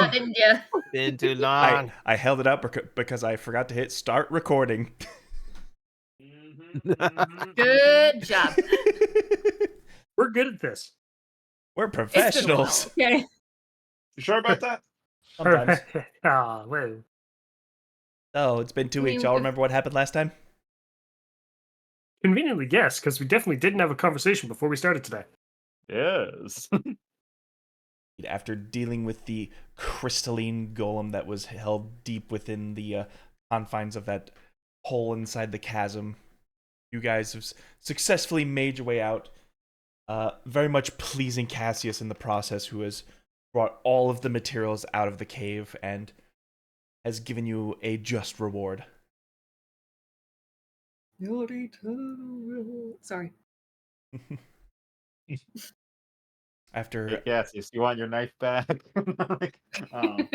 long. didn't you? Been too long. I held it up because I forgot to hit start recording. Good job. We're good at this. We're It's been a while, professionals. okay. You sure about that? Sometimes. Wait. Oh, it's been 2 I weeks. mean, Y'all if- remember what happened last time? Conveniently, yes, because we definitely didn't have a conversation before we started today. Yes. After dealing with the crystalline golem that was held deep within the confines of that hole inside the chasm, you guys have successfully made your way out. Very much pleasing Cassius in the process, who has brought all of the materials out of the cave and has given you a just reward. Sorry. After Yes, you want your knife back? um,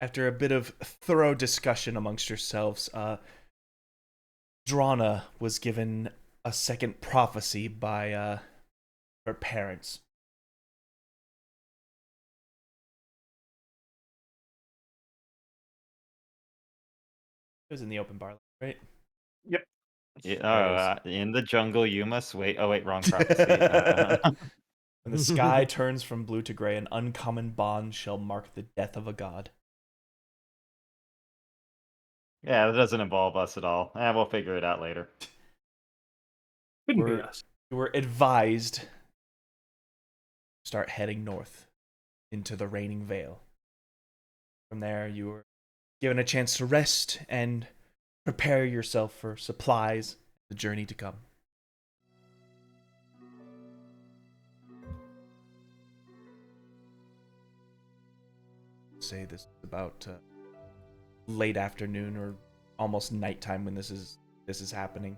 after a bit of thorough discussion amongst yourselves, Drana was given a second prophecy by her parents. It was in the open bar, right? Yep. In the jungle, you must wait. Oh, wait, wrong prophecy. When the sky turns from blue to gray, an uncommon bond shall mark the death of a god. Yeah, that doesn't involve us at all. We'll figure it out later. Couldn't be We're- us. You were advised to start heading north into the Raining Vale. From there, you were given a chance to rest and prepare yourself for supplies, the journey to come. Say this is about late afternoon or almost nighttime when this is happening.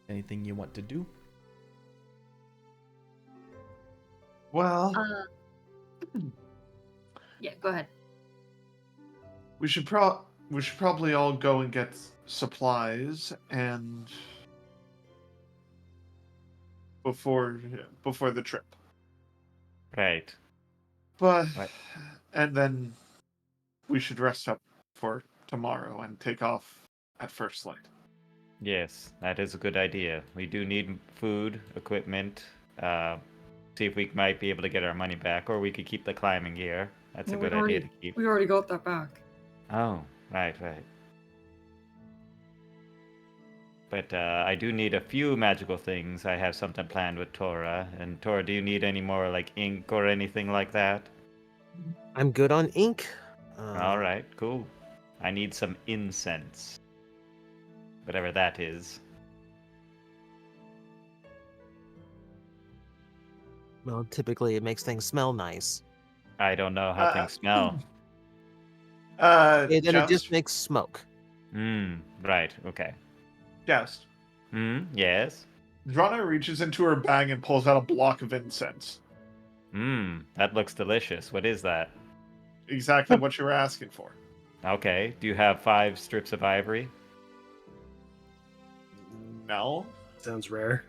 Anything you want to do? well, Yeah, go ahead. we should probably all go and get supplies and before the trip. Right. But Right. and then we should rest up for tomorrow and take off at first light. Yes, that is a good idea. We do need food, equipment. See if we might be able to get our money back, or we could keep the climbing gear. That's a good idea to keep. We already got that back. Oh, right. But I do need a few magical things. I have something planned with Tora. And Tora, do you need any more like ink or anything like that? I'm good on ink. All right, cool. I need some incense. Whatever that is. Well, typically it makes things smell nice. I don't know how things smell. And then it Joust, just makes smoke. Right, okay. Joust. Yes? Drana reaches into her bag and pulls out a block of incense. That looks delicious. What is that? Exactly what you were asking for. Okay, do you have 5 strips of ivory? No. Sounds rare.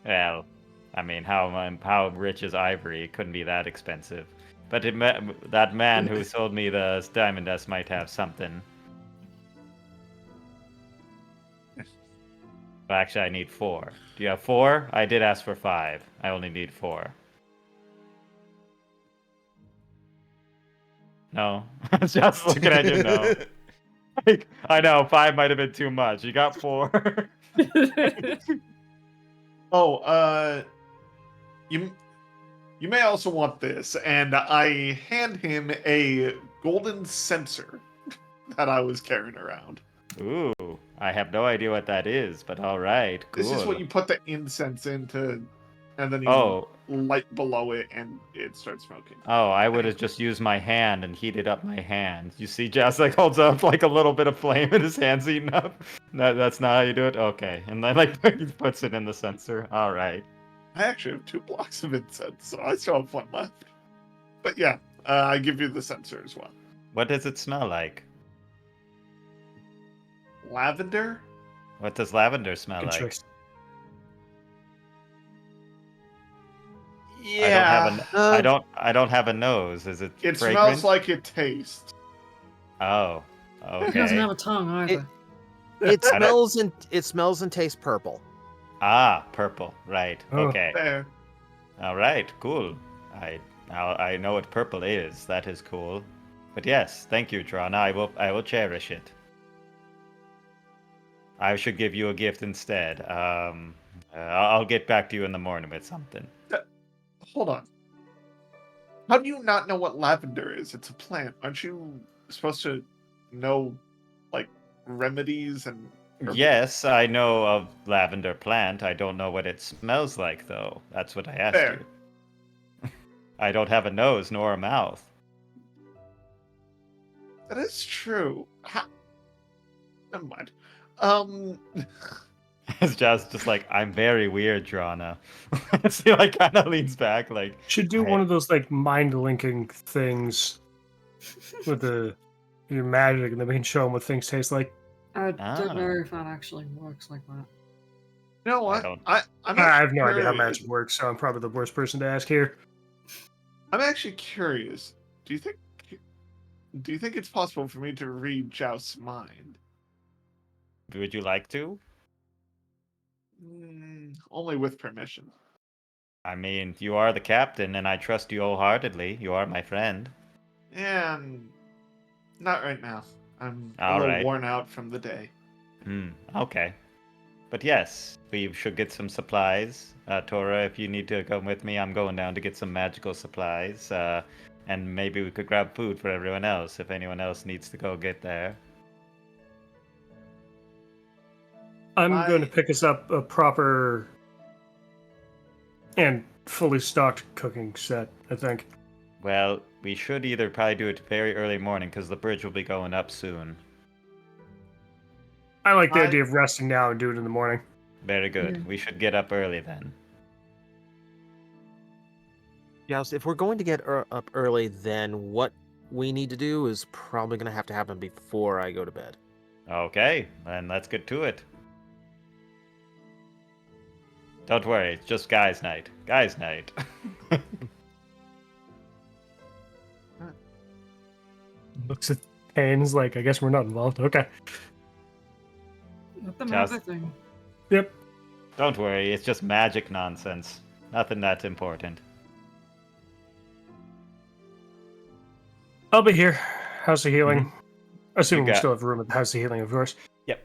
Well, I mean, how rich is ivory? It couldn't be that expensive. But that man who sold me the diamond dust might have something. Well, actually, I need 4. Do you have 4? I did ask for 5. I only need 4. No, just looking at you. No, I know 5 might have been too much. You got 4. You may also want this, and I hand him a golden censer that I was carrying around. Ooh, I have no idea what that is, but all right, cool. This is what you put the incense into, and then you light below it, and it starts smoking. Oh, I would have just used my hand and heated up my hand. You see, Jess like holds up like a little bit of flame and his hand's heating up. That's not how you do it? Okay. And then like he puts it in the sensor. All right. I actually have 2 blocks of incense, so I still have 1 left. But yeah, I give you the censer as well. What does it smell like? Lavender? What does lavender smell Good like? choice. Yeah. I don't have a nose. Is it It fragrant? smells like it tastes. Oh. He doesn't Okay. have a tongue either. It I don't- smells and tastes purple. Ah, purple. Right. Oh. Okay. There. All right. Cool. I know what purple is. That is cool. But yes, thank you, Drana. I will cherish it. I should give you a gift instead. I'll get back to you in the morning with something. Hold on. How do you not know what lavender is? It's a plant. Aren't you supposed to know, like, remedies and... Yes, I know of lavender plant. I don't know what it smells like, though. That's what I asked Fair. you. I don't have a nose nor a mouth. That is true. Never mind. It's just like, I'm very weird, Drana. So he like kind of leans back, like Should do I- one of those like mind linking things with your magic, and then we can show them what things taste like. I Ah. don't know if that actually works like that. You know what? don't- I'm I have no actually idea how curious. magic works, so I'm probably the worst person to ask here. I'm actually curious. Do you think it's possible for me to read Joust's mind? Would you like to? Only with permission. I mean, you are the captain, and I trust you wholeheartedly. You are my friend. And not right now. I'm a All little right. worn out from the day. Okay. But yes, we should get some supplies. Tora, if you need to come with me, I'm going down to get some magical supplies. And maybe we could grab food for everyone else if anyone else needs to go get there. I'm going to pick us up a proper and fully stocked cooking set, I think. Well, we should either probably do it very early morning because the bridge will be going up soon. I like the I- idea of resting now and do it in the morning. Very good. Yeah. We should get up early then. Yes, if we're going to get up early, then what we need to do is probably going to happen before I go to bed. Okay, then let's get to it. Don't worry, it's just guys' night. Guys' night. Looks at Pain's like, I guess we're not involved. Okay. Not the Just- map thing. Yep. Don't worry, it's just magic nonsense. Nothing that important. I'll be here. House of Healing. Assuming we got- still have room at the House of Healing, of course. Yep.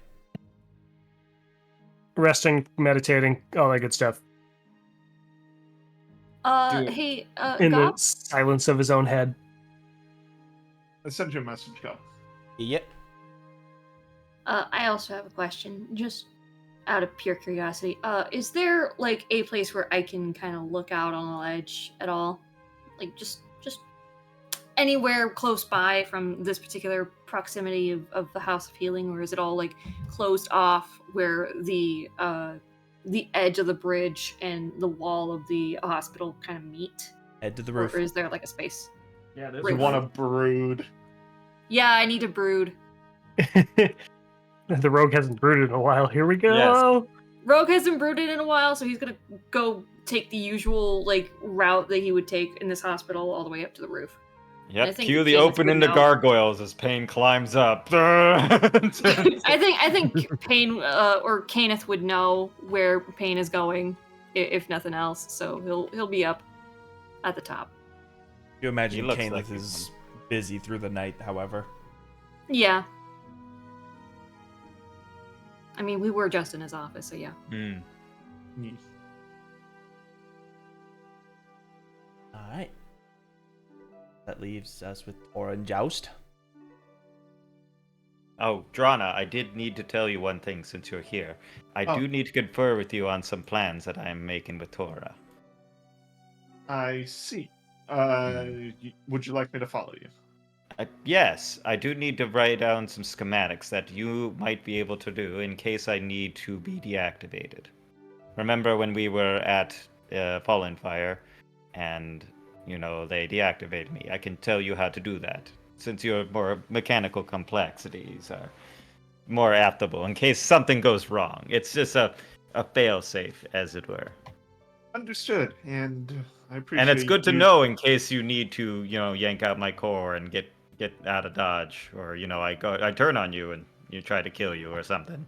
Resting, meditating, all that good stuff. Do- Hey, In the Gob? silence of his own head. I sent you a message, go. Yep. I also have a question, just out of pure curiosity. Is there like a place where I can kind of look out on the ledge at all? Like just anywhere close by from this particular proximity of the House of Healing, or is it all like closed off where the edge of the bridge and the wall of the hospital kind of meet? Head to the roof. Or is there like a space? Yeah, You Right. want to brood. Yeah, I need to brood. The rogue hasn't brooded in a while. Here we go. Rogue hasn't brooded in a while, so he's gonna go take the usual like route that he would take in this hospital all the way up to the roof. I Yep, think cue the Kenneth opening would to know. gargoyles as Pain climbs up. I think Pain or Kenneth would know where Pain is going, if nothing else. So he'll be up at the top. You imagine looks Kenneth like he's is busy through the night, however. Yeah. I mean, we were just in his office, so yeah. Alright. That leaves us with Tora and Joust. Oh, Drana, I did need to tell you one thing since you're here. I Oh. do need to confer with you on some plans that I am making with Tora. I see. Would you like me to follow you? Yes, I do need to write down some schematics that you might be able to do in case I need to be deactivated. Remember when we were at Fallen Fire and, they deactivated me? I can tell you how to do that, since your more mechanical complexities are more adaptable in case something goes wrong. It's just a fail-safe, as it were. Understood, and I appreciate. And it's good to you- know in case you need to, yank out my core and get out of dodge, or I turn on you and you try to kill you or something.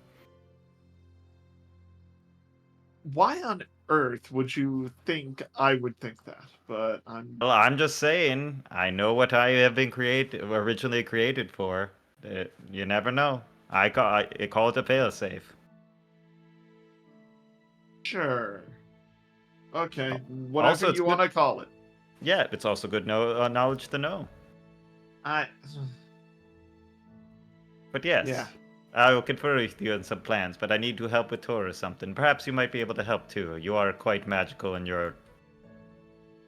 Why on earth would you think I would think that? But I'm. Well, I'm just saying, I know what I have been originally created for. You never know. I call it a failsafe. Sure. Okay, Also, whatever it's you good. want to call it. Yeah, it's also good knowledge to know. I. But yes, Yeah. I will confer with you on some plans, but I need to help with Tor or something. Perhaps you might be able to help too. You are quite magical in your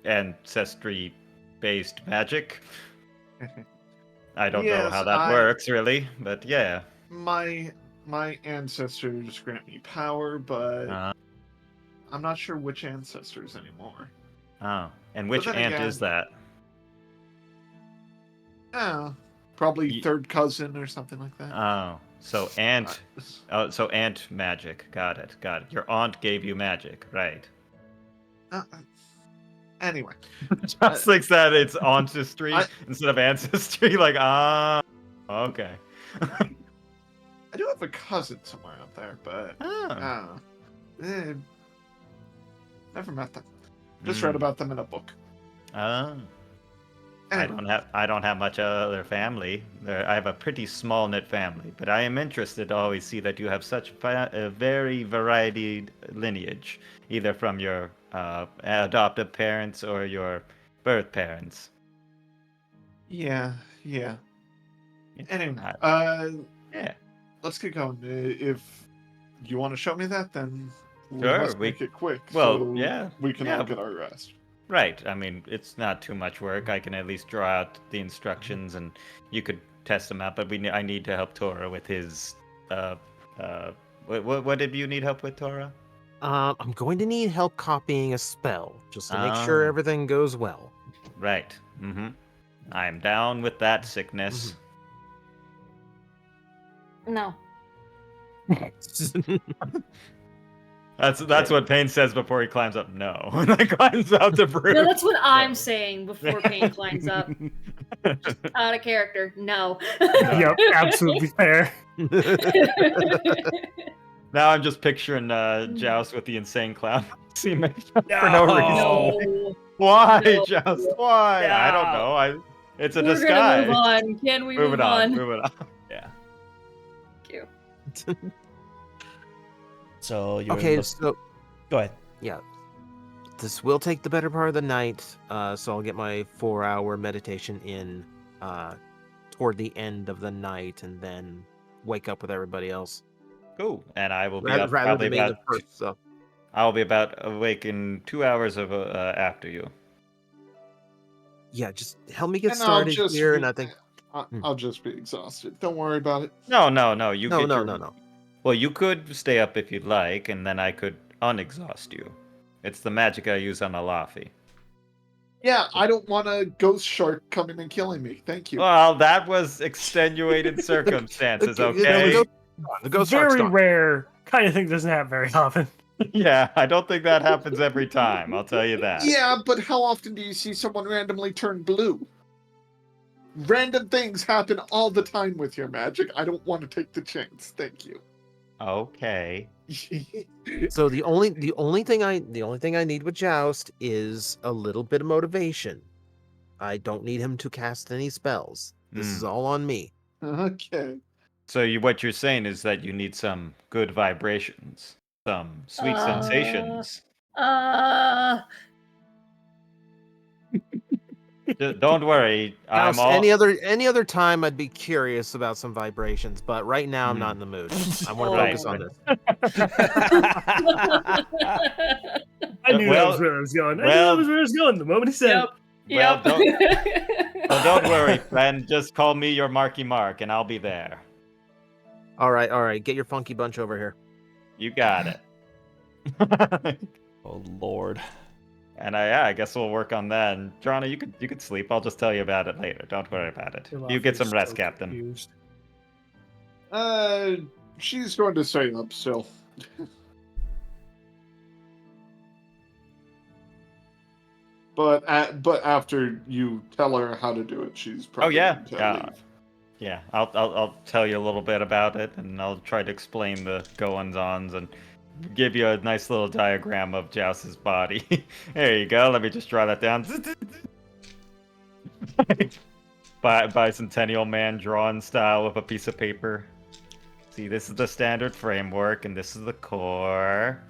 ancestry-based magic. I don't know Yes, how that works really, but yeah. my ancestors grant me power, but Uh, I'm not sure which ancestors anymore. oh, and which then aunt again- is that? Yeah, probably Ye- third cousin or something like that. Oh, so aunt. So aunt magic. Got it. Your aunt gave you magic, right? Anyway, Just thinks that it's ancestry I- instead of ancestry. Like, okay. I do have a cousin somewhere out there, but Oh. never met them. Just read about them in a book. Oh. Anyway, I don't have much other family. I have a pretty small knit family, but I am interested to always see that you have such a very varied lineage, either from your adoptive parents or your birth parents. yeah. Anyway, Yeah. let's get going. If you want to show me that, then we Sure, must make it quick. well, so yeah, we can yeah. all get our rest. Right. I mean, it's not too much work. I can at least draw out the instructions, and you could test them out. But I need to help Tora with his. What did you need help with, Tora? I'm going to need help copying a spell just to make sure Ah. everything goes well. Right. Mm-hmm. I'm down with that sickness. No. That's what Payne says before he climbs up. No, and then climbs out to prove. No, that's what I'm saying before Payne climbs up. Just out of character. No. Yep, absolutely fair. Now I'm just picturing Joust with the insane clown scene for no reason. No. Why, No. Joust? Why? I don't know. It's a We're disguise. gonna move on. Can we move on? Moving on. Yeah. Thank you. So you're Okay, so go ahead. yeah, this will take the better part of the night. So I'll get my 4-hour meditation in toward the end of the night, and then wake up with everybody else. Cool. And I will be Rather, up rather probably than being the about. first. So I'll be about awake in 2 hours of after you. yeah, just help me get And I'll started just here, be- and I think I'll just be exhausted. Don't worry about it. No. You no, get no, your... no, no. Well, you could stay up if you'd like, and then I could unexhaust you. It's the magic I use on Alafi. Yeah, I don't want a ghost shark coming and killing me. Thank you. Well, that was extenuated circumstances, okay? The ghost shark's Very gone. rare. Kind of thing doesn't happen very often. Yeah, I don't think that happens every time, I'll tell you that. Yeah, but how often do you see someone randomly turn blue? Random things happen all the time with your magic. I don't want to take the chance. Thank you. Okay. So the only thing I need with Joust is a little bit of motivation. I don't need him to cast any spells. This is all on me. Okay. So what you're saying is that you need some good vibrations, some sweet sensations. Don't worry, I'm Joust, all... any other time I'd be curious about some vibrations, but right now I'm not in the mood. I want to Right. focus on this. I knew Well- that was where I was going. I knew well- that was where I was going the moment he said Yep. Well, Yep. don't worry, friend. Just call me your Marky Mark, and I'll be there. All right, get your funky bunch over here. You got it. Oh Lord. And I guess we'll work on that. And Joanna, you could sleep. I'll just tell you about it later. Don't worry about it. it. You get some Is rest, so Captain. confused. She's going to stay up still. But after you tell her how to do it, she's probably yeah. going to Yeah. leave. Yeah, I'll tell you a little bit about it, and I'll try to explain the goings-ons and give you a nice little diagram of Joust's body. There you go. Let me just draw that down. Bicentennial man drawn style with a piece of paper. See, this is the standard framework, and this is the core.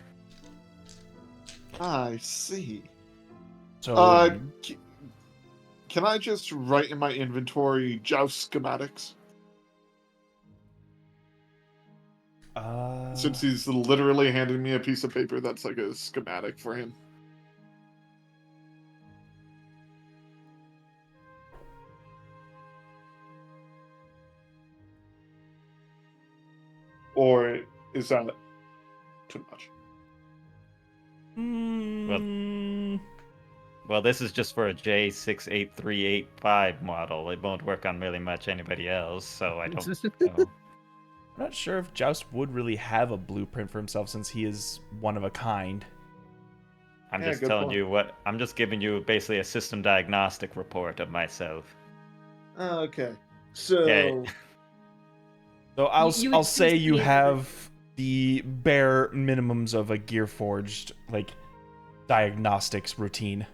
I see. So Can I just write in my inventory Joust schematics? Since he's literally handing me a piece of paper that's like a schematic for him. Or is that too much? Well, this is just for a J68385 model. It won't work on really much anybody else, so I don't know. I'm not sure if Joust would really have a blueprint for himself since he is one of a kind. I'm Yeah, just good telling point. you what. I'm just giving you basically a system diagnostic report of myself. Okay. So Yeah. So You I'll would say choose you the- have the bare minimums of a Gearforged diagnostics routine.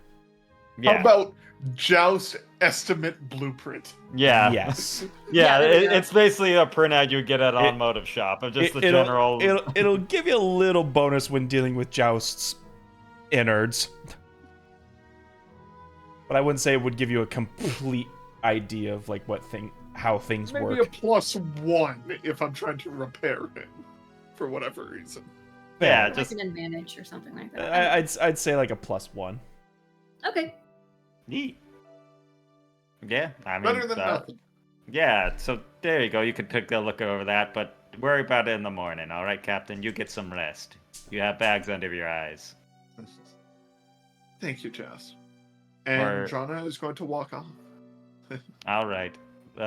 Yeah. how about Joust estimate blueprint? Yeah. Yes. Yeah, Yeah, there we go. it's basically a printout you get at It- automotive shop of just the it'll- general. It'll give you a little bonus when dealing with Joust's innards. But I wouldn't say it would give you a complete idea of how things Maybe work. a +1 if I'm trying to repair him for whatever reason. Yeah, like just an advantage or something like that. I'd say like a +1. Okay. neat. Yeah, I mean, Better than nothing. yeah. So there you go. You can take a look over that, but worry about it in the morning. All right, Captain. You get some rest. You have bags under your eyes. Thank you, Joust. And Or- Jonna is going to walk off. All right.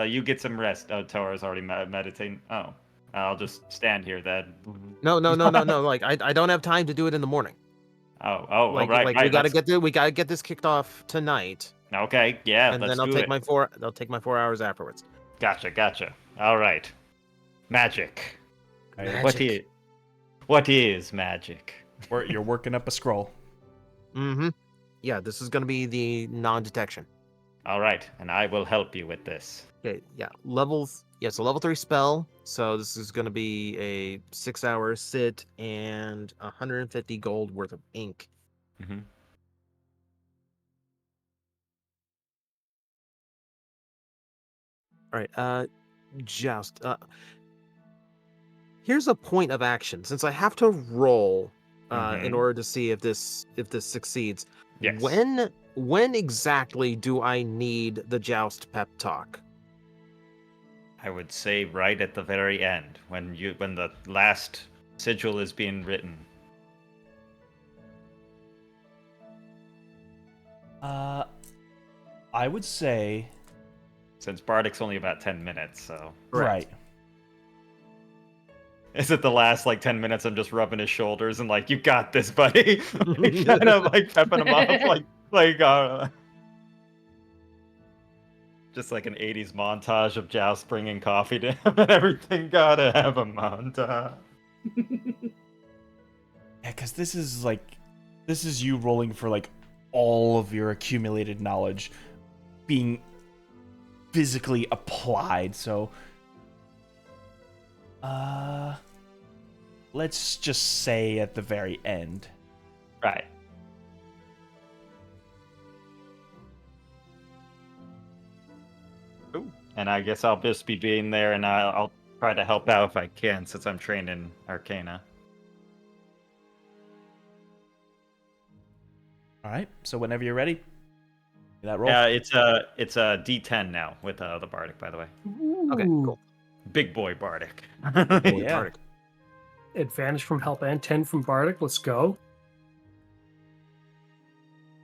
You get some rest. Oh, Tora's already meditating. Oh, I'll just stand here then. No. Like I don't have time to do it in the morning. Oh, Like right. we Right. gotta get this kicked off tonight, Okay. Yeah. and Let's then I'll do take it. my 4 hours afterwards. Gotcha. All right. Magic. Magic. What is magic? You're working up a scroll. Mm-hmm. Yeah, this is gonna be the non-detection. All right, and I will help you with this. Okay, yeah. It's a level 3 spell, so this is gonna be a 6-hour sit and 150 gold worth of ink. Mm-hmm. All right, Joust. Here's a point of action. Since I have to roll in Mhm. order to see if this succeeds. Yes. When exactly do I need the Joust pep talk? I would say right at the very end, when the last sigil is being written. I would say Since Bardic's only about 10 minutes, so. right. Is it the last 10 minutes I'm just rubbing his shoulders and you got this, buddy? Kind of pepping him up just like an 80s montage of Joust bringing coffee to him and everything. Gotta have a montage. Yeah, because this is you rolling for all of your accumulated knowledge being physically applied. So, let's just say at the very end. Right. Ooh. And I guess I'll just be being there, and I'll try to help out if I can, since I'm trained in Arcana. All right. So whenever you're ready, that roll. Yeah, it's a D10 now with the Bardic, by the way. Okay, cool. Big boy Bardic. Yeah. Bardic. Advantage from help and 10 from Bardic. Let's go.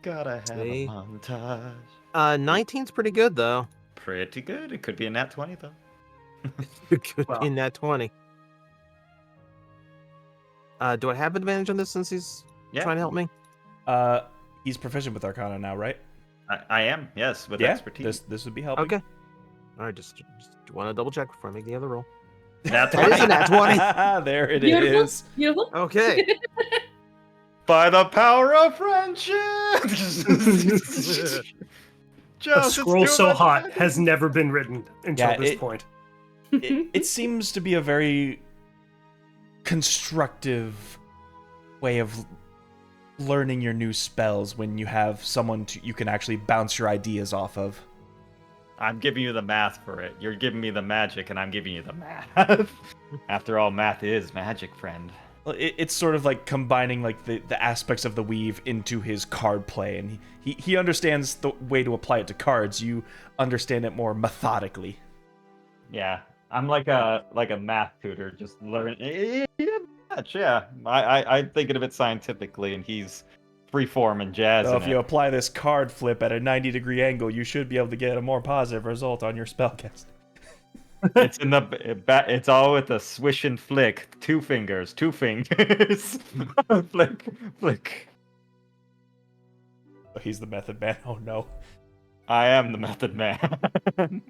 Gotta have See? a montage. 19's pretty good though. Pretty good. It could be a nat 20 though. It could Well. be in that 20. Do I have advantage on this since he's Yeah. trying to help me? he's proficient with Arcana now, right? I am, yes, with Yeah, expertise. this would be helping. Okay. All right, just want to double check before I make the other roll. That's That is a nat 20. There it Beautiful. is. Beautiful. Okay. By the power of friendship. A Just, scroll so hot has never been written until Yeah, this point. It seems to be a very constructive way of learning your new spells when you have someone you can actually bounce your ideas off of. I'm giving you the math for it. You're giving me the magic, and I'm giving you the math. After all, math is magic, friend. It's sort of like combining like the aspects of the weave into his card play, and he understands the way to apply it to cards. You understand it more methodically. Yeah, I'm like a math tutor, just learning. Yeah. I'm thinking of it scientifically, and he's freeform and jazz. So if you apply this card flip at a 90-degree angle, you should be able to get a more positive result on your spellcast. It's in it's all with a swish and flick. Two fingers. Flick. Oh, he's the method man. Oh no. I am the method man.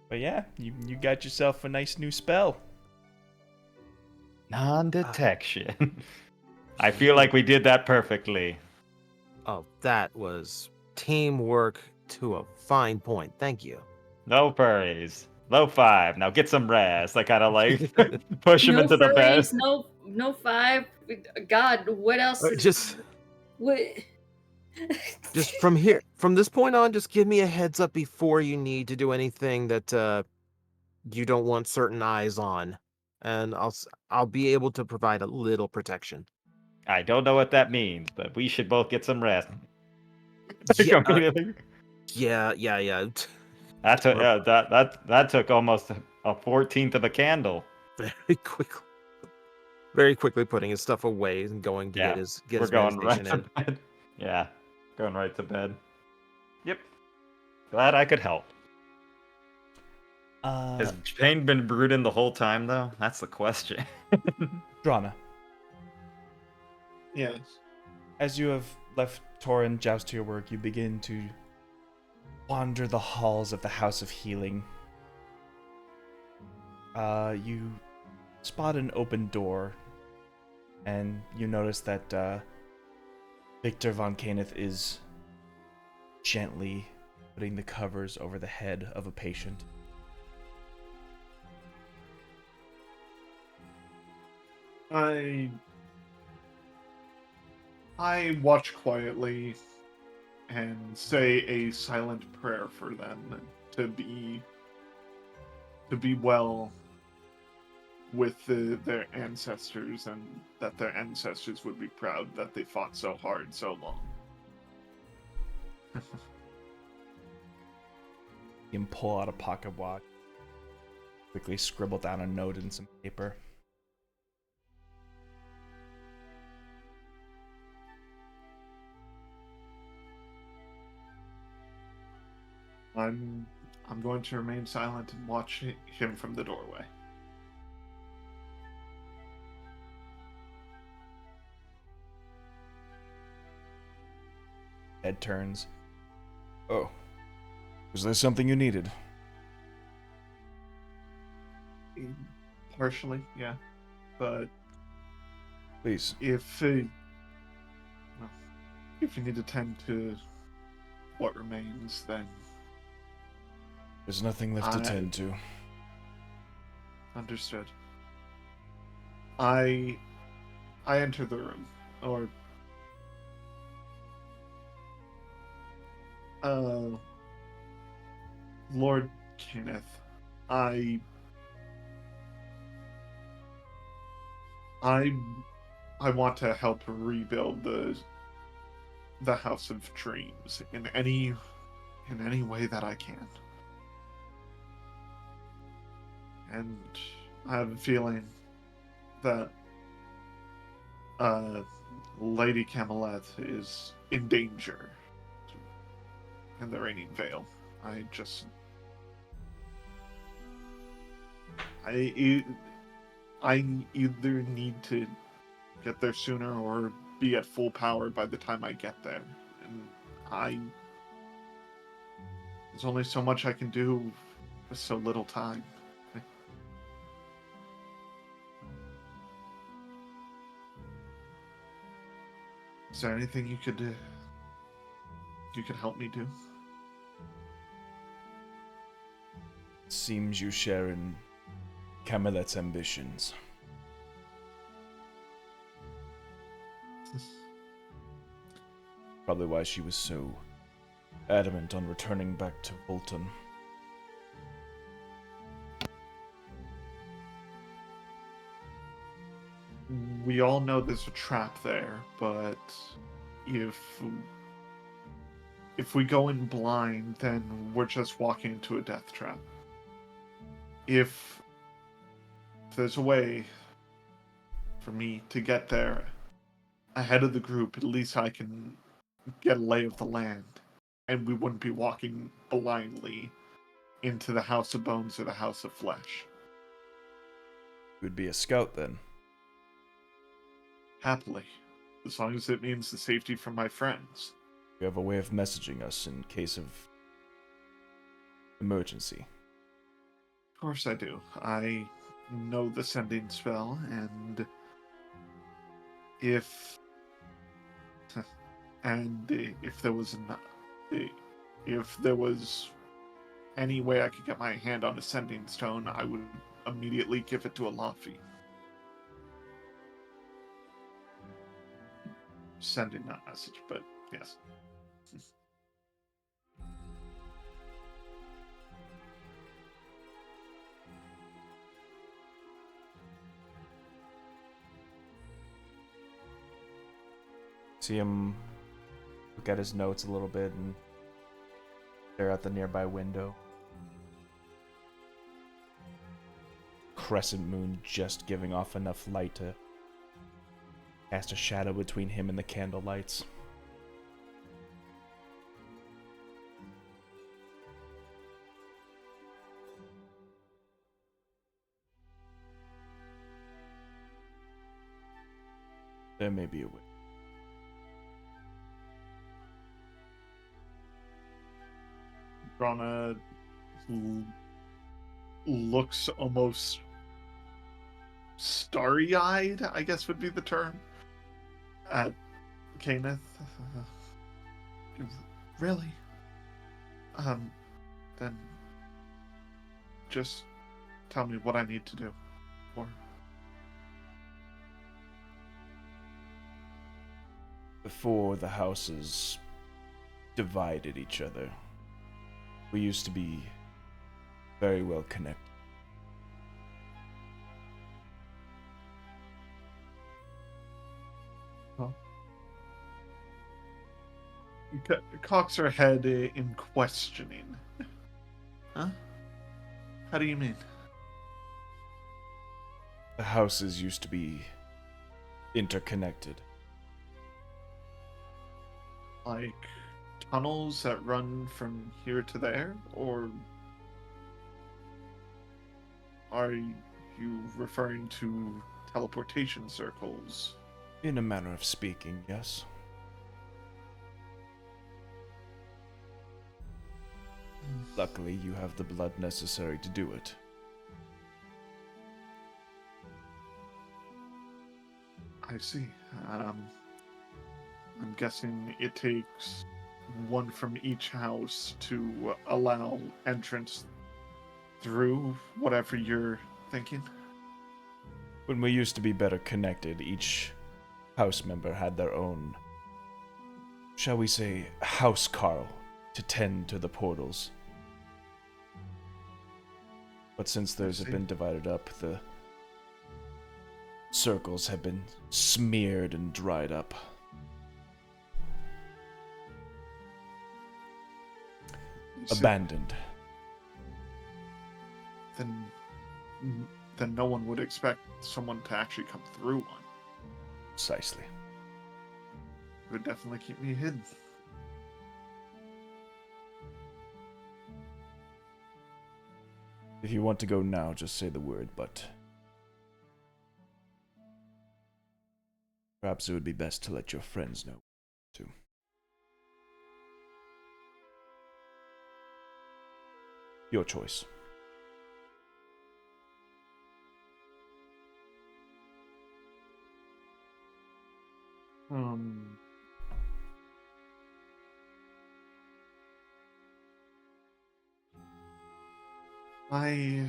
But yeah, you got yourself a nice new spell. Non-detection. I feel like we did that perfectly. Oh, that was teamwork to a fine point. Thank you. No furries. Low 5. Now get some rest. I kind of like push him No into the bed. furries, no 5. God, what else? What? Just from this point on, just give me a heads up before you need to do anything that you don't want certain eyes on, and I'll be able to provide a little protection. I don't know what that means, but we should both get some rest. Yeah. That took almost a 14th of a candle. Very quickly putting his stuff away and going to get We're his going right meditation to in. bed. Yeah, going right to bed. Yep. Glad I could help. Has Payne been brooding the whole time, though? That's the question. Drana, Yes. as you have left Torin joust to your work, you begin to wander the halls of the House of Healing. You spot an open door, and you notice that Victor von Caneth is gently putting the covers over the head of a patient. I watch quietly and say a silent prayer for them to be well with their ancestors, and that their ancestors would be proud that they fought so hard so long. You can pull out a pocket watch, quickly scribble down a note in some paper. I'm going to remain silent and watch him from the doorway. Ed turns. Oh, was there something you needed? Partially, yeah. But Please. if you need to tend to what remains, then There's nothing left to tend to. understood. I enter the room, or Lord Kenneth, I want to help rebuild the House of Dreams in any way that I can. And I have a feeling that Lady Camelot is in danger in the Reigning Vale. I either need to get there sooner or be at full power by the time I get there. There's only so much I can do with so little time. Is there anything you could help me do? Seems you share in Camelot's ambitions. Probably why she was so adamant on returning back to Bolton. We all know there's a trap there, but if we go in blind, then we're just walking into a death trap. If there's a way for me to get there ahead of the group, at least I can get a lay of the land, and we wouldn't be walking blindly into the House of Bones or the House of Flesh. You would be a scout then. Happily, as long as it means the safety for my friends. You have a way of messaging us in case of emergency. Of course I do. I know the sending spell, and if there was any way I could get my hand on a sending stone, I would immediately give it to a Lafi. Sending that message, but yes. See him look at his notes a little bit and stare out the nearby window. Crescent moon just giving off enough light to cast a shadow between him and the candle lights. There may be a way. Grana looks almost starry-eyed, I guess would be the term, at Kenneth. Really? Then just tell me what I need to do. Or Before the houses divided each other, we used to be very well connected. cocks her head in questioning. Huh? How do you mean? The houses used to be interconnected. Like tunnels that run from here to there? Or are you referring to teleportation circles? In a manner of speaking, yes. Luckily, you have the blood necessary to do it. I see. I'm guessing it takes one from each house to allow entrance through whatever you're thinking. When we used to be better connected, each house member had their own, shall we say, house carl to tend to the portals. But since those have been divided up, the circles have been smeared and dried up. Abandoned. Then no one would expect someone to actually come through one. Precisely. It would definitely keep me hidden. If you want to go now, just say the word, but perhaps it would be best to let your friends know, too. Your choice. I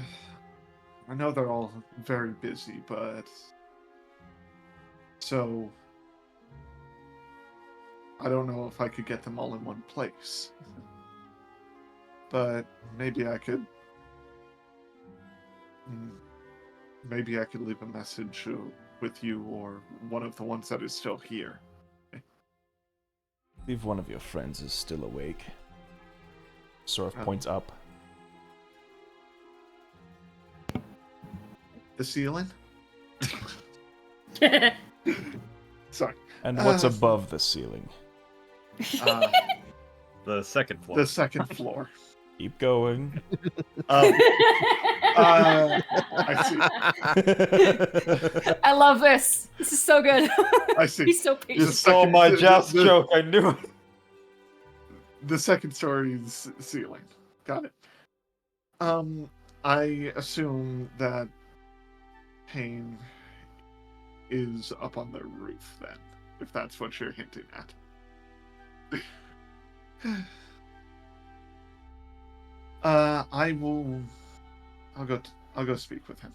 know they're all very busy, but so I don't know if I could get them all in one place. But maybe I could leave a message with you or one of the ones that is still here. I believe one of your friends is still awake. Sort of points up. The ceiling? Sorry. And what's above the ceiling? The second floor. The second floor. Keep going. I see. I love this. This is so good. I see. He's so You patient. stole my jest joke. I knew it. The second story's ceiling. Got it. I assume that Payne is up on the roof then, if that's what you're hinting at. I'll go speak with him.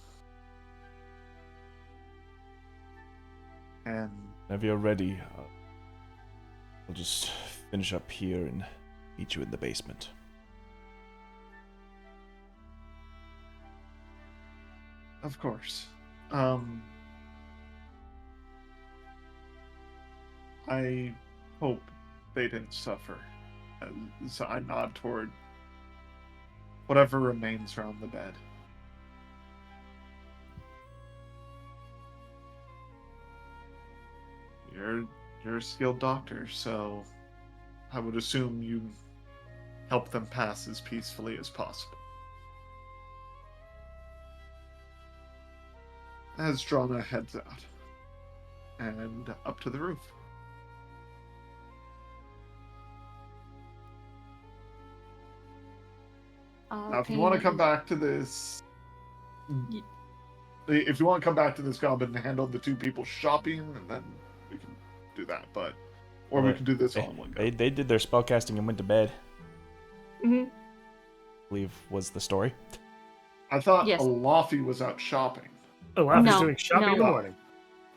And Whenever you're ready, I'll just finish up here and meet you in the basement. of course. I hope they didn't suffer. So I nod toward whatever remains around the bed. You're a skilled doctor, so I would assume you help them pass as peacefully as possible. As Drana heads out and up to the roof. Now, if you want to come back to this, if you want to come back to this goblin and handle the two people shopping, and then we can do that. But, or we can do this all in one go. They did their spellcasting and went to bed. Mm-hmm. I believe was the story. I thought Yes. Alafi was out shopping. Oh, wow, he's No, doing shopping in the no. morning.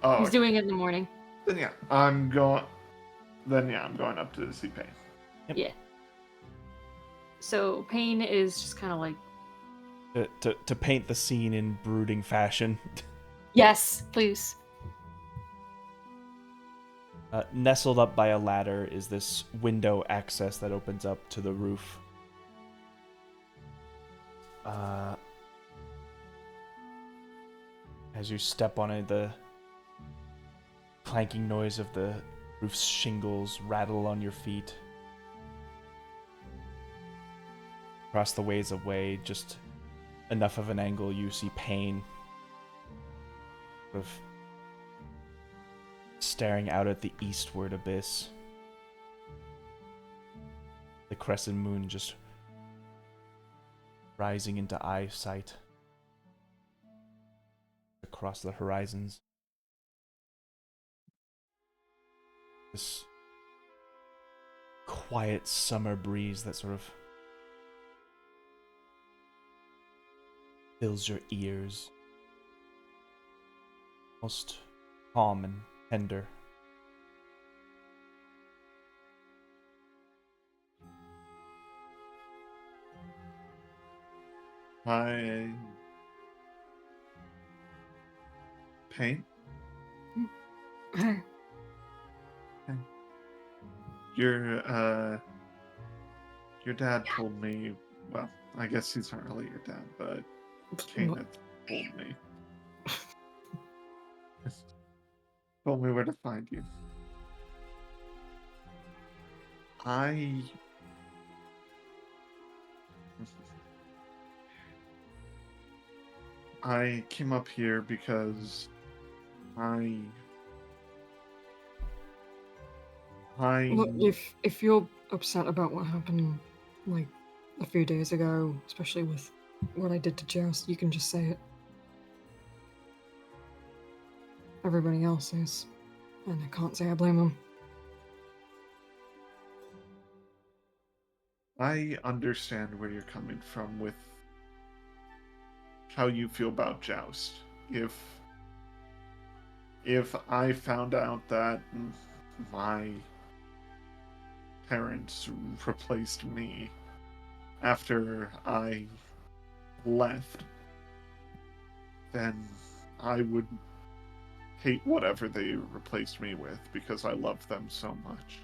Oh, He's doing it in the morning. then yeah, I'm going. Then yeah, I'm going up to see Payne. Yep. Yeah. So Payne is just kind of like, To paint the scene in brooding fashion. yes, please. Nestled up by a ladder is this window access that opens up to the roof. As you step on it, the clanking noise of the roof's shingles rattle on your feet. Across the ways away, just enough of an angle, you see Payne sort of staring out at the eastward abyss. The crescent moon just rising into eyesight across the horizons. This quiet summer breeze that sort of fills your ears. Most calm and tender. Hi, Payne. Your dad told me. Well, I guess he's not really your dad, but Kane had told me. Told me where to find you. I came up here because Look, if you're upset about what happened, like a few days ago, especially with what I did to Joust. You can just say it. Everybody else is, and I can't say I blame them. I understand where you're coming from with how you feel about Joust. If I found out that my parents replaced me after I left, then I would hate whatever they replaced me with because I love them so much.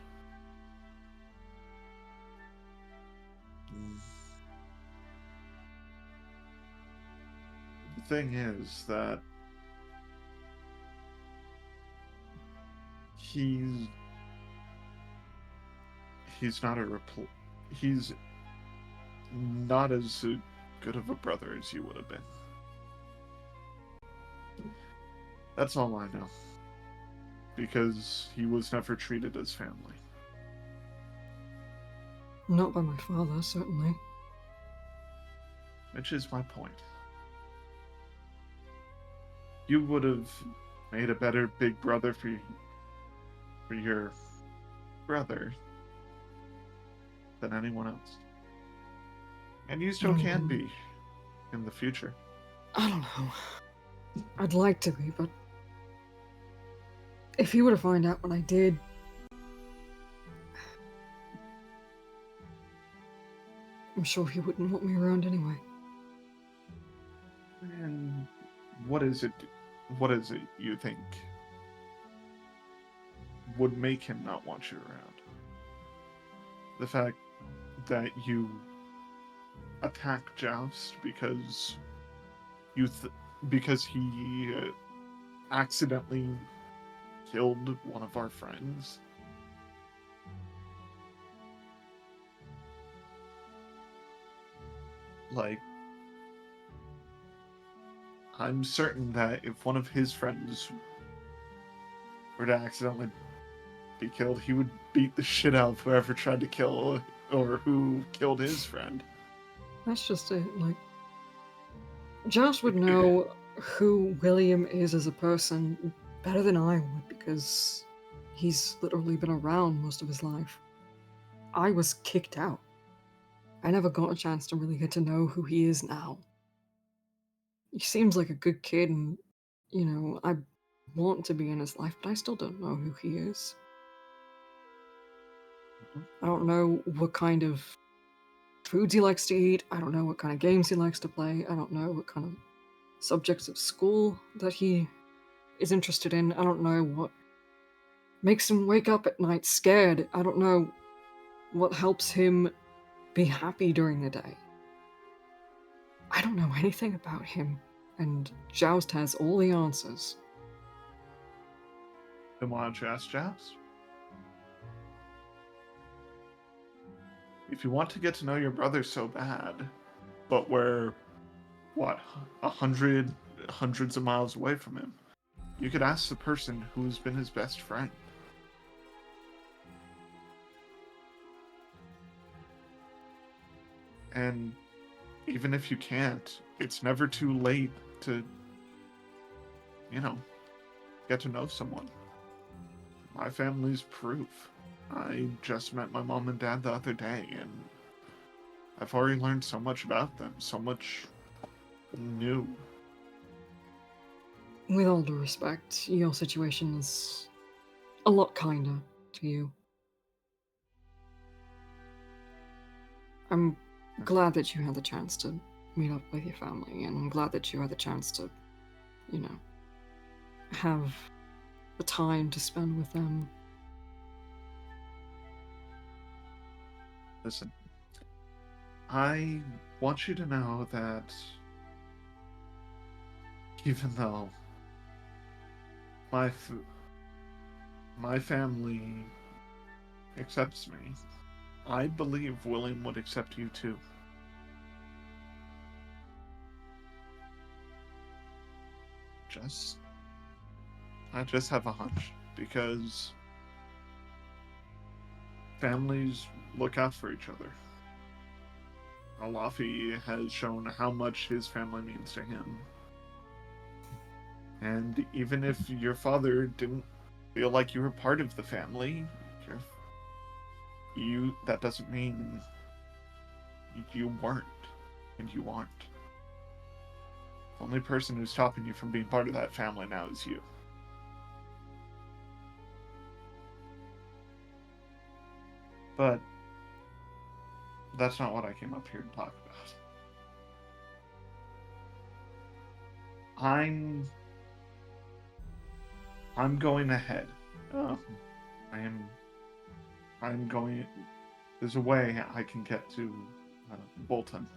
The thing is that he's he's not as good of a brother as you would have been. That's all I know. Because he was never treated as family. Not by my father, certainly. Which is my point. You would have made a better big brother for your brother than anyone else. And you still can be in the future. I don't know. I'd like to be, but if he were to find out what I did, I'm sure he wouldn't want me around anyway. And what is it you think would make him not want you around? The fact that you attack Joust because because he accidentally killed one of our friends? Like, I'm certain that if one of his friends were to accidentally be killed, he would beat the shit out of whoever tried to kill or who killed his friend. That's just it. Like, Josh would know who William is as a person better than I would because he's literally been around most of his life. I was kicked out. I never got a chance to really get to know who he is now. He seems like a good kid and, I want to be in his life, but I still don't know who he is. I don't know what kind of foods he likes to eat. I don't know what kind of games he likes to play. I don't know what kind of subjects of school that he is interested in. I don't know what makes him wake up at night scared. I don't know what helps him be happy during the day. I don't know anything about him, and Joust has all the answers. Then why don't you ask Joust? If you want to get to know your brother so bad, but we're, what, hundreds of miles away from him, you could ask the person who's been his best friend. And even if you can't, it's never too late to, get to know someone. My family's proof. I just met my mom and dad the other day, and I've already learned so much about them, so much new. With all due respect, your situation is a lot kinder to you. I'm glad that you had the chance to meet up with your family, and I'm glad that you had the chance to, have the time to spend with them. Listen, I want you to know that even though my family accepts me, I believe William would accept you too. I just have a hunch, because families look out for each other. Alafi has shown how much his family means to him. And even if your father didn't feel like you were part of the family, that doesn't mean you weren't, and you aren't. The only person who's stopping you from being part of that family now is you. But that's not what I came up here to talk about. I'm going ahead. I'm going. There's a way I can get to Bolton,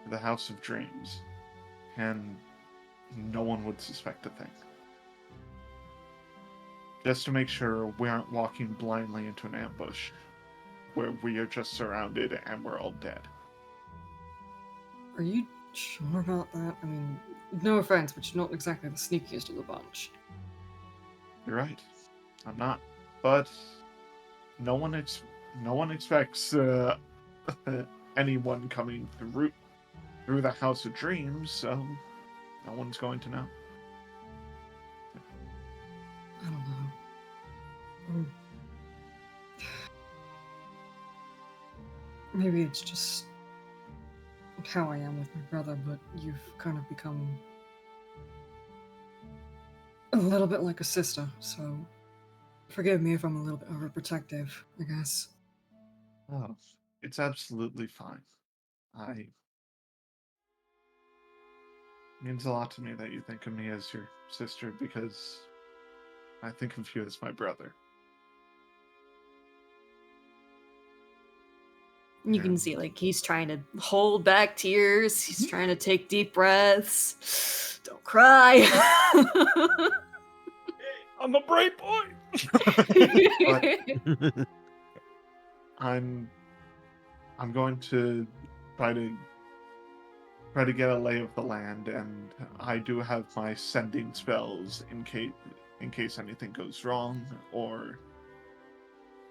the House of Dreams, and no one would suspect a thing. Just to make sure we aren't walking blindly into an ambush where we are just surrounded and we're all dead. Are you sure about that? I mean, no offense, but you're not exactly the sneakiest of the bunch. You're right. I'm not. But no one expects anyone coming through the House of Dreams, so no one's going to know. I don't know. Maybe it's just how I am with my brother, but you've kind of become a little bit like a sister, so forgive me if I'm a little bit overprotective, I guess. Oh, it's absolutely fine. It means a lot to me that you think of me as your sister, because I think of you as my brother. You can see, like, he's trying to hold back tears. He's trying to take deep breaths. Don't cry. I'm a brave boy. I'm going to try to get a lay of the land, and I do have my sending spells in case anything goes wrong, or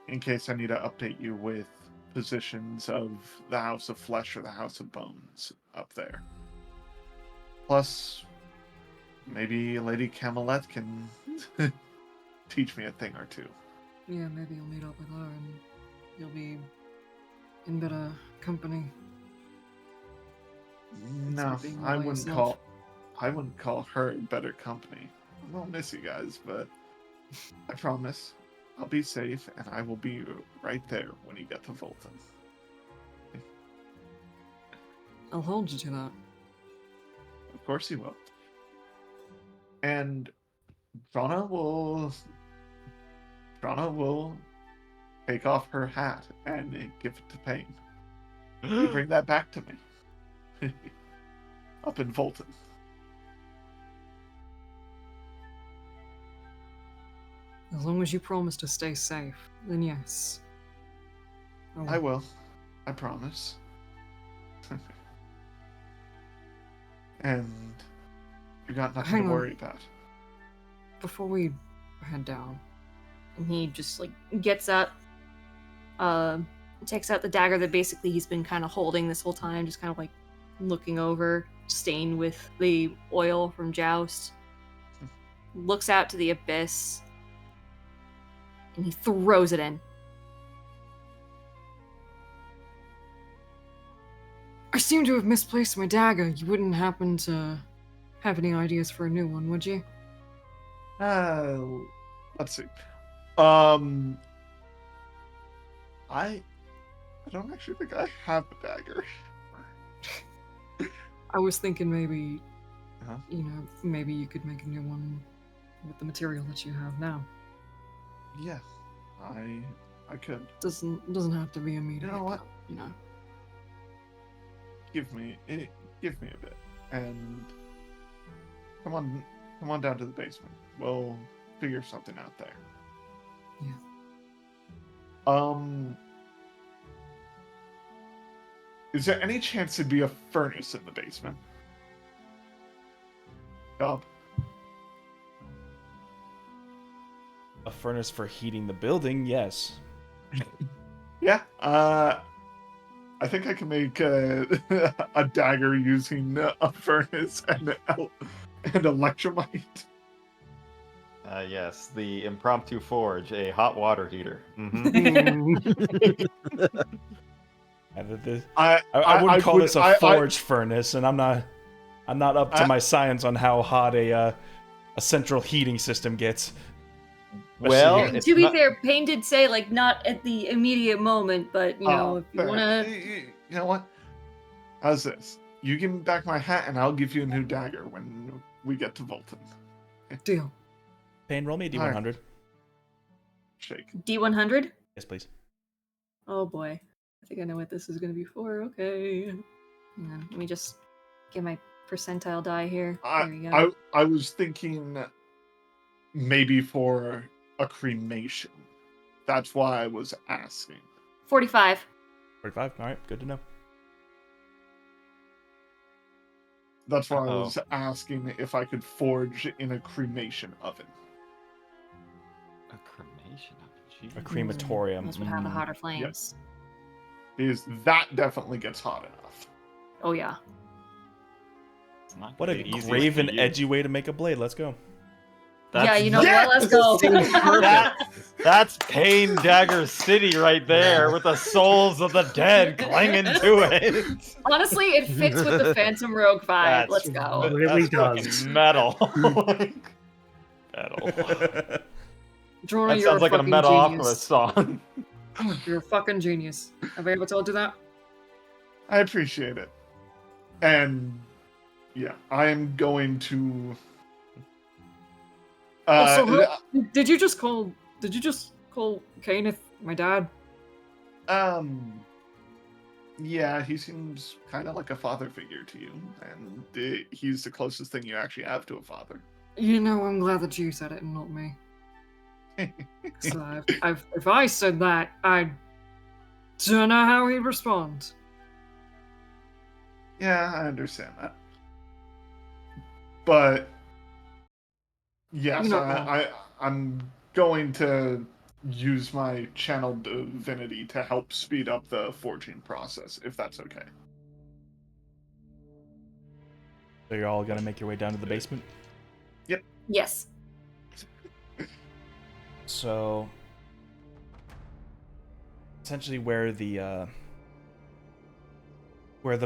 in case I need to update you with positions of the House of Flesh or the House of Bones up there. Plus, maybe Lady Camelot can teach me a thing or two. Yeah, maybe you'll meet up with her and you'll be in better company. No, being I by wouldn't yourself. call her better company. I'll miss you guys, but I promise I'll be safe and I will be right there when you get to Fulton. I'll hold you to that. Of course you will. And Drana will take off her hat and give it to Payne. You bring that back to me. Up in Fulton. As long as you promise to stay safe, then yes. I will. I promise. And you got nothing Hang to on. worry about. Before we head down, And he just, like, gets up, takes out the dagger that basically he's been kind of holding this whole time, just kind of, like, looking over, stained with the oil from Joust. Looks out to the abyss, and he throws it in. I seem to have misplaced my dagger. You wouldn't happen to have any ideas for a new one, would you? Let's see. I don't actually think I have a dagger. I was thinking maybe, Uh-huh. Maybe you could make a new one with the material that you have now. Yeah, I could. Doesn't have to be immediate. You know what? You know. Give me a bit, and come on down to the basement. We'll figure something out there. Yeah. Is there any chance there'd be a furnace in the basement? Job. A furnace for heating the building, yes. Yeah. I think I can make a dagger using a furnace and electromite. Yes, the impromptu forge, a hot water heater. I wouldn't call this a I- forge furnace, and I'm not up to I- my science on how hot a central heating system gets. Well, Especially- it's To be not- fair, Payne did say like not at the immediate moment, but you know, if you fair. wanna. You know what? How's this? You give me back my hat, and I'll give you a new dagger when we get to Volton. Deal. Payne, roll me a D100. Shake. D100? Yes, please. Oh boy. I think I know what this is gonna be for. Okay. Hang on, let me just get my percentile die here. There we go. I was thinking maybe for a cremation. That's why I was asking. 45. 45. All right, good to know. That's why I Uh-oh. was asking if I could forge in a cremation oven. A cremation oven. A crematorium. This would have the hotter flames. Because that definitely gets hot enough. Oh yeah. It's not What gonna a be easy grave to and use. edgy way to make a blade. Let's go. Yeah, you know Yes! what? Let's go. That's Pain Dagger City right there, with the souls of the dead clinging to it. Honestly, it fits with the Phantom Rogue vibe. That's Let's go. It really that's does. fucking metal. Metal. Drona, That you're sounds a like a fucking Metalocalypse genius. song. You're a fucking genius. Have I ever told you that? I appreciate it. And yeah, I am going to Also, did you just call Kenneth my dad? yeah, he seems kind of like a father figure to you, and he's the closest thing you actually have to a father. You know, I'm glad that you said it and not me. So if I said that, I don't know how he'd respond. Yeah, I understand that. But yes, You're not wrong. I'm going to use my channel divinity to help speed up the forging process, if that's okay. So you're all gonna make your way down to the basement? Yes. So essentially where the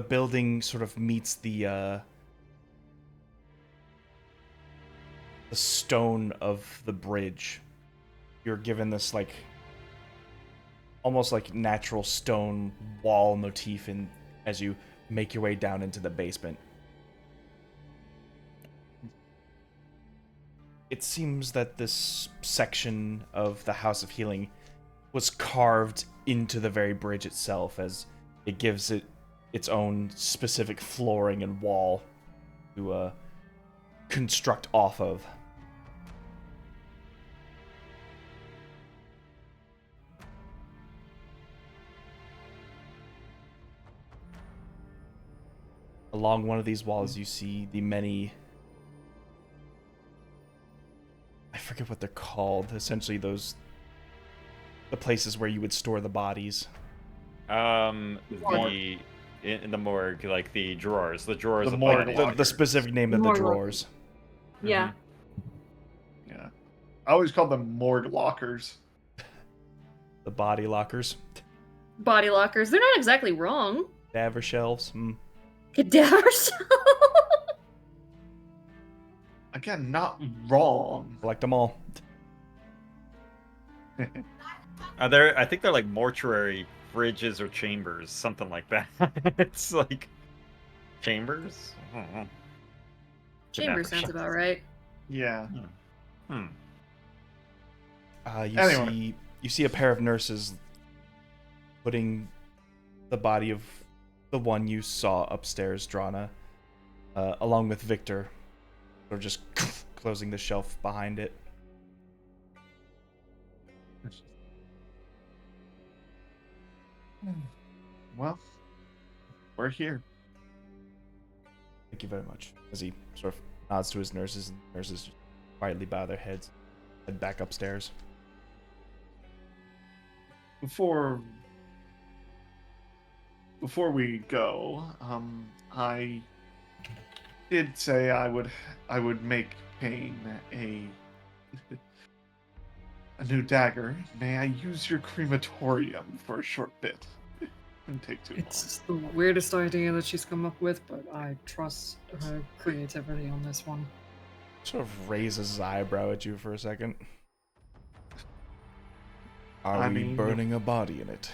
building sort of meets the stone of the bridge, you're given this like almost like natural stone wall motif in as you make your way down into the basement. It seems that this section of the House of Healing was carved into the very bridge itself, as it gives it its own specific flooring and wall to construct off of. Along one of these walls, you see the many... I forget what they're called. Essentially, the places where you would store the bodies. In the morgue, like the drawers The of morgue like, locker. The specific name of the Morgue drawers. Yeah. Yeah, I always call them morgue lockers. The body lockers. Body lockers. They're not exactly wrong. Cadaver shelves. Cadavers. Again, not wrong. Collect them all. I think they're like mortuary fridges or chambers, something like that. It's like chambers. I don't know. Chamber Cadaver sounds shells. about right. Yeah. You see a pair of nurses putting the body of the one you saw upstairs, Drana, along with Victor, or just closing the shelf behind it. Well, we're here. Thank you very much. As he sort of nods to his nurses, and the nurses just quietly bow their heads, head back upstairs. Before before we go, I did say I would make Kane a new dagger. May I use your crematorium for a short bit? Didn't take too long. It's the weirdest idea that she's come up with, but I trust her creativity on this one. Sort of raises his eyebrow at you for a second. Are we burning a body in it?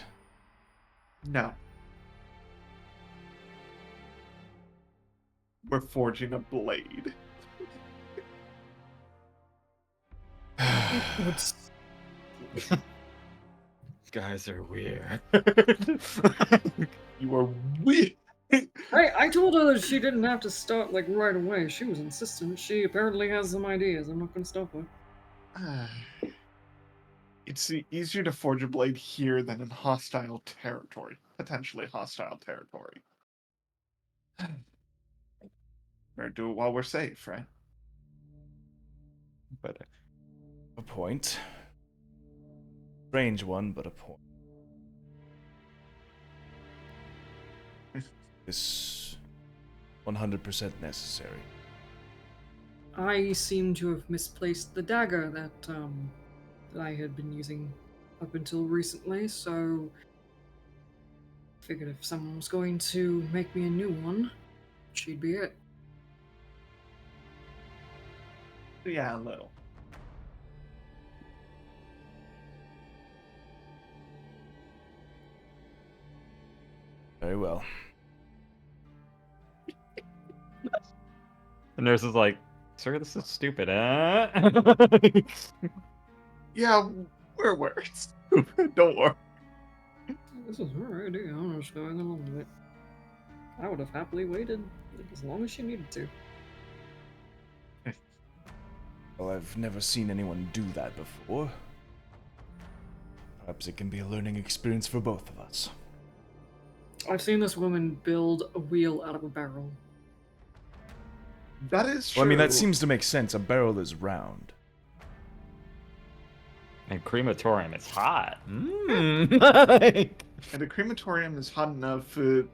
No. We're forging a blade. Guys are weird. You are weird. I told her that she didn't have to start like right away. She was insistent. She apparently has some ideas. I'm not gonna stop her. It's easier to forge a blade here than in hostile territory. Potentially hostile territory. Better do it while we're safe, right? But A point. Strange one, but a point. Is 100% necessary. I seem to have misplaced the dagger that I had been using up until recently, so figured if someone was going to make me a new one, she'd be it. Yeah, a little. Very well. the nurse is like, "Sir, this is stupid, Yeah, we're stupid. Don't worry. This is her idea. I'm just going along with it. I would have happily waited as long as she needed to. Well, I've never seen anyone do that before. Perhaps it can be a learning experience for both of us. I've seen this woman build a wheel out of a barrel. That is true. Well, I mean, that seems to make sense. A barrel is round. And crematorium is hot. And a crematorium is hot enough to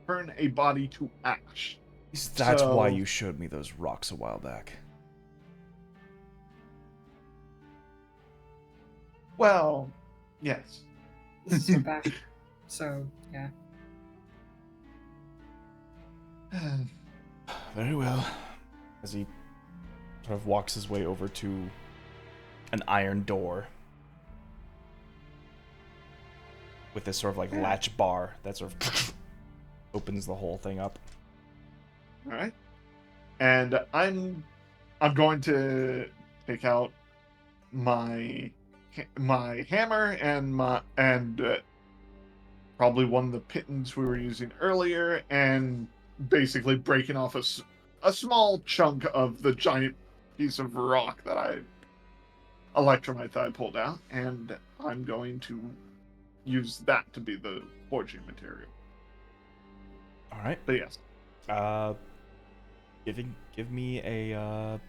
turn a body to ash. That's why So- you showed me those rocks a while back. Well, yes. This is her passion. So, yeah. Very well. As he sort of walks his way over to an iron door with this sort of like latch bar that sort of opens the whole thing up. All right. And I'm going to take out my hammer and probably one of the pitons we were using earlier, and basically breaking off a small chunk of the giant piece of rock that electromite that I pulled out, and I'm going to use that to be the forging material. All right. But yes. Give me a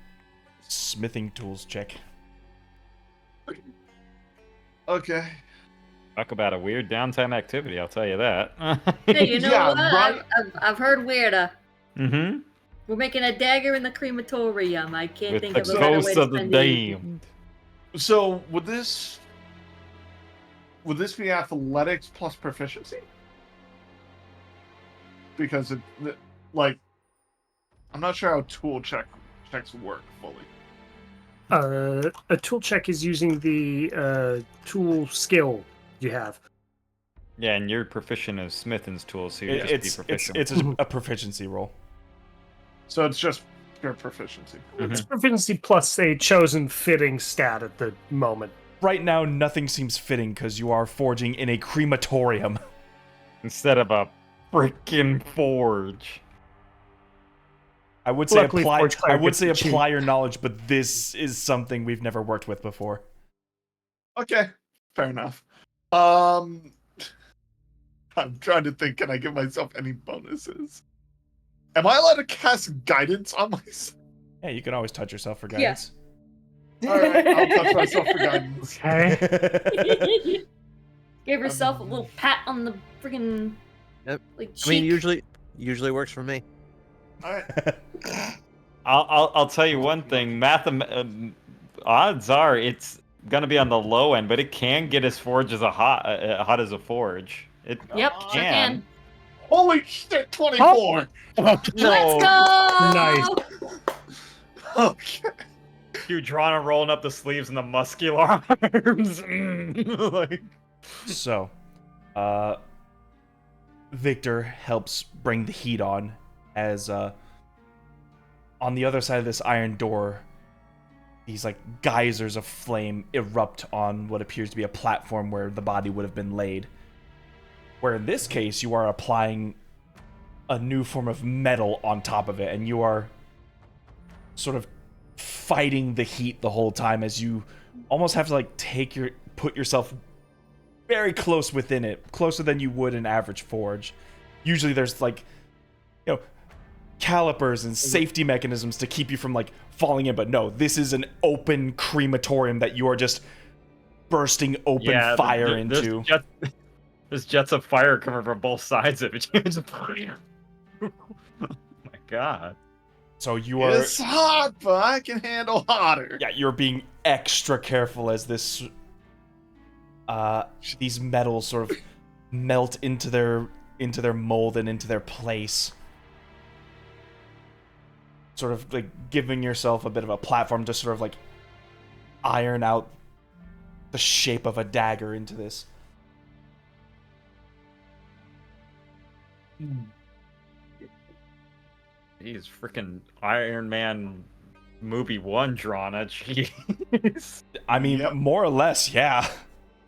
smithing tools check. Okay. Talk about a weird downtime activity, I'll tell you that. Hey, you know Yeah, what? right. I've heard weirder. Mm-hmm. We're making a dagger in the crematorium. I can't With think the of a better way ghosts to of the spend the evening. damned. So would this be athletics plus proficiency? Because I'm not sure how tool checks work fully. A tool check is using the tool skill you have. Yeah, and you're proficient as Smithing's tools, so you're just be proficient. It's a proficiency roll. So it's just pure proficiency. It's proficiency plus a chosen fitting stat at the moment. Right now, nothing seems fitting because you are forging in a crematorium. Instead of a freaking forge. I would say Luckily, apply. Forge I Cleric would gets say to cheat. apply your knowledge, but this is something we've never worked with before. Okay, fair enough. I'm trying to think, can I give myself any bonuses? Am I allowed to cast guidance on myself? Yeah, you can always touch yourself for guidance. Alright, I'll touch myself for guidance. Okay. Give yourself a little pat on the friggin' Yep. Like I mean, cheek. usually works for me. All right. I'll tell you one thing. Odds are it's gonna be on the low end, but it can get as forge as hot as a forge. It Yep, sure can. can. Holy shit, 24! Let's No, go! Nice. Okay. you drawn rolling up the sleeves and the muscular arms. Like, So, Victor helps bring the heat on as on the other side of this iron door, these like geysers of flame erupt on what appears to be a platform where the body would have been laid. Where in this case, you are applying a new form of metal on top of it, and you are sort of fighting the heat the whole time as you almost have to like put yourself very close within it, closer than you would an average forge. Usually there's like, you know, calipers and safety mechanisms to keep you from like falling in, but no, this is an open crematorium that you are just bursting open fire into. There's jets of fire coming from both sides of it. Oh my god. So you are It's hot, but I can handle hotter. yeah, you're being extra careful as this these metals sort of melt into their mold and into their place. Sort of like giving yourself a bit of a platform to sort of like iron out the shape of a dagger into this. Jeez, freaking Iron Man movie 1 drawn it. Jeez. I mean, Yep. more or less, yeah.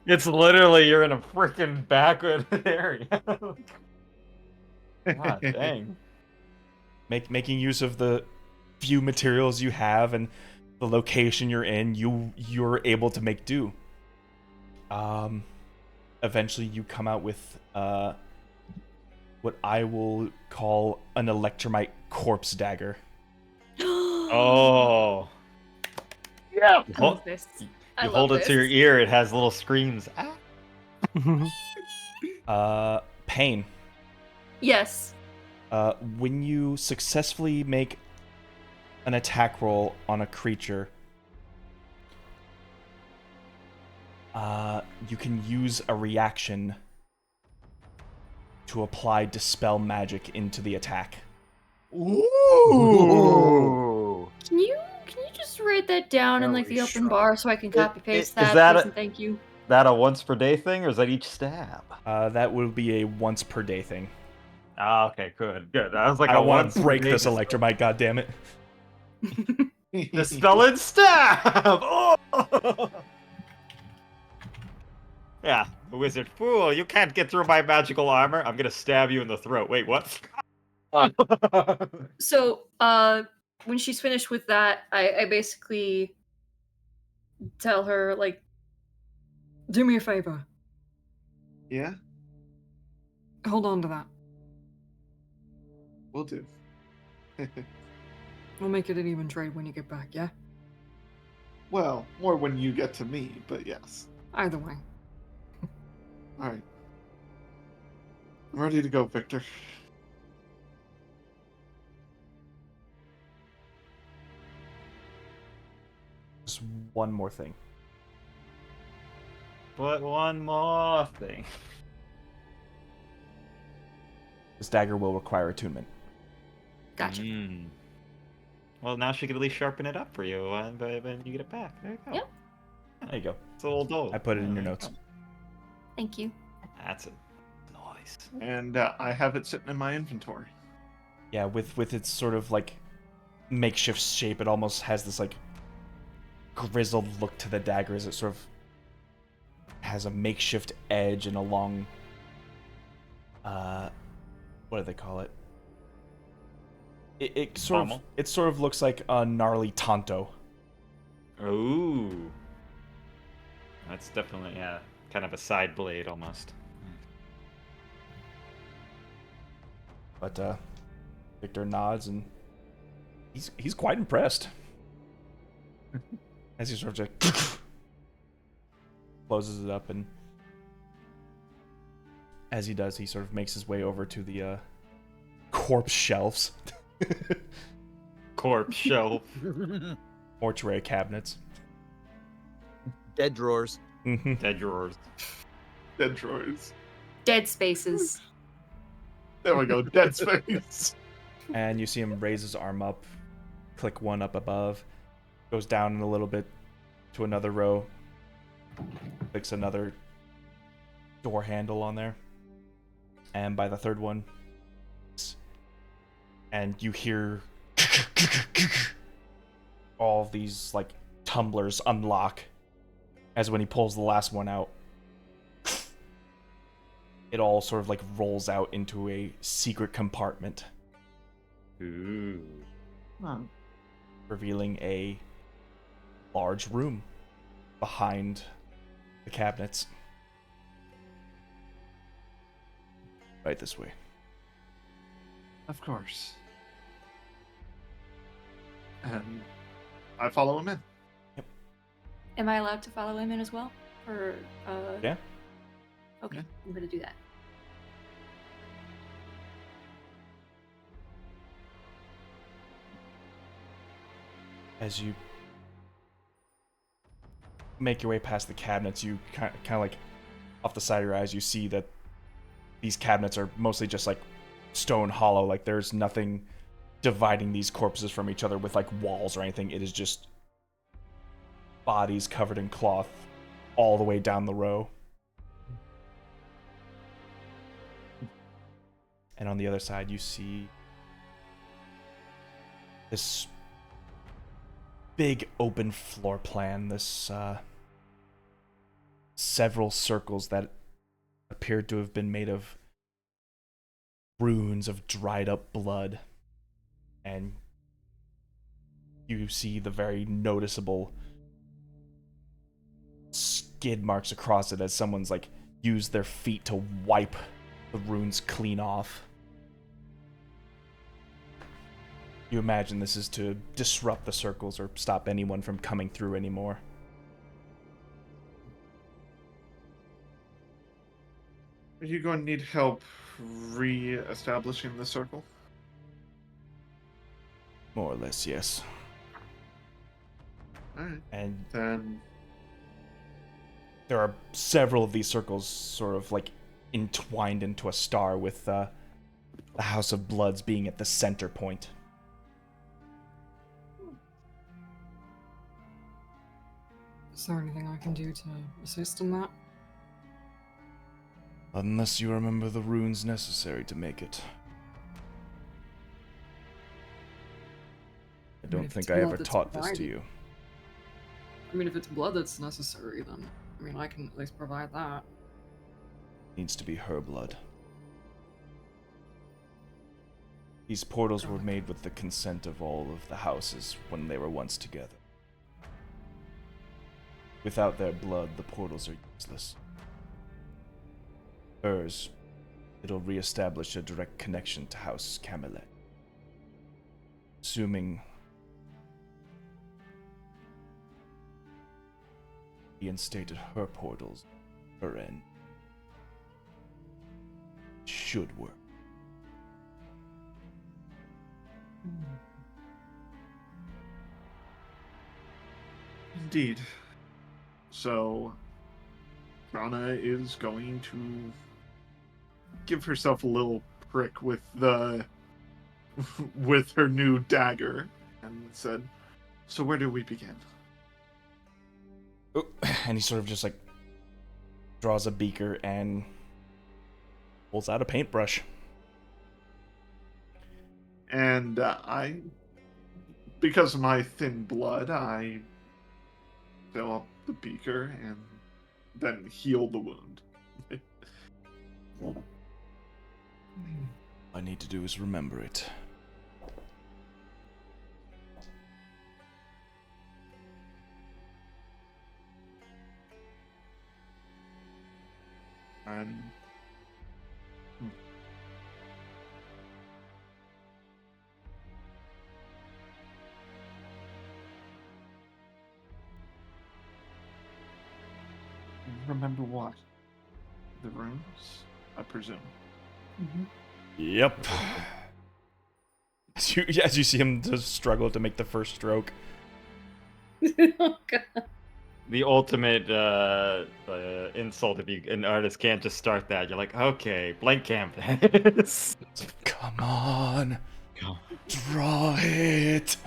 It's literally you're in a freaking backward area. God dang. Making use of the few materials you have and the location you're in, you're able to make do. Eventually you come out with what I will call an electromite corpse dagger. Oh. Yeah. You I hold, love this. you hold it to your ear, it has little screams. Pain. Yes. When you successfully make an attack roll on a creature, you can use a reaction to apply Dispel Magic into the attack. Ooh. Can you just write that down in like Very the open strong. bar so I can copy paste is that, that please a- and thank you. That a once per day thing, or is that each stab? That would be a once per day thing. Ah, okay, good. I was like, I a don't want once to per break day this dis- electromite, goddammit. Dispel and stab! Oh! Yeah, wizard fool, you can't get through my magical armor. I'm gonna stab you in the throat. Wait, what? So, when she's finished with that, I basically tell her, like, Do me a favor. Yeah, Hold on to that. we'll do. We'll make it an even trade when you get back, yeah? Well, more when you get to me, but yes. Either way. Alright. I'm ready to go, Victor. Just one more thing. But one more thing. This dagger will require attunement. gotcha. Mm. Well, now she could at least sharpen it up for you when you get it back. There you go. Yep. There you go. It's a little dull. I put it in your There you notes. go. Thank you. That's it. Nice. And I have it sitting in my inventory. Yeah, with its sort of like makeshift shape, it almost has this like grizzled look to the dagger as it sort of has a makeshift edge and a long what do they call it? It sort Pommel? of it sort of looks like a gnarly tanto. Ooh. That's definitely, yeah, kind of a side blade almost. But Victor nods and he's quite impressed. As he sort of just closes it up and as he does, he sort of makes his way over to the corpse shelves, Corpse shelf. mortuary cabinets. Dead drawers. Dead drawers. Dead drawers. Dead spaces. There we go. Dead space. And you see him raise his arm up, click one up above, goes down a little bit to another row, clicks another door handle on there, and by the third one, and you hear all of these like tumblers unlock as when he pulls the last one out, it all sort of like rolls out into a secret compartment, Ooh. revealing a large room behind the cabinets. Right this way. Of course. And I follow him in. Am I allowed to follow him in as well? Or Yeah. Okay, Yeah. I'm gonna do that. As you make your way past the cabinets, you kind of like off the side of your eyes, you see that these cabinets are mostly just like stone hollow. Like there's nothing dividing these corpses from each other with like walls or anything. It is just bodies covered in cloth all the way down the row. And on the other side, you see this big open floor plan, this several circles that appeared to have been made of runes of dried up blood. And you see the very noticeable skid marks across it as someone's like used their feet to wipe the runes clean off. You imagine this is to disrupt the circles or stop anyone from coming through anymore. Are you going to need help re-establishing the circle? More or less, yes. Alright. And Then there are several of these circles sort of like entwined into a star with the House of Bloods being at the center point. Is there anything I can do to assist in that? Unless you remember the runes necessary to make it. I don't if think it's I ever blood that's taught this to provided. you. I mean, if it's blood that's necessary, then I mean, I can at least provide that. Needs to be her blood. These portals were made with the consent of all of the houses when they were once together. Without their blood, the portals are useless. Hers, it'll re-establish a direct connection to House Camelot. Assuming reinstated her portals, her end. Should work. Indeed. So, Rana is going to give herself a little prick with the with her new dagger, and said, "So where do we begin?" Oh, and he sort of just like draws a beaker and pulls out a paintbrush. And because of my thin blood, I fill up the beaker and then heal the wound. All I need to do is remember it. And remember what? The runes? I presume. Yep. As you see him just struggle to make the first stroke. Oh, God. The ultimate insult if an artist can't just start that. You're like, okay, blank canvas. Come on. Draw it.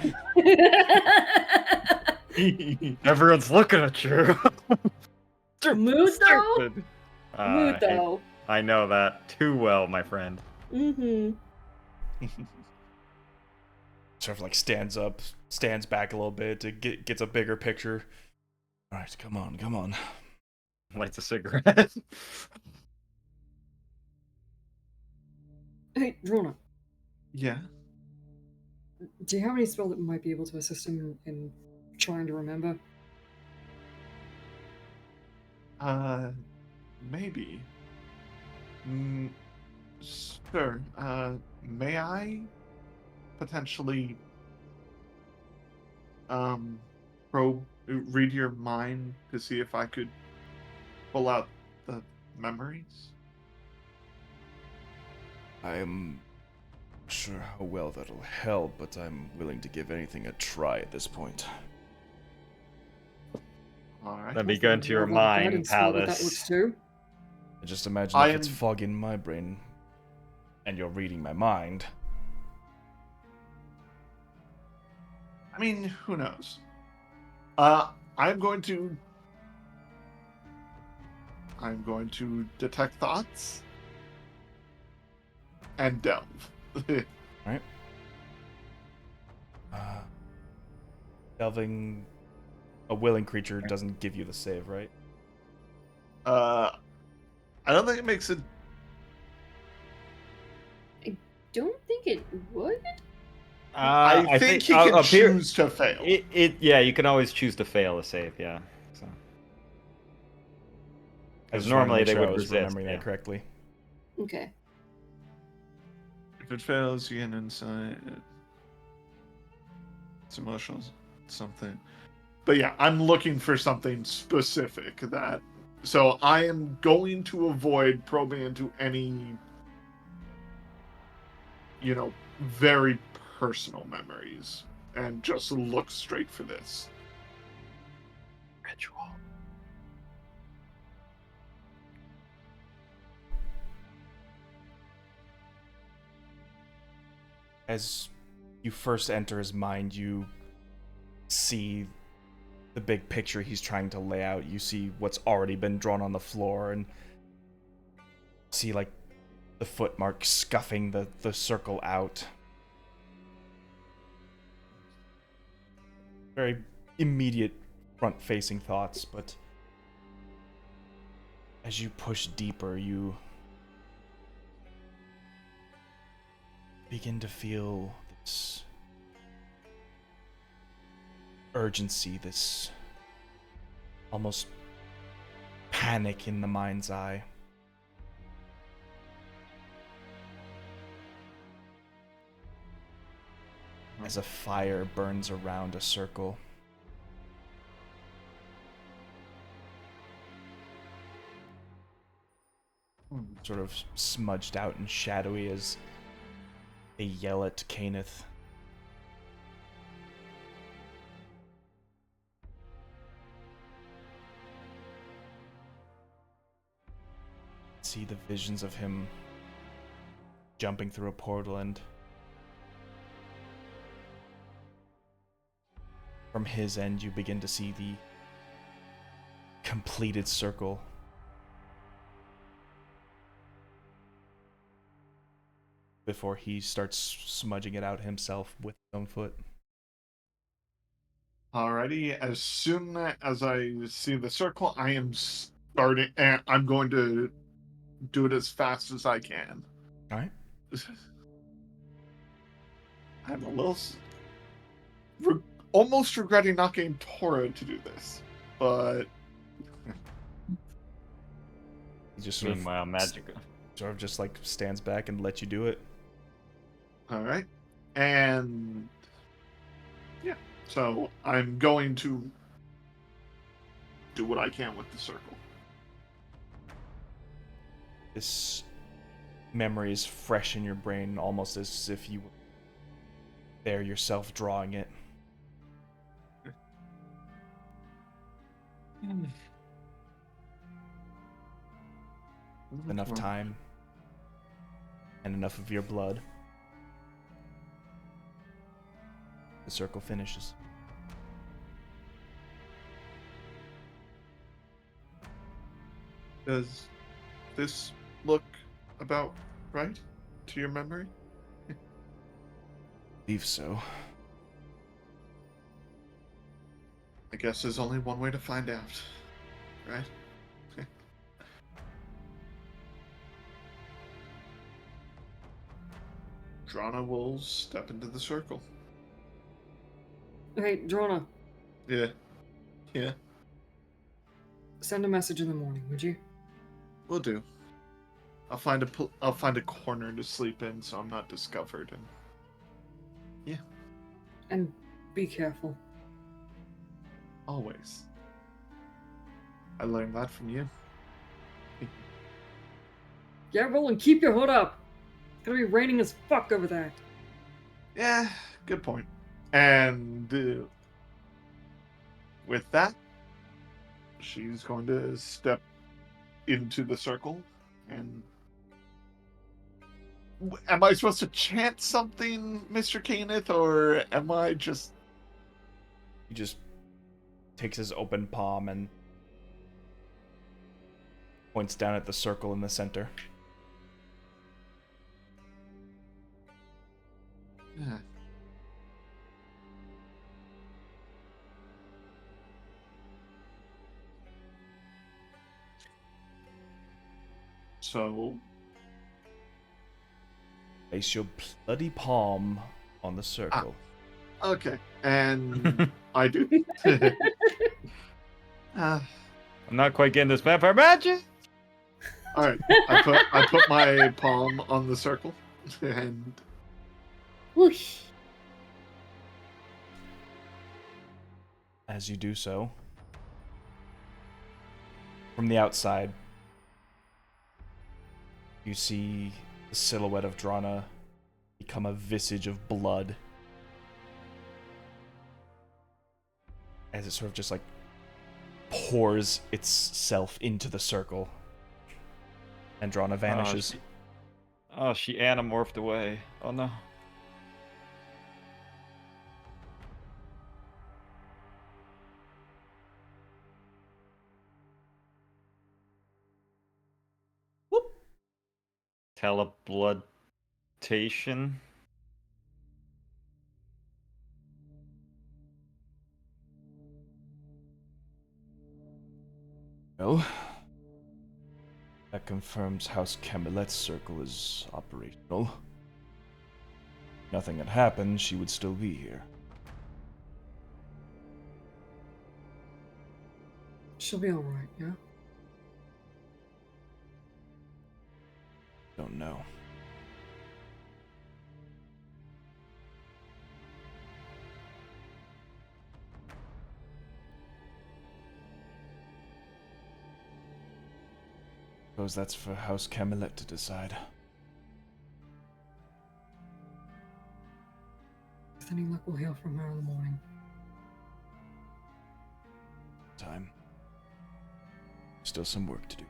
Everyone's looking at you. Mood, though? Stupid. Mood, though. I know that too well, my friend. Sort of like stands back a little bit to gets a bigger picture. All right, come on. Lights a cigarette. Hey, Drona, Yeah. do you have any spell that might be able to assist him in trying to remember? Maybe. Sure. May I potentially read your mind to see if I could pull out the memories? I am sure how well that'll help, but I'm willing to give anything a try at this point. All right. Let me go into your Level of mind guidance spell that palace. looks too. I just imagine if it's fog in my brain and you're reading my mind. I mean, who knows? I'm going to detect thoughts and delve. Right? Delving a willing creature doesn't give you the save, right? I don't think it makes it. Don't think it would. I think he can choose to fail. Yeah, you can always choose to fail a save. Yeah. So. Because normally they would resist. Remembering that correctly. Okay. If it fails, you get an insight. It's emotional, something. But yeah, I'm looking for something specific that. So I am going to avoid probing into any, very personal memories and just look straight for this. Ritual. As you first enter his mind, you see the big picture he's trying to lay out. You see what's already been drawn on the floor and see like the footmark scuffing the circle out. Very immediate front-facing thoughts, but as you push deeper, you begin to feel this urgency, this almost panic in the mind's eye. As a fire burns around a circle. Sort of smudged out and shadowy as they yell at Caneth. See the visions of him jumping through a portal, and from his end you begin to see the completed circle. Before he starts smudging it out himself with his own foot. Alrighty, as soon as I see the circle, I am starting, and I'm going to do it as fast as I can. Alright. I'm a little almost regretting not getting Tora to do this, but He just Meanwhile, magic. sort of just like stands back and lets you do it. alright. And yeah, so I'm going to do what I can with the circle. This memory is fresh in your brain, almost as if you were there yourself drawing it. Enough time and enough of your blood. The circle finishes. Does this look about right to your memory? Believe so. I guess there's only one way to find out, right? Drana will step into the circle. Hey, Drona, Yeah. Yeah, send a message in the morning, would you? we'll do. I'll find a corner to sleep in so I'm not discovered and And be careful. always. I learned that from you. Yeah, Roland, keep your hood up. It's gonna be raining as fuck over there. Yeah, good point. And with that, she's going to step into the circle. And am I supposed to chant something, Mr. Kenneth, or am I just? He just takes his open palm and points down at the circle in the center. Yeah. So Place your bloody palm on the circle. okay, and I do. uh, I'm not quite getting this vampire magic. all right, I put my palm on the circle, and Whoosh. As you do so, from the outside, you see the silhouette of Drana become a visage of blood as it sort of just like pours itself into the circle, and Drana vanishes. She anamorphed away. Oh no. Telebloodtation. Well, that confirms House Camelot's circle is operational. If nothing had happened, she would still be here. She'll be alright, yeah? Don't know. Suppose that's for House Camelot to decide. With any luck, we'll hear from her in the morning. Time. Still some work to do.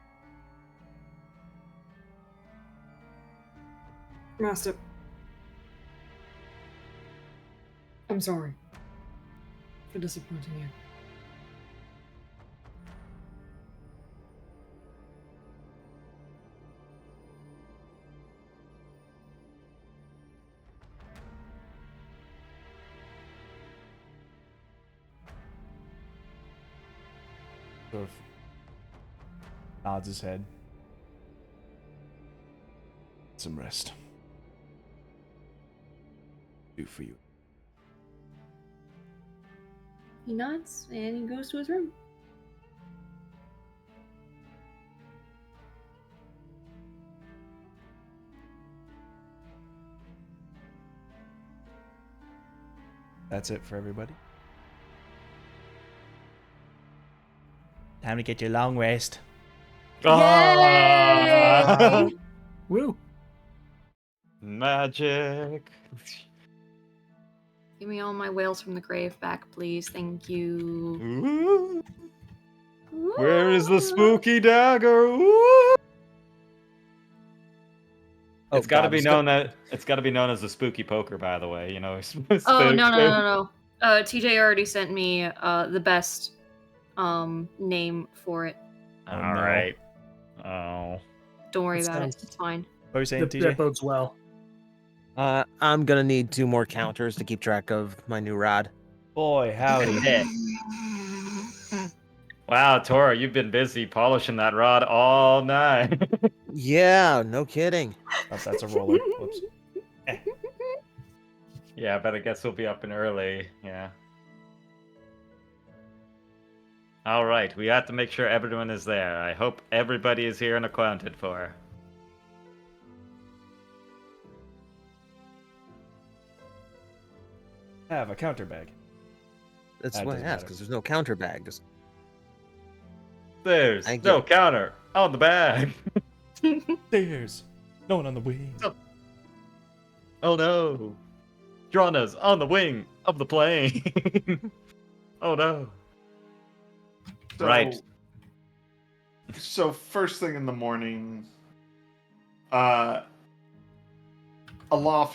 Master. I'm sorry for disappointing you. Sort of nods his head. Some rest. Do for you. He nods and he goes to his room. That's it for everybody. Time to get your long rest. Ah! Yay! Woo. Magic. Give me all my whales from the grave back, please. Thank you. Ooh. Where is the spooky dagger? Ooh. Oh, It's got to God, be it's known that it's got to be known as the spooky poker, by the way. You know. Oh no. TJ already sent me the best name for it. Oh, All no. right. Oh. Don't worry That about it. sounds- It's fine. What are you saying, That TJ? bodes well. I'm gonna need 2 more counters to keep track of my new rod. Boy, howdy. Hit. Wow, Tora, you've been busy polishing that rod all night. Yeah, no kidding. Oh, that's a roller. Whoops. Yeah, but I guess we'll be up and early. Yeah. All right, we have to make sure everyone is there. I hope everybody is here and accounted for. Have a counter bag. That's That what I doesn't asked, matter. because there's no counter bag. Just There's Thank no you. counter on the bag. There's no one on the wing. Oh no. Drana's on the wing of the plane. Oh no. So, Right. So first thing in the morning, Alafi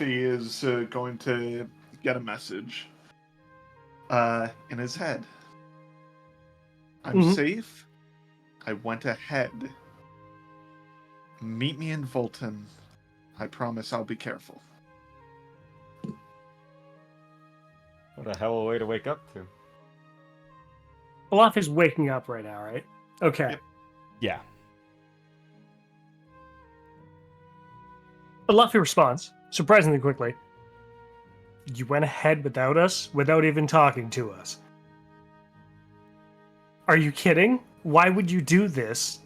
is going to get a message in his head. I'm Mhm. safe. I went ahead. Meet me in Volton. I promise I'll be careful. What a hell of a way to wake up to. Olaf is waking up right now, right? Okay. Yep. Yeah. Olafi responds, surprisingly quickly. You went ahead without us, without even talking to us. Are you kidding? Why would you do this?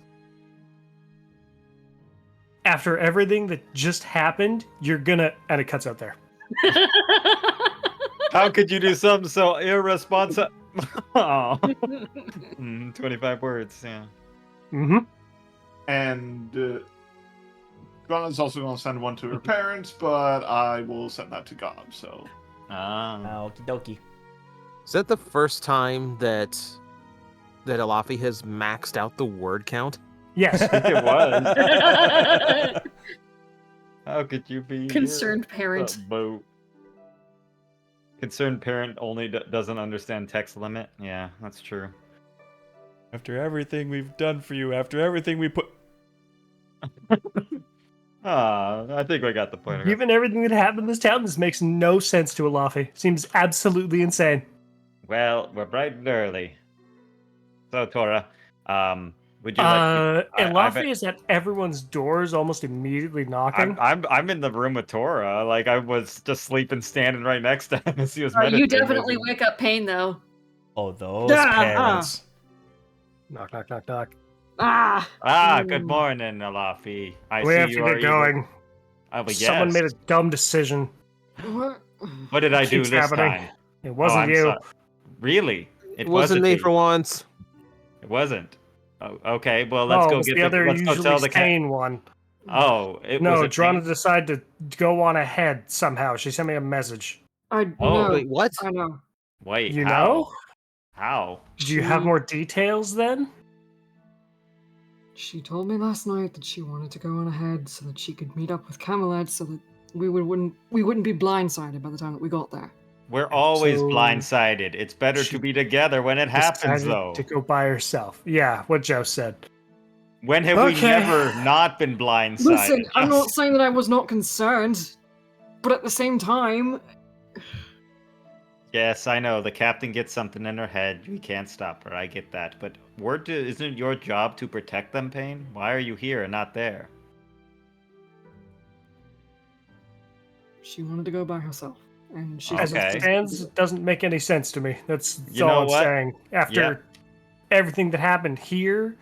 After everything that just happened, you're gonna... And it cuts out there. How could you do something so irresponsible? Oh. 25 words, yeah. Mm-hmm. And Ghana's also going to send one to her parents, but I will send that to Gob, so... Ah. Okie dokie. is that the first time that Alafi has maxed out the word count? Yes. It was. How could you be Concerned parent. Boo. Concerned parent only doesn't understand text limit. Yeah, that's true. After everything we've done for you, after everything we put. I think we got the point. Given everything that happened in this town, this makes no sense to Olafi. Seems absolutely insane. Well, we're bright and early. So, Tora, would you like? Olafi is at everyone's doors, almost immediately knocking. I'm in the room with Tora. Like I was just sleeping, standing right next to him as he was You meditating. definitely wake up Pain though. Oh, those Ah, parents. Knock, knock, knock, knock. Good morning, Alafi. I We see have you to are get going. Oh, but Someone yes. made a dumb decision. What? What did I do Keeps this happening. time? It wasn't I'm you. sorry. Really? It wasn't me for once. It wasn't. Oh, okay, well let's go it's get the other let's go usually tell the cat. sane one. Oh, it No, was a Drana thing? decided to go on ahead somehow. She sent me a message. I Oh. know. Wait, what? I know. Wait, You how? know? How? Do you have She- more details then? She told me last night that she wanted to go on ahead so that she could meet up with Camelot so that we wouldn't be blindsided by the time that we got there. We're always So, blindsided. It's better she to be together when it happens, Decided though. to go by herself. Yeah, what Joe said. When have we Okay. never not been blindsided? Listen, I'm not Just- saying that I was not concerned, but at the same time, Yes, I know. The captain gets something in her head. We can't stop her. I get that. But isn't it your job to protect them, Payne? Why are you here and not there? she wanted to go by herself. And she As Okay. it stands, it doesn't make any sense to me. That's You all know I'm what? saying. After everything that happened here,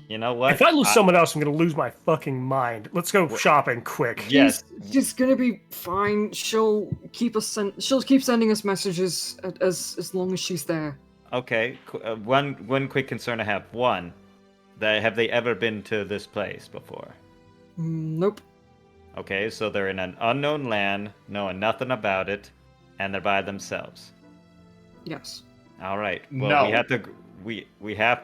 You know what? if I lose someone else, I'm gonna lose my fucking mind. Let's go Wh- shopping quick. Yes. she's gonna be fine. She'll keep sending us messages as long as she's there. Okay. One quick concern I have. One, have they ever been to this place before? Nope. Okay, so they're in an unknown land, knowing nothing about it, and they're by themselves. Yes. All right. Well, No. we have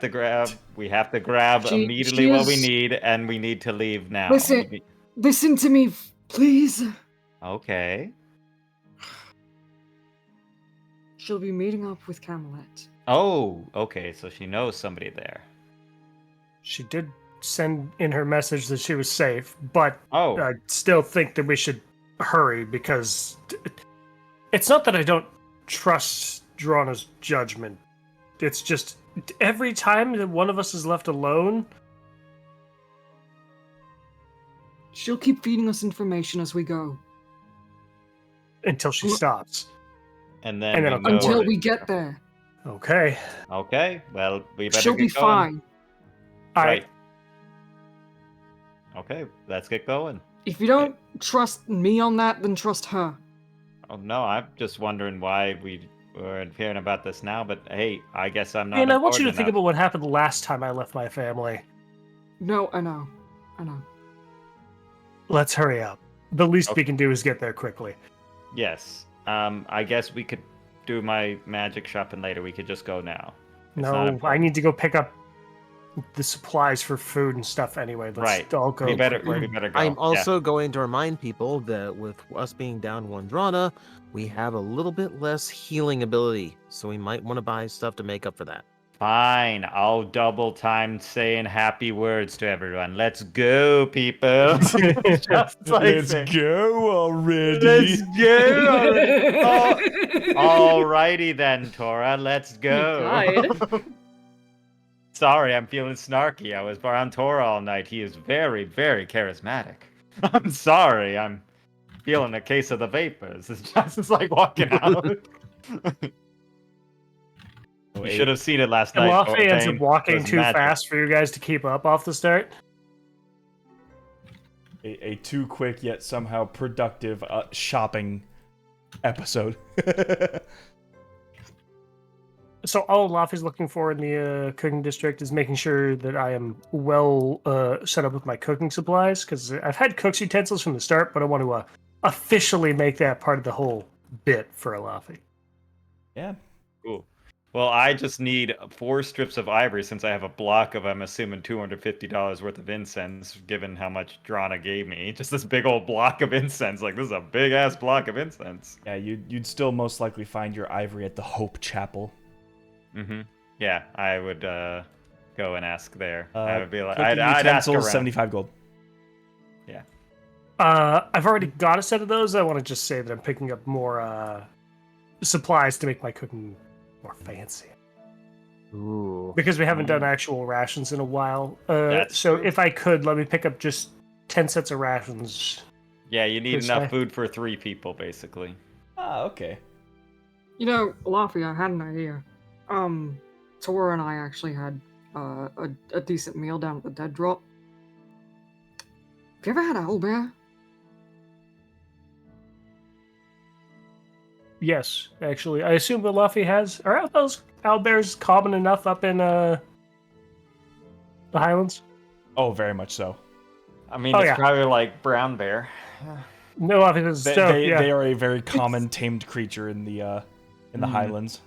to grab immediately she what we is- need, and we need to leave now. Listen to me, please. Okay. She'll be meeting up with Camelot. Oh, okay. So she knows somebody there. She did send in her message that she was safe, but Oh, I still think that we should hurry because it's not that I don't trust Drana's judgment. It's just every time that one of us is left alone, She'll keep feeding us information as we go. until she Well, stops. and then, And then we I'll go know Until that- we get there. Okay. Okay. Well, we better She'll get be going. fine. Right. Okay. Let's get going. If you don't trust me on that, then trust her. Oh no, I'm just wondering why we were hearing about this now. But hey, I guess I'm not. And I want you to important think enough. about what happened the last time I left my family. No, I know. Let's hurry up. The least Okay. we can do is get there quickly. Yes. I guess we could do my magic shopping later. We could just go now. It's not No, I important. need to go pick up the supplies for food and stuff anyway. Let's Right. all go. We better quickly. go. I'm Yeah. also going to remind people that with us being down one Drana, we have a little bit less healing ability, so we might want to buy stuff to make up for that. Fine. I'll double time saying happy words to everyone. Let's go, people. Just like Let's saying, go already. Let's go. already. Oh, alrighty then, Tora. Let's go. God. Sorry, I'm feeling snarky. I was around Tora all night. He is very, very charismatic. I'm sorry. I'm feeling a case of the vapors. It's just like walking out. You should have seen it last And night. Lafe ends up It walking was too magic. fast for you guys to keep up off the start. A too quick yet somehow productive shopping episode. So all Lafay's looking for in the cooking district is making sure that I am well set up with my cooking supplies, because I've had cook's utensils from the start, but I want to officially make that part of the whole bit for Alafi. Yeah. Cool. Well, I just need 4 strips of ivory since I have a block of, I'm assuming, $250 worth of incense, given how much Drana gave me. Just this big old block of incense. Like, this is a big-ass block of incense. Yeah, you'd still most likely find your ivory at the Hope Chapel. Mm-hmm. Yeah, I would go and ask there. I would be like, Cooking I'd ask utensils, around. 75 gold. I've already got a set of those. I want to just say that I'm picking up more supplies to make my cooking more fancy. Ooh. Because we haven't done actual rations in a while. That's so true. if I could, let me pick up just 10 sets of rations. Yeah, you need Per enough se. food for 3 people, basically. Ah, okay. You know, Laffy, I had an idea. Tora and I actually had a decent meal down at the Dead Drop. Have you ever had owlbear? Yes, actually. I assume that Luffy has... Are owlbears common enough up in the Highlands? Oh, very much so. I mean, Oh, it's yeah. probably like brown bear. No, Luffy has They, stone, they, yeah. they are a very common tamed creature in the Highlands.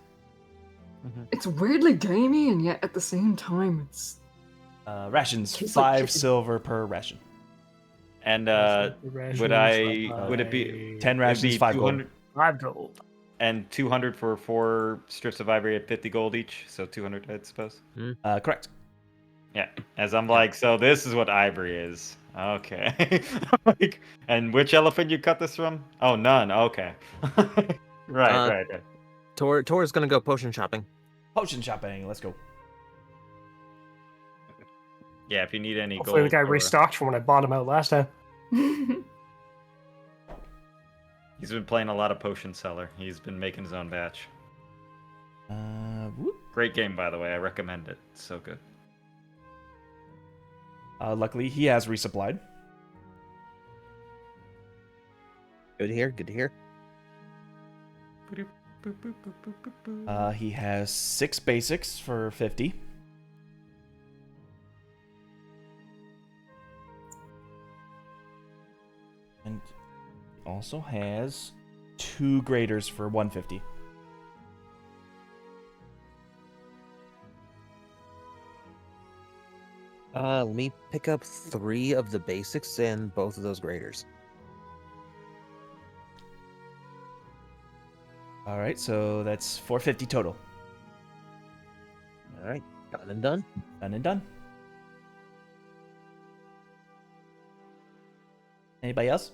It's weirdly gamey, and yet at the same time, it's Rations, Tastes like 5 chicken. silver per ration. And The would rations would it be by 10 it'd rations, be 5 gold. 200 5 gold. and 200 for 4 strips of ivory at 50 gold each, so 200, I suppose. Correct. Yeah, as I'm like, so this is what ivory is. Okay. Like, and which elephant you cut this from? Oh, none. Okay. Right. Tor's gonna go potion shopping. Potion shopping, let's go. Yeah, if you need any Hopefully the gold. guy or- restocked from when I bought him out last time. He's been playing a lot of potion seller. He's been making his own batch. Whoop. Great game, by the way. I recommend it. It's so good. Luckily, he has resupplied. Good to hear. Good to hear. He has 6 basics for 50. And he also has 2 graders for 150. Let me pick up 3 of the basics and both of those graders. All right, so that's 450 total. All right, done and done. Done and done. Anybody else?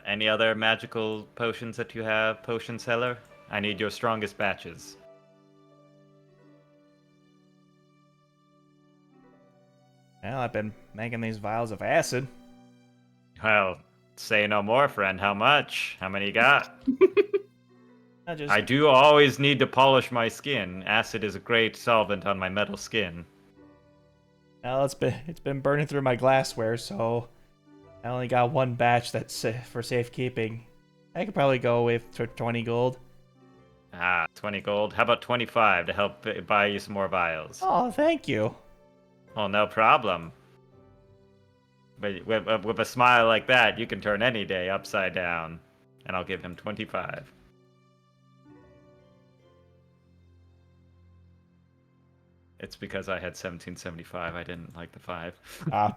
Any other magical potions that you have, potion seller? I need your strongest batches. Well, I've been making these vials of acid. Well, say no more, friend. How much? How many you got? I do always need to polish my skin. Acid is a great solvent on my metal skin. Well, it's been burning through my glassware, so I only got 1 batch that's for safekeeping. I could probably go with 20 gold. 20 gold. How about 25 to help buy you some more vials? Oh, thank you. Oh, no problem. But with a smile like that, you can turn any day upside down. And I'll give him 25. It's because I had 1775. I didn't like the 5. I'm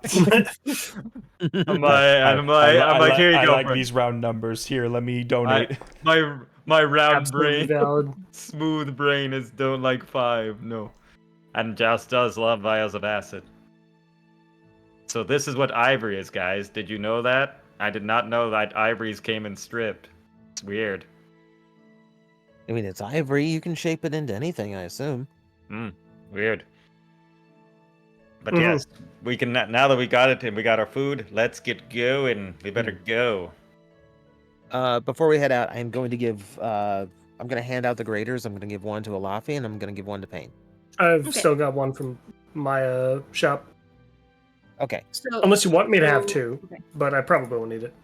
like, here you I go. like friend. these round numbers. Here, let me donate. My round Absolutely brain, valid. smooth brain is don't like 5. No, and Joust does love vials of acid. So this is what ivory is, guys. Did you know that? I did not know that ivories came in stripped. It's weird. I mean, it's ivory. You can shape it into anything, I assume. Weird. But Mhm. yes, we can now that we got it and we got our food. Let's get going. We better go. Before we head out, I'm going to give. I'm going to hand out the graders. I'm going to give one to Alafi, and I'm going to give one to Payne. I've Okay. still got one from my shop. Okay. So, Unless you want me to have so- 2, okay. but I probably won't need it.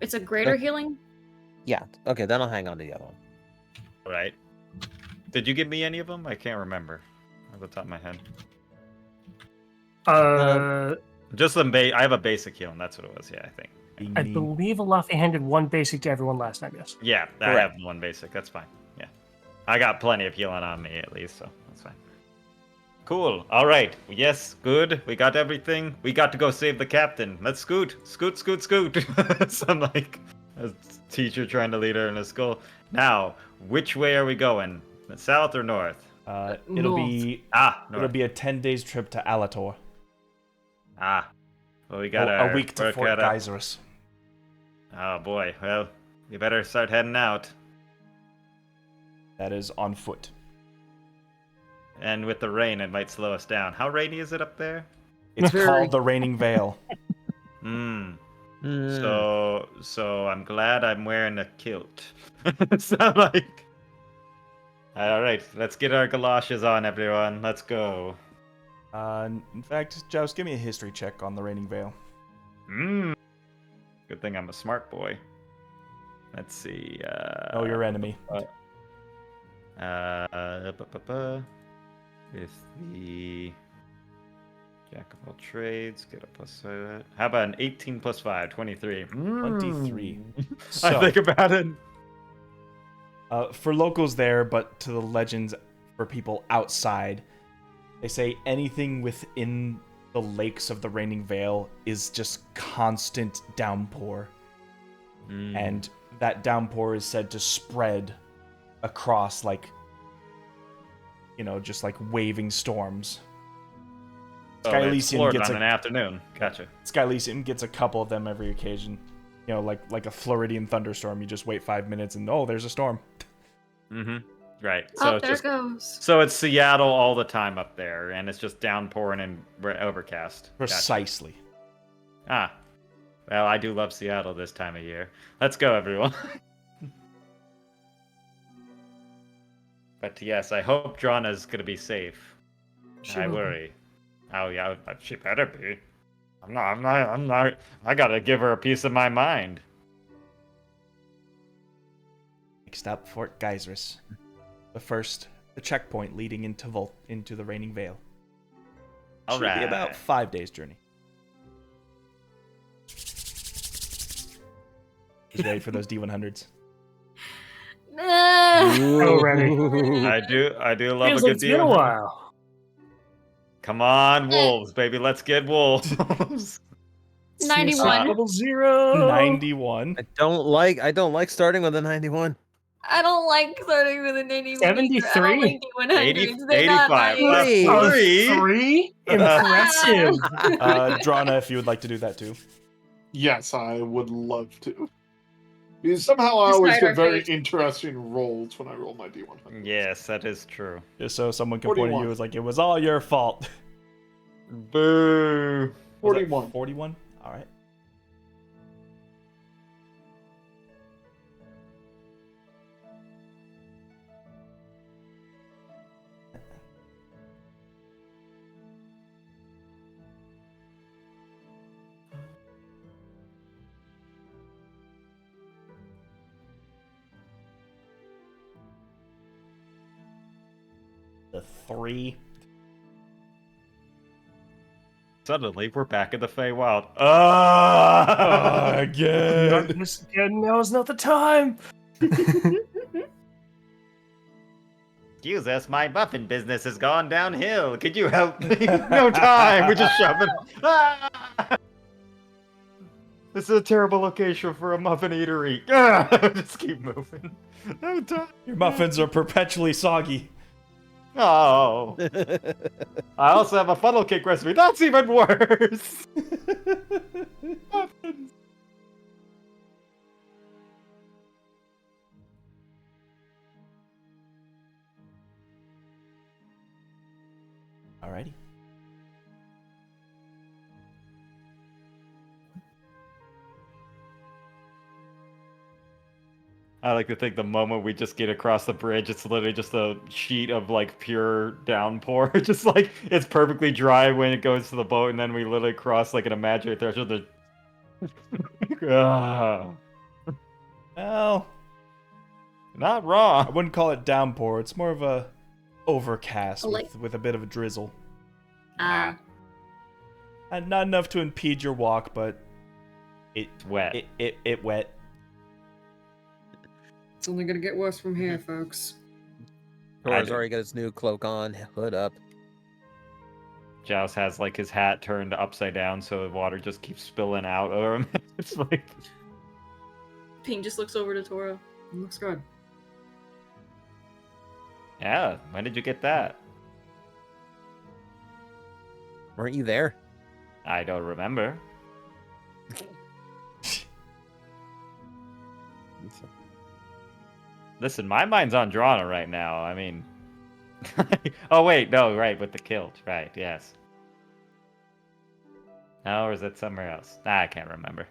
It's a greater healing? Yeah. Okay. Then I'll hang on to the other one. All right. Did you give me any of them? I can't remember off the top of my head. Just the I have a basic heal, and that's what it was. Yeah, I think. I believe Alafi handed 1 basic to everyone last time. Yes. Yeah, I Correct. have 1 basic. That's fine. Yeah, I got plenty of healing on me at least, so that's fine. Cool. All right. Yes. Good. We got everything. We got to go save the captain. Let's scoot. Scoot. Scoot. Scoot. So I'm like a teacher trying to lead her in a school. Now, which way are we going? South or north? It'll North. be North. it'll be a 10 days trip to Alator. Well, we got A week to Fort cut out. Geyserus. Oh boy. Well, we better start heading out. That is on foot. And with the rain, it might slow us down. How rainy is it up there? It's Very. called the Raining Veil. So I'm glad I'm wearing a kilt. So like, all right, let's get our galoshes on, everyone. Let's go. In fact, Joust, give me a history check on the Raining Veil. Good thing I'm a smart boy. Let's see. Know your enemy. With the Jack of all trades, get a plus. How about an 18 plus 5, 23? 23. I So, think about it. for locals there, but to the legends for people outside, they say anything within the lakes of the Raining Veil is just constant downpour. And that downpour is said to spread across, like, just like waving storms. Sky Elysium gets on an afternoon. Gotcha. Sky Elysium gets a couple of them every occasion. Like a Floridian thunderstorm. You just wait 5 minutes and there's a storm. Right. So Oh, there it's it goes. so it's Seattle all the time up there, and it's just downpouring and overcast. Gotcha. Precisely. Well, I do love Seattle this time of year. Let's go, everyone. But yes, I hope Drana's gonna be safe. She I will be. worry. Oh yeah, she better be. I'm not. I gotta give her a piece of my mind. Next up, Fort Geyserus. The checkpoint leading into the Raining Veil. All Should be right. about 5 days journey. He's ready for those D100s. Already. I do love Feels a like good it's been a deal. while. Come on, wolves, baby, let's get wolves. 91. 000. 91. I don't like starting with a 91. I don't like starting with a 91 either. I don't 73? like D100s. They're not 85 my plus Three. Oh, 3. 3? Impressive. Drana, if you would like to do that too. Yes, I would love to. Because somehow I Just always hide get our very face. interesting rolls when I roll my D100. Yes, that is true. Just so someone can point at 41. you as like, it was all your fault. Boo. 41. 41? Alright. The 3. Suddenly, we're back in the Feywild. Again. Not this again. Now's not the time. Excuse us, my muffin business has gone downhill. Could you help me? No time. We're just shoving. Ah! This is a terrible location for a muffin eatery. Ah! Just keep moving. No time. Your muffins are perpetually soggy. Oh. I also have a funnel cake recipe. That's even worse. Muffins. Alrighty. I like to think the moment we just get across the bridge, it's literally just a sheet of like pure downpour. Just like it's perfectly dry when it goes to the boat, and then we literally cross like an imaginary threshold. Ah, Well, not I wrong. wouldn't call it downpour. It's more of a overcast Like- with a bit of a drizzle. Uh, And not enough to impede your walk, but It's wet. it wet. It's only gonna get worse from here, folks. Tora's do. already got his new cloak on, hood up. Joust has like his hat turned upside down, so the water just keeps spilling out of him. It's like Ping just looks over to Tora. It looks good. yeah. When did you get that? Weren't you there? I don't remember. Listen, my mind's on Drana right now. I mean, oh wait, no, right, with the kilt, right? Yes. No, or is it somewhere else? I can't remember.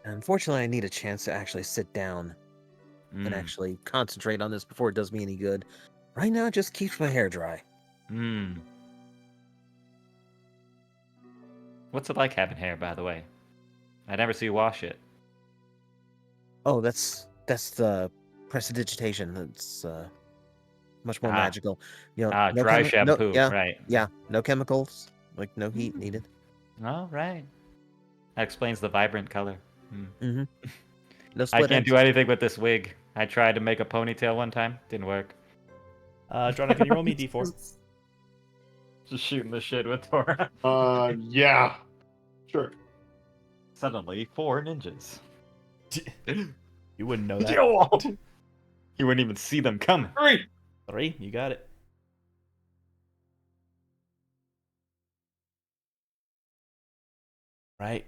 Unfortunately, I need a chance to actually sit down and Mm. actually concentrate on this before it does me any good. Right now, it just keeps my hair dry. Hmm. What's it like having hair, by the way? I never see you wash it. Oh, that's the prestidigitation. It's much more magical. You know, no Dry chemi- shampoo, No, yeah, right? yeah, no chemicals, like no heat needed. Oh, right. That explains the vibrant color. Mm-hmm. No I split can't ends. do anything with this wig. I tried to make a ponytail one time, didn't work. Drana, can you roll me D4? Just shooting the shit with Tora. Yeah. Sure. Suddenly, 4 ninjas. You wouldn't know that. You wouldn't even see them coming. 3. 3, you got it. Right.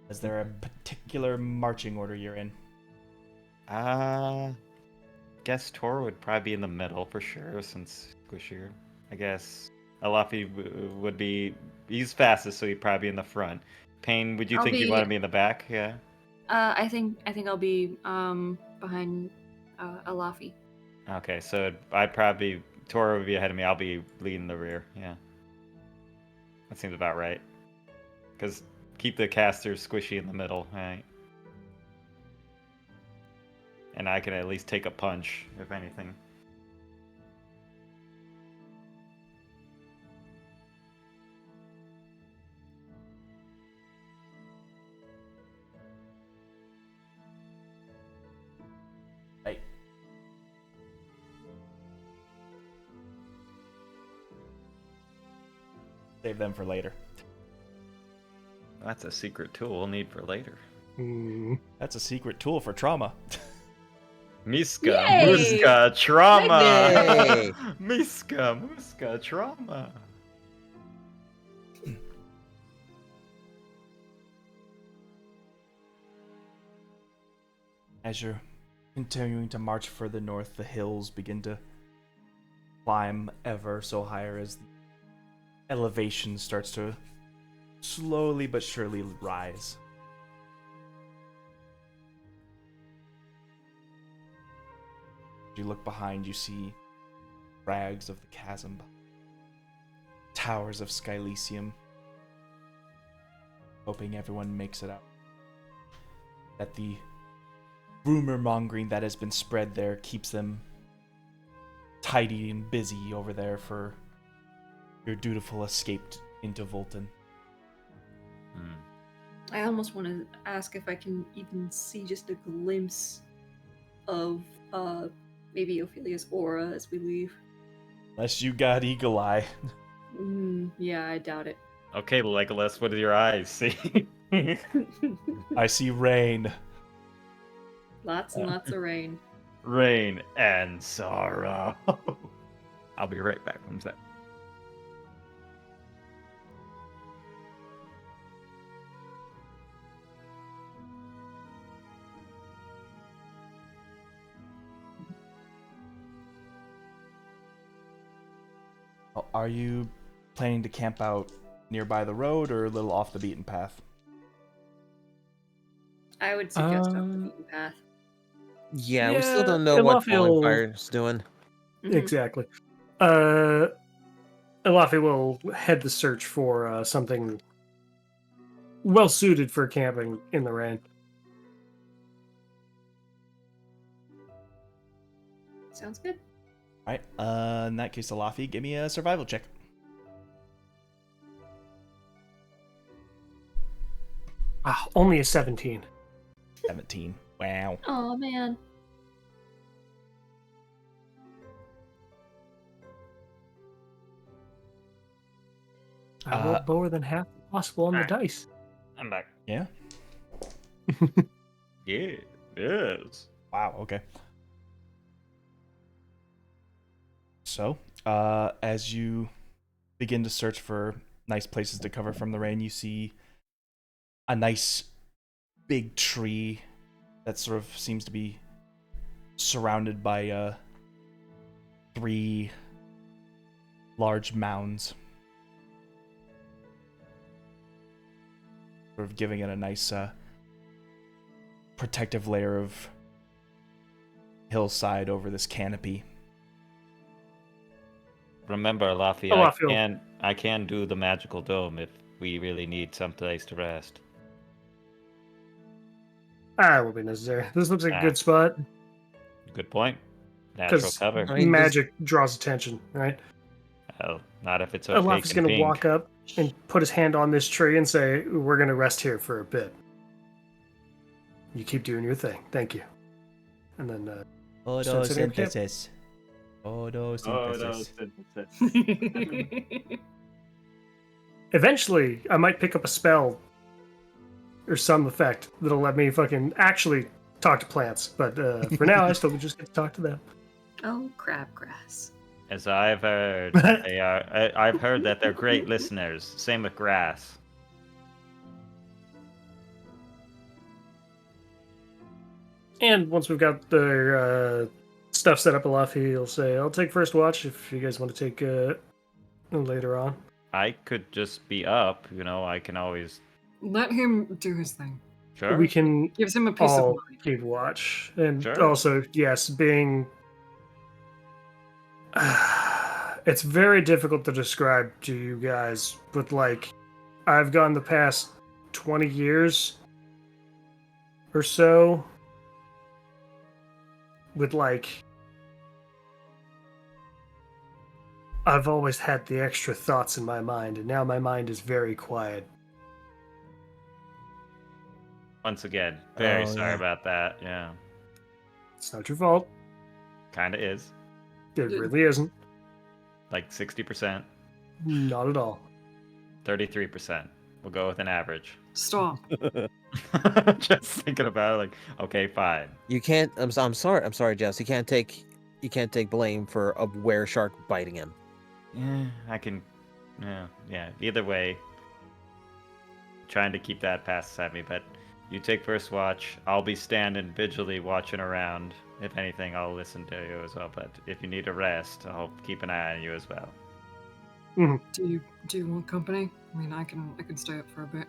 Is there a particular marching order you're in? Guess Tor would probably be in the middle for sure, since squishier. I guess Alafi would be. He's fastest, so he'd probably be in the front. Payne, would you I'll think you'd be- want to be in the back? Yeah. I think I'll be behind Alafi. Okay, so I'd probably Tor would be ahead of me. I'll be leading the rear. Yeah. That seems about right. Because keep the casters squishy in the middle, right? And I can at least take a punch, if anything. Save them for later. That's a secret tool we'll need for later. That's a secret tool for trauma. Miska, Yay! Muska, trauma! Yay! Miska, Muska, trauma! As you're continuing to march further north, the hills begin to climb ever so higher as the elevation starts to slowly but surely rise. As you look behind, you see crags of the chasm, towers of Skylysium. Hoping everyone makes it out. That the rumor mongering that has been spread there keeps them tidy and busy over there for your dutiful escape into Volton. I almost want to ask if I can even see just a glimpse of maybe Ophelia's aura as we leave. Unless you got eagle eye. Yeah, I doubt it. Okay, Legolas, what do your eyes see? I see rain. Lots and lots of rain. Rain and sorrow. I'll be right back. One sec. Are you planning to camp out nearby the road or a little off the beaten path? I would suggest off the beaten path. Yeah, we Yeah, still don't know what Falling Elafi Fire's doing. Mhm. Exactly. Elafi will head the search for something well suited for camping in the rain. Sounds good. Alright, in that case, Elafi, give me a survival check. Only a 17. 17. Wow. Oh man. I rolled lower than half possible on the dice. I'm back. Yeah? Yeah, yes. Wow, okay. So, as you begin to search for nice places to cover from the rain, you see a nice big tree that sort of seems to be surrounded by 3 large mounds, sort of giving it a nice protective layer of hillside over this canopy. Remember, Laffy, Elafi. I can do the magical dome if we really need some place to rest. It won't be necessary. This looks like a good spot Good point. Natural because cover. I mean, magic draws attention, right? Well, not if it's so Elafi's fake going and to pink. walk up and put his hand on this tree and say, "We're going to rest here for a bit. You keep doing your thing. Thank you." And then Photosynthesis. eventually, I might pick up a spell or some effect that'll let me fucking actually talk to plants. But for now, I still just get to talk to them. Oh, crabgrass. As I've heard, I've heard that they're great listeners. Same with grass. And once we've got the stuff set up, Elafi will say, "I'll take first watch if you guys want to take later on." I could just be up, I can always... Let him do his thing. Sure. We can Gives him a peace of all mind. keep watch, and Sure. also, yes, being it's very difficult to describe to you guys, but like I've gone the past 20 years or so with I've always had the extra thoughts in my mind, and now my mind is very quiet. Once again, very Oh, sorry yeah. about that. Yeah. It's not your fault. Kinda is. It really isn't. Like 60%. Not at all. 33%. We'll go with an average. Stop. Just thinking about it, like, okay, fine. You can't. I'm sorry, Jess. You can't take blame for a were shark biting him. Yeah, I can. Yeah. Either way, trying to keep that past at me, but you take first watch. I'll be standing vigilantly watching around. If anything, I'll listen to you as well. But if you need a rest, I'll keep an eye on you as well. Do you want company? I mean, I can stay up for a bit.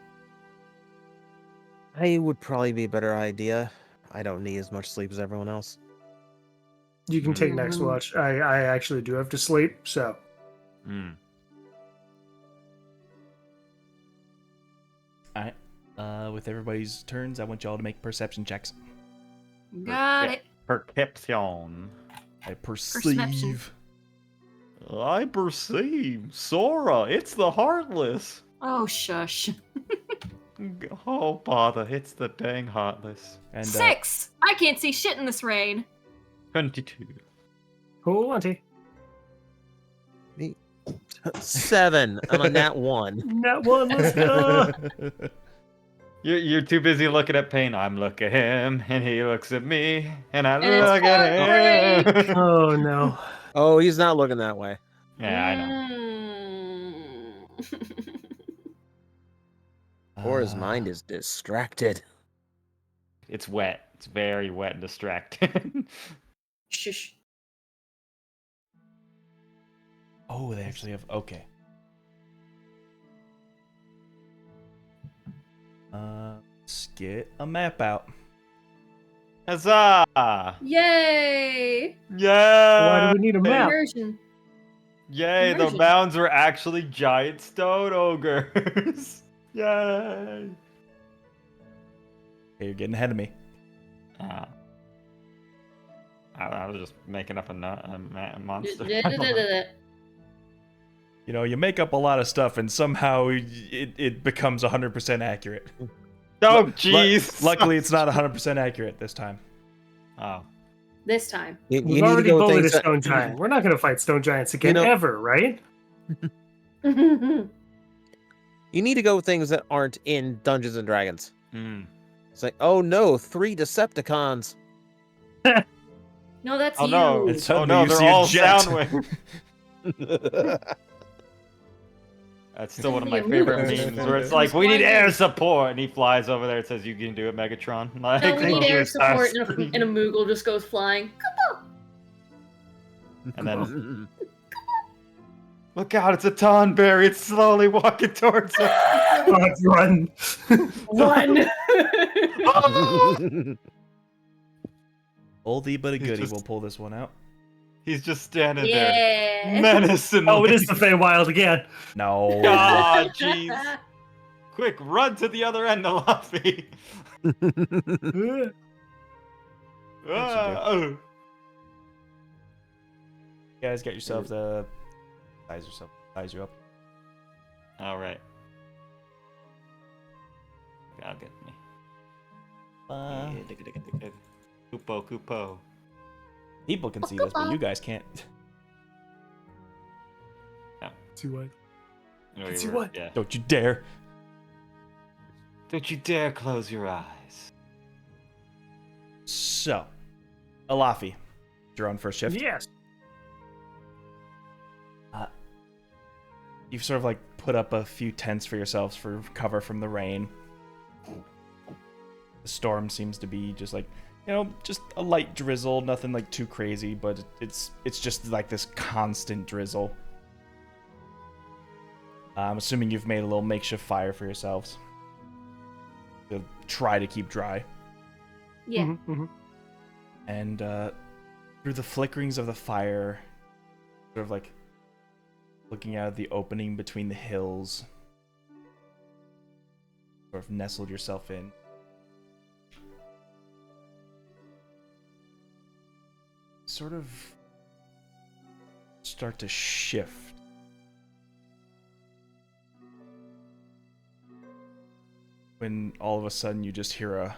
I would probably be a better idea. I don't need as much sleep as everyone else. You can take next Yeah. watch. I actually do have to sleep, so. Hmm. All right. With everybody's turns, I want y'all to make perception checks. Got it. Perception. I perceive. I perceive. Sora, it's the Heartless. Oh, shush. Oh, bother, it's the dang Heartless. And 6! I can't see shit in this rain. 22. Cool, Auntie. 7. I'm on that one. That one, let's go. You're too busy looking at Pain. I'm looking at him, and he looks at me, and I And it's look at him. Oh, no. Oh, he's not looking that way. Yeah, I know. Or his mind is distracted. It's wet. It's very wet and distracting. Shush. Oh, they actually have. Okay. Let's get a map out. Huzzah! Yay! Yeah! Why do we need a map? Immersion. Yay, the Immersion. mounds were actually giant stone ogres. Yay! Okay, you're getting ahead of me. I was just making up a monster. You know, you make up a lot of stuff, and somehow it becomes 100% accurate. Oh, jeez! Luckily, it's not 100% accurate this time. Oh. This time. You We've need to already go with bullied a things that- stone giant. We're not going to fight stone giants again, know- ever, right? You need to go with things that aren't in Dungeons and Dragons. Mm. It's like, oh no, 3 Decepticons. No, that's Oh you. no! And Oh suddenly no! you They're see a all jet. Soundwave. That's still one of my Yeah, favorite Moogle. memes, where it's like, "We need air support," and he flies over there and says, "You can do it, Megatron." Like, No, we thank need you, air support, Starscream. and a Moogle just goes flying. And then, look out! It's a Tonberry. It's slowly walking towards us. Let's run. Run! Oldie but a He's goodie. just- We'll pull this one out. He's just standing there, Yeah. menacingly. Oh, it is the Feywild again. No. Ah, jeez. Quick, run to the other end of Luffy. Oh. You guys got yourselves size you up. All right. I'll get me. Kupo. People can see this, but you guys can't. See what? Oh, See you what? Yeah. Don't you dare. Don't you dare close your eyes. So, Alafi, you're on first shift. Yes. You've sort of like put up a few tents for yourselves for cover from the rain. The storm seems to be just like, you know, just a light drizzle, nothing like too crazy, but it's just like this constant drizzle. I'm assuming you've made a little makeshift fire for yourselves to try to keep dry. Yeah. Mhm. And through the flickerings of the fire, sort of like looking out of the opening between the hills, sort of nestled yourself in. Sort of start to shift. When all of a sudden you just hear a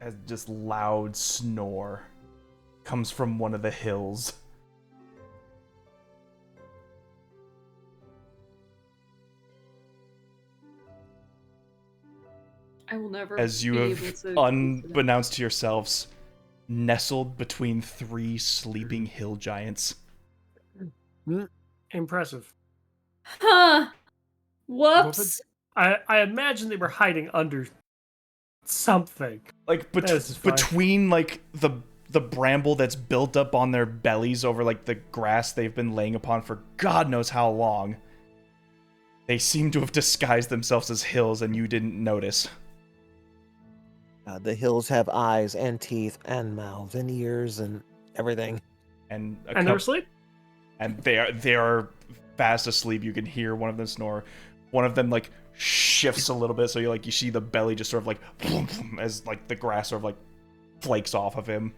as just loud snore comes from one of the hills. I will never As you be have, able to. unbeknownst to yourselves, nestled between 3 sleeping hill giants. Impressive. Huh. What Whoops. I imagine they were hiding under something. Like This is fine. between like the bramble that's built up on their bellies over like the grass they've been laying upon for God knows how long. They seem to have disguised themselves as hills and you didn't notice. The hills have eyes and teeth and mouths and ears and everything. And And they're asleep? And they are fast asleep. You can hear one of them snore. One of them like shifts a little bit, so you see the belly just sort of like as like the grass sort of like flakes off of him.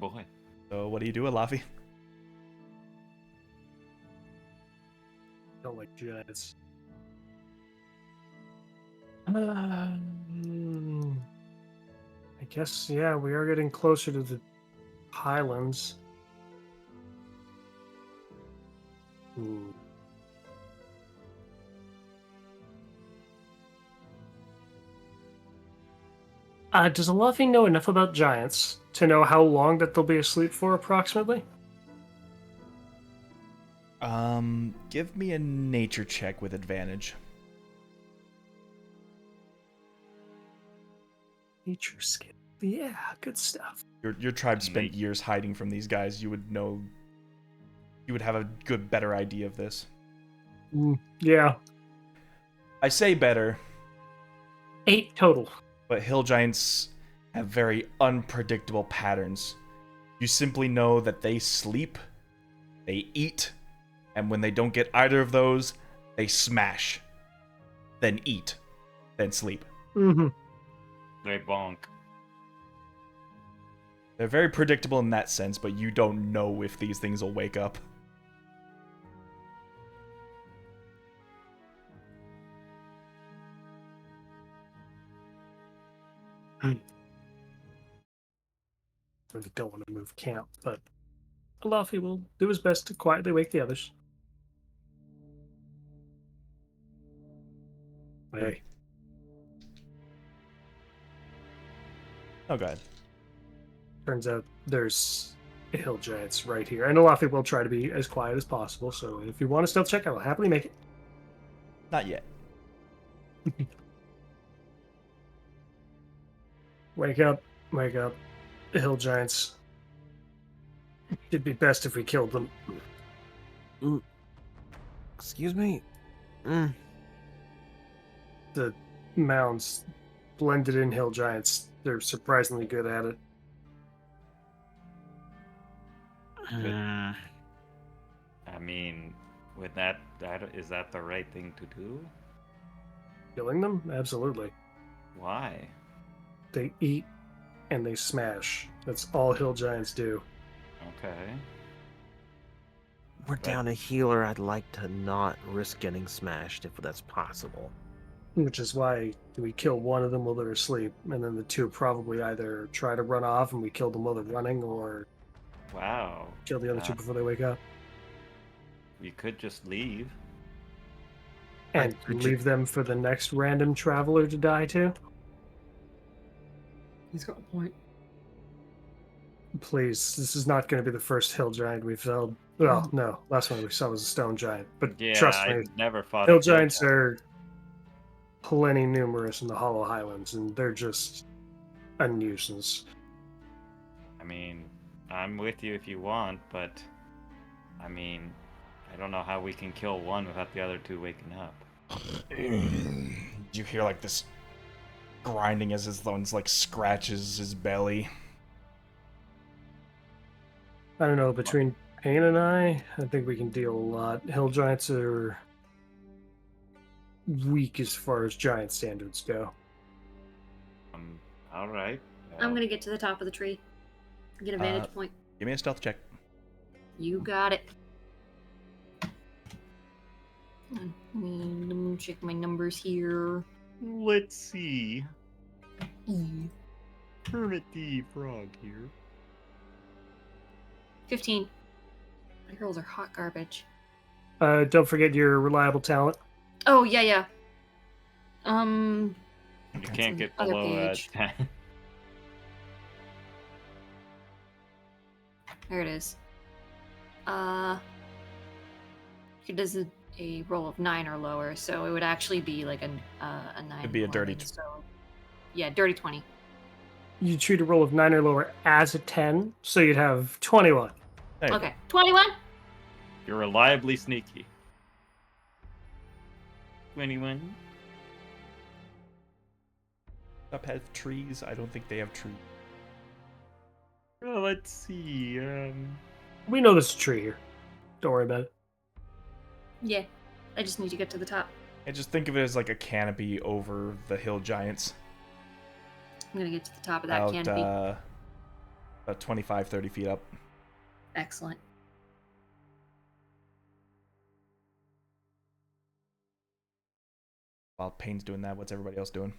Boy. So what do you do, Alafi? Don't like giants. I guess, yeah, we are getting closer to the highlands. Ooh. Does Luffy know enough about giants to know how long that they'll be asleep for, approximately? Give me a nature check with advantage. Nature skill. Yeah, good stuff. Your tribe spent years hiding from these guys. You would know. You would have a better idea of this. Yeah. I say better. 8 total. But hill giants have very unpredictable patterns. You simply know that they sleep, they eat, and when they don't get either of those, they smash, then eat, then sleep. Mm-hmm. They bonk. They're very predictable in that sense, but you don't know if these things will wake up. Really don't want to move camp, but Luffy will do his best to quietly wake the others. Hey. Oh, God. Turns out there's hill giants right here. And Luffy will try to be as quiet as possible, so if you want a stealth check, I will happily make it. Not yet. Wake up. Wake up. The hill giants. It'd be best if we killed them. Excuse me? The mounds, blended in hill giants, they're surprisingly good at it. I mean, with that is that the right thing to do? Killing them? Absolutely. Why? They eat and they smash. That's all hill giants do. Okay. We're down a healer. I'd like to not risk getting smashed if that's possible. Which is why we kill one of them while they're asleep, and then the two probably either try to run off and we kill them while they're running, or Wow. kill the other two before they wake up. You could just leave. And leave them for the next random traveler to die to? He's got a point. Please, this is not going to be the first hill giant we've felled. Well, no, last one we saw was a stone giant. But Yeah, trust I me, never fought hill a hill giants giant. are plenty numerous in the Hollow Highlands, and they're just a nuisance. I mean, I'm with you if you want, but I mean, I don't know how we can kill one without the other two waking up. You hear like this grinding as his thorns like scratches his belly. I don't know, between Payne and I think we can deal a lot. Hill giants are weak as far as giant standards go. All right. I'm gonna get to the top of the tree. Get a vantage point. Give me a stealth check. You got it. Let me check my numbers here. Let's see. E. Hermit the frog here. 15. My girls are hot garbage. Don't forget your reliable talent. Oh, yeah. You Okay. can't get Other below page. 10. There it is. It does a roll of 9 or lower, so it would actually be like a 9. It'd be a dirty 11, so yeah, dirty 20. You treat a roll of 9 or lower as a 10, so you'd have 21. There you Okay, 21. You're reliably sneaky. 21. go. Up have trees. I don't think they have trees. Oh, let's see. We know there's a tree here. Don't worry about it. Yeah, I just need to get to the top. And just think of it as like a canopy over the hill giants. I'm gonna get to the top of that About, canopy. about 25, 30 feet up. Excellent. While Payne's doing that, what's everybody else doing?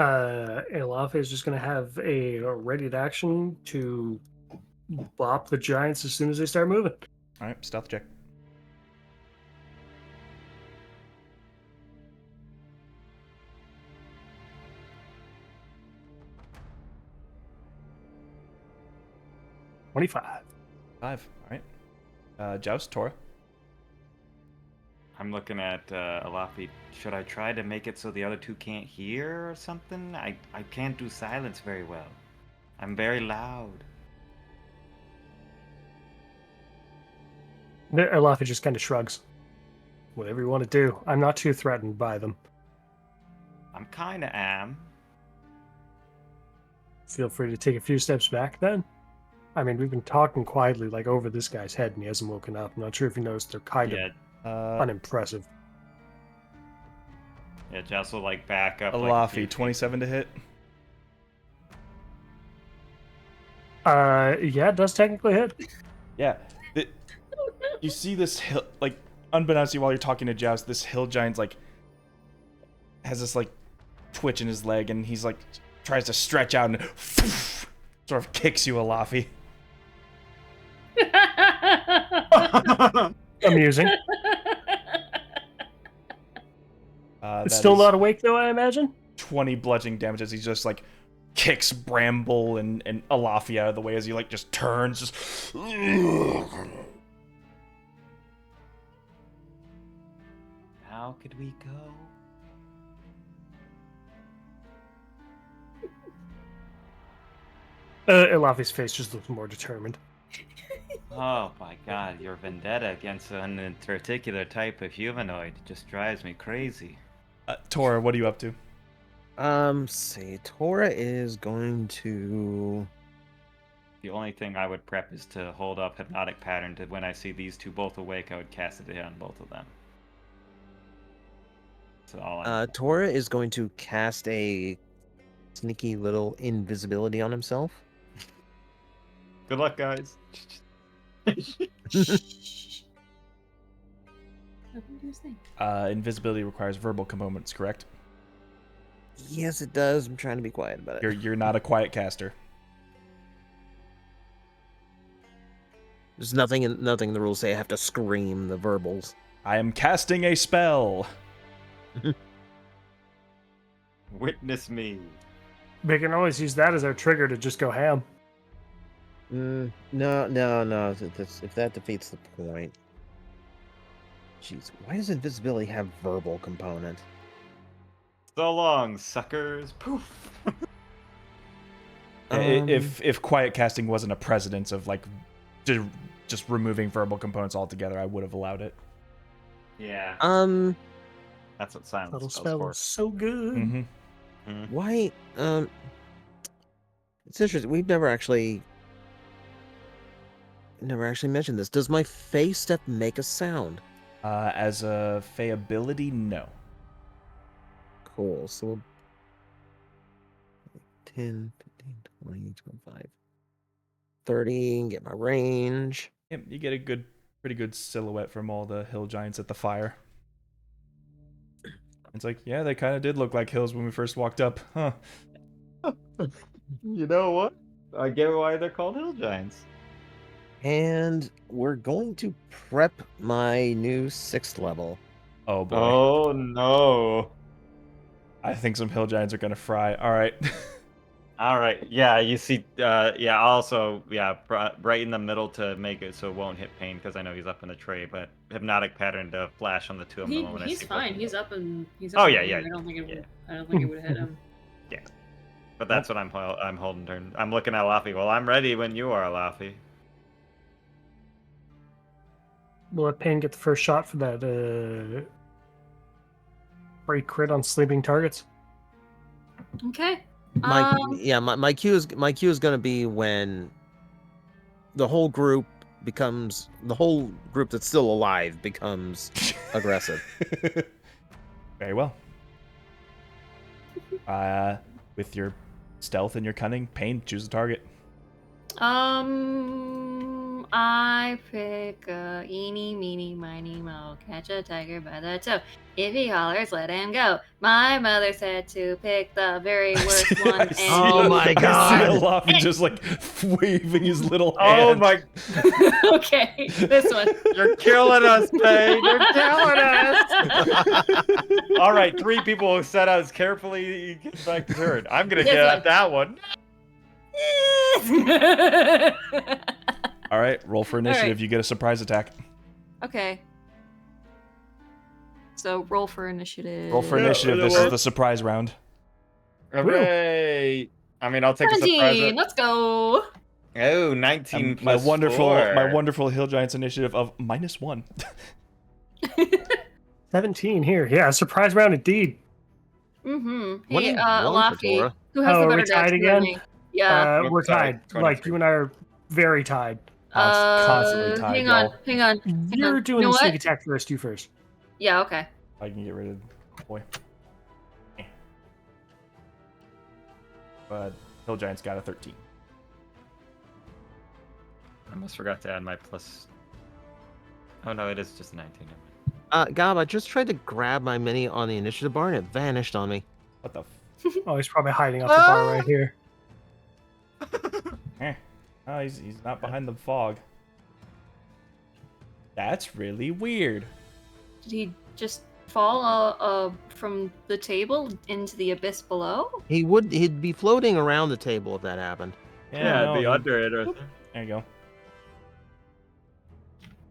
Elaf is just going to have a ready to action to bop the giants as soon as they start moving. All right, stealth check. $25. 5. All right. Joust, Tora. I'm looking at Alafi. Should I try to make it so the other two can't hear or something? I can't do silence very well. I'm very loud. Elaf just kind of shrugs. Whatever you want to do. I'm not too threatened by them. I'm kinda am. Feel free to take a few steps back then. I mean, we've been talking quietly like over this guy's head and he hasn't woken up. I'm not sure if you noticed they're kind Yeah, of unimpressive. yeah, Jess will like back up. Alafi, 27 to hit. Yeah, it does technically hit. Yeah. You see this hill, like, unbeknownst to you while you're talking to Joust, this hill giant's like, has this like twitch in his leg and he's like, tries to stretch out and sort of kicks you, Alafi. Amusing. It's That still is not awake though, I imagine. 20 bludgeoning damage as he just like kicks Bramble and Alafi out of the way as he like just turns, just. How could we go? Elafi's face just looks more determined. Oh my god, your vendetta against an particular type of humanoid just drives me crazy. Tora, what are you up to? See, Tora is going to. The only thing I would prep is to hold up Hypnotic Pattern to when I see these two both awake, I would cast it on both of them. That's all I Tora is going to cast a sneaky little invisibility on himself. Good luck, guys. Invisibility requires verbal components, correct? Yes, it does. I'm trying to be quiet about it. You're not a quiet caster. There's nothing in the rules say I have to scream the verbals. I am casting a spell. Witness me. They can always use that as their trigger to just go ham. No. If that defeats the point. Jeez, why does invisibility have verbal component? So long, suckers. Poof. If quiet casting wasn't a precedence of like just removing verbal components altogether, I would have allowed it. Yeah. That's what silence Little spells spell for. is so good. Mm-hmm. Why? It's interesting. We've never actually mentioned this. Does my face step make a sound? As a Fey ability, no. Cool. So 10, 15, 20, 25, 30, get my range. Yep, you get a good pretty good silhouette from all the hill giants at the fire. It's like, yeah, they kind of did look like hills when we first walked up, huh? You know what? I get why they're called hill giants. And we're going to prep my new 6th level. Oh boy. Oh no. I think some hill giants are gonna fry. All right. All right. Yeah, you see. Yeah. Also, yeah, right in the middle to make it so it won't hit Pain because I know he's up in the tray. But hypnotic pattern to flash on the two of them. When I He's see fine. both. He's up and he's. Oh, up yeah, and yeah, I don't think it yeah. would. I don't think it would hit him. Yeah. But that's what I'm holding turn. I'm looking at Laffy. Well, I'm ready when you are, Laffy. We'll let Payne get the first shot for that free crit on sleeping targets. Okay. My cue is going to be when the whole group that's still alive becomes aggressive. Very well. With your stealth and your cunning, Pain, choose a target. I pick eeny, meeny, miny, mo, catch a tiger by the toe. If he hollers, let him go. My mother said to pick the very worst one. And Oh my I God. see Alafi just like waving his little Oh hand. my! Okay, this one. You're killing us, Pain. You're killing us. All right, 3 people set us carefully. Get back to turn. I'm gonna This get one. at that one. All right, roll for initiative. right. You get a surprise attack. Okay. So roll for initiative. Roll for Yeah, initiative. that This is works. the surprise round. Hooray! I mean, I'll take a 17. surprise. Let's go. Oh, 19 And my plus wonderful 4. wonderful Hill Giants initiative of -1. 17 here. Yeah, surprise round indeed. Mm-hmm. One Hey, and one for Laffy, Dora. who has Oh, the are better we tied dex than again? me? Yeah. We're Looks like tied. Like, 23. you and I are very tied. It's constantly tied, hang y'all. on. Hang You're on. doing You know the sneak what? attack first, you first. Yeah, okay. I can get rid of boy. But Hill Giants got a 13. I almost forgot to add my plus. Oh no, it is just 19. Gob, I just tried to grab my mini on the initiative bar and it vanished on me. What the Oh, he's probably hiding off the bar right here. Oh, he's not behind the fog. That's really weird. Did he just fall from the table into the abyss below? He'd be floating around the table if that happened. Yeah, no, the he- under it. Or There you go.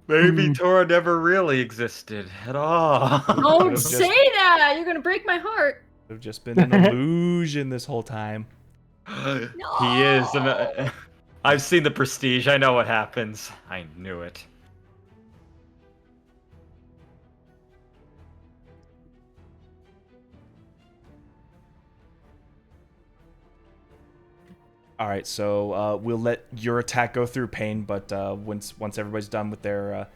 maybe Tora never really existed at all. Don't Just- say that! You're gonna break my heart. They've just been an illusion this whole time. He is. I've seen the Prestige. I know what happens. I knew it. All right, so we'll let your attack go through, Pain, but once everybody's done with their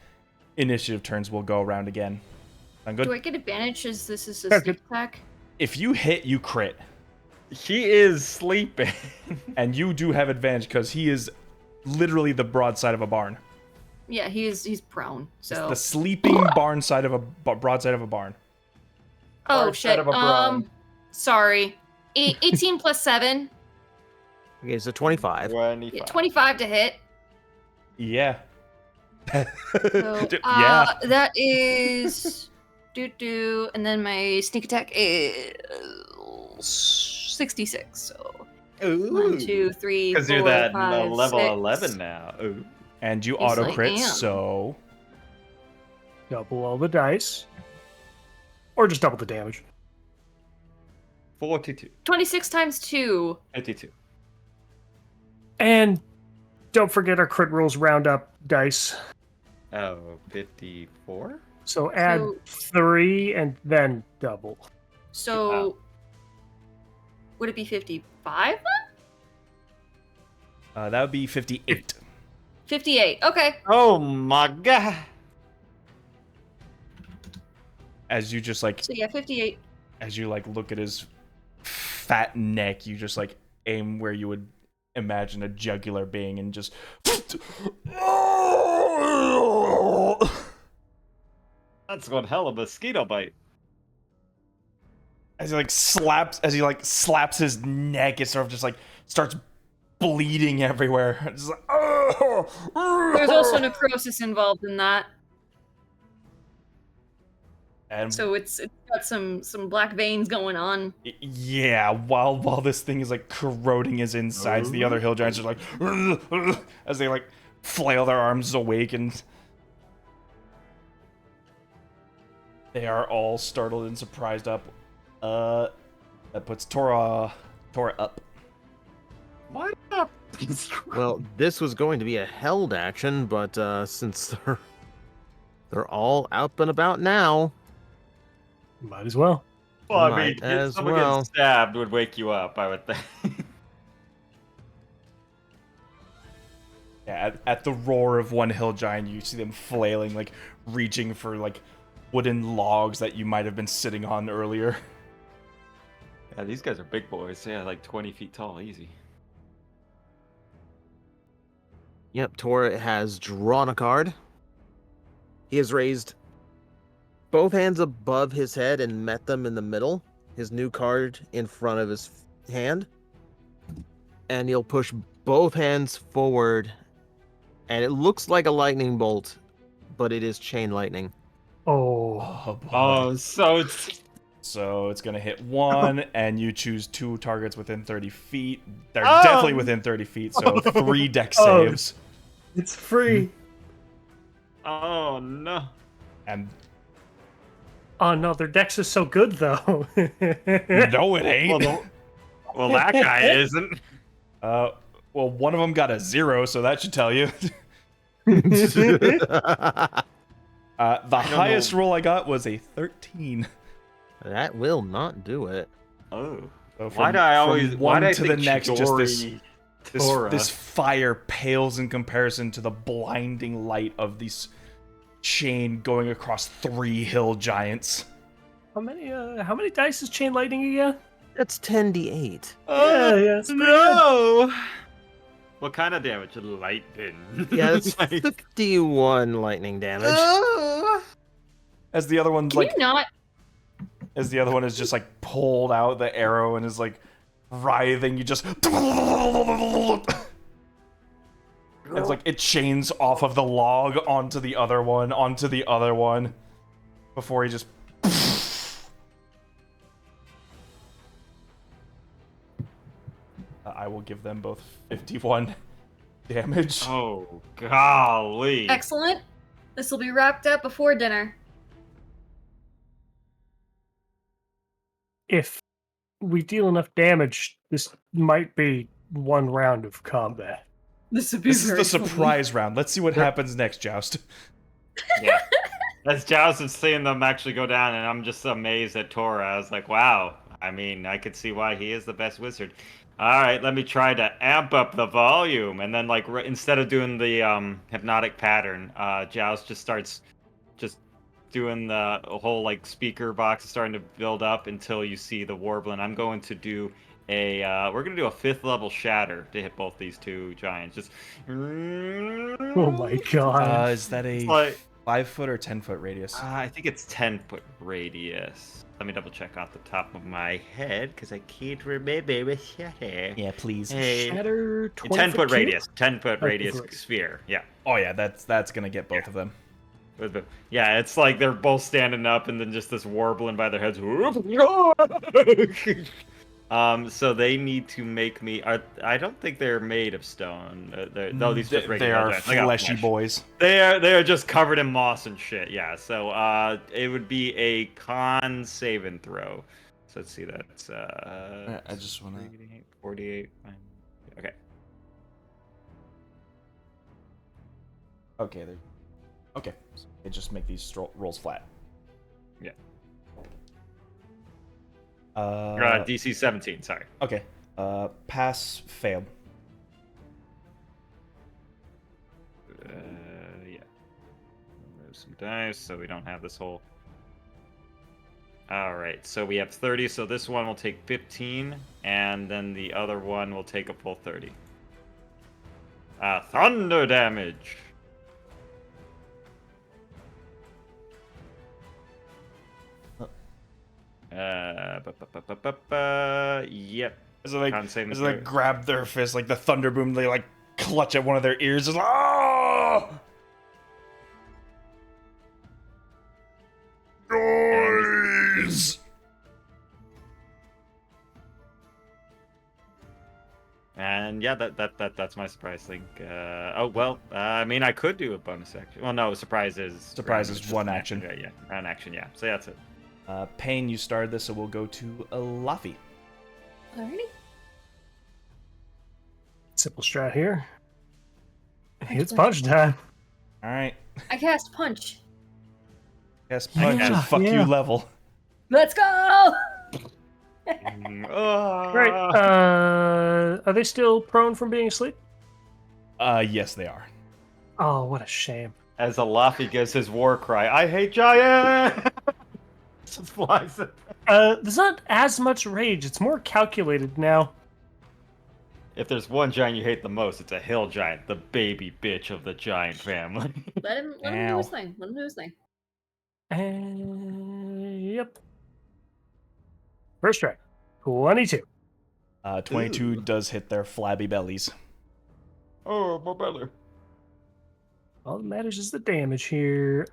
initiative turns, we'll go around again. Sound good? Do I get advantage as this is a Yeah, sneak good. attack? If you hit, you crit. He is sleeping. And you do have advantage because he is literally the broadside of a barn. Yeah, he's prone. So The sleeping barn side of a broadside of a barn. oh Hard side shit. of a brawn. Sorry. 18 plus 7. Okay, so 25. 25. 25 to hit. Yeah. So, Yeah. that is and then my sneak attack is 66. So Ooh. 1, 2, 3, Because 4, you're that 5, level 6. 11 now. Ooh. And you Yes, auto I crit, am. so Double all the dice. Or just double the damage. 42. 26 times 2. 52. And don't forget our crit rolls round up dice. Oh, 54? So add So- 3 and then double. So would it be 55 then? that would be 58. 58. Okay. Oh my god. As you just like So yeah, 58. as you like look at his fat neck, you just like aim where you would imagine a jugular being and just That's one hell of a mosquito bite. As he slaps his neck, it sort of just like starts bleeding everywhere. It's just like, There's also necrosis involved in that, and so it's got some black veins going on. yeah, while this thing is like corroding his insides, the other hill giants are like as they like flail their arms awake, and they are all startled and surprised up. That puts Tora up. What up? Well, this was going to be a held action, but since they're all out and about now, Might as well. Well, I Might mean, as someone well. getting stabbed would wake you up, I would think. Yeah, at the roar of one hill giant, you see them flailing, like reaching for like wooden logs that you might have been sitting on earlier. Yeah, these guys are big boys. Yeah, like 20 feet tall, easy. Yep, Tora has drawn a card. He has raised both hands above his head and met them in the middle. His new card in front of his hand. And he'll push both hands forward. And it looks like a lightning bolt, but it is chain lightning. Oh. Oh boy. Oh, so So it's gonna hit one, and you choose 2 targets within 30 feet. They're Oh! definitely within 30 feet, so 3 deck Oh. saves. It's free. Oh no. And Oh no, their dex is so good though. no, it ain't. Well, that guy isn't. Well, one of them got a 0, so that should tell you. The highest roll I got was a 13. That will not do it. Oh. So Why do I always from why one do I to the think next? Just Chidori, Tora? this fire pales in comparison to the blinding light of this chain going across 3 hill giants. How many dice is chain lightning again? That's 10d8. Yeah, it's pretty no. What kind of damage? Lightning. Yeah, that's Like- 51 lightning damage. As the other one's Can like, you not? as the other one is just like pulled out the arrow and is like writhing, you just it's like it chains off of the log onto the other one, before he just I will give them both 51 damage. Oh golly. Excellent. This will be wrapped up before dinner. If we deal enough damage, this might be one round of combat. This would be This is very the funny. surprise round. Let's see what happens next, Joust. Yeah. As Joust is seeing them actually go down, and I'm just amazed at Tora. I was like, wow. I mean, I could see why he is the best wizard. All right, let me try to amp up the volume. And then, like, instead of doing the hypnotic pattern, Joust just starts just doing the whole, like, speaker box is starting to build up until you see the warbling. I'm going to do we're going to do a 5th level shatter to hit both these 2 giants. Just... Oh my god. Is that a Like, 5-foot or 10-foot radius? I think it's 10-foot radius. Let me double check off the top of my head because I can't remember with shatter. Yeah, please. Hey, Shatter 20 10-foot cube? radius. 10-foot 10-foot radius radius. sphere. Yeah. Oh yeah, that's gonna get both of them. Yeah, it's like they're both standing up and then just this warbling by their heads. So they need to make me. I don't think they're made of stone. No, these just They regular are giants. They got fleshy flesh. boys. They are just covered in moss and shit. Yeah. So it would be a con saving throw. So let's see. That's I just wanna. 48. Okay. Okay, there. Okay, it just make these rolls flat. Yeah. Uh, DC 17. Sorry. okay. Pass, fail. Yeah. Remove some dice so we don't have this whole. All right, so we have 30. So this one will take 15, and then the other one will take a full 30. Thunder damage. Yep. As they Con saving as they throw. grab their fist, like the thunder boom, they like clutch at one of their ears. It's like, oh! Noise! And yeah, that's my surprise thing. Oh well, I mean, I could do a bonus action. Well, no, surprise is Surprise random, is it's just one an action. Yeah, an action. Yeah, so that's it. Pain, you started this, so we'll go to Laffy. Alrighty. Simple strat here. Punch, It's punch. punch time. All right. I cast punch. Yes, punch Yeah, and fuck yeah. you level. Let's go! Right. Are they still prone from being asleep? Yes, they are. Oh, what a shame. As Alafi gives his war cry, I hate giant. Just flies. There's not as much rage. It's more calculated now. If there's one giant you hate the most, it's a hill giant, the baby bitch of the giant family. Let him do Ow. his thing. Let him do his thing. Yep. First strike. 22. 22 Ooh. does hit their flabby bellies. Oh, my belly. All that matters is the damage here.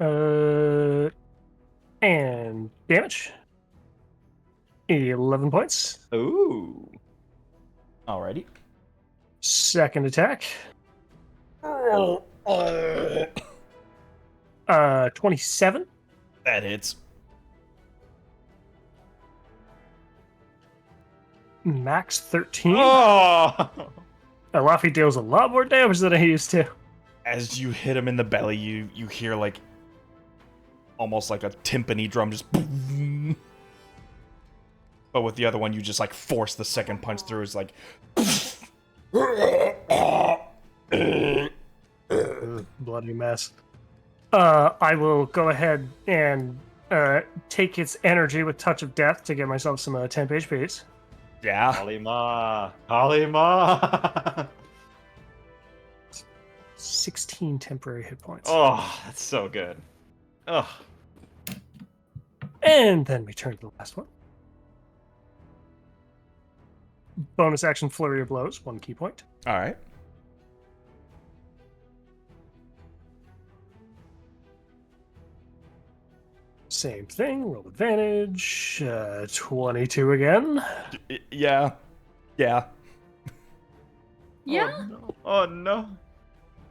And damage. 11 points. Ooh. Alrighty. Second attack. 27. That hits. Max 13. Oh! Alafi deals a lot more damage than I used to. As you hit him in the belly, you hear like almost like a timpani drum just boom. But with the other one, you just like force the second punch through. It's like Bloody mess. I will go ahead and take its energy with Touch of Death to get myself some temp HPs. yeah. Halima! Halima! 16 temporary hit points. Oh, that's so good. Oh. And then we turn to the last one. Bonus action Flurry of Blows, 1 key point. All right. Same thing, roll advantage. 22 again. Yeah. Yeah. Yeah? Oh no. Oh no.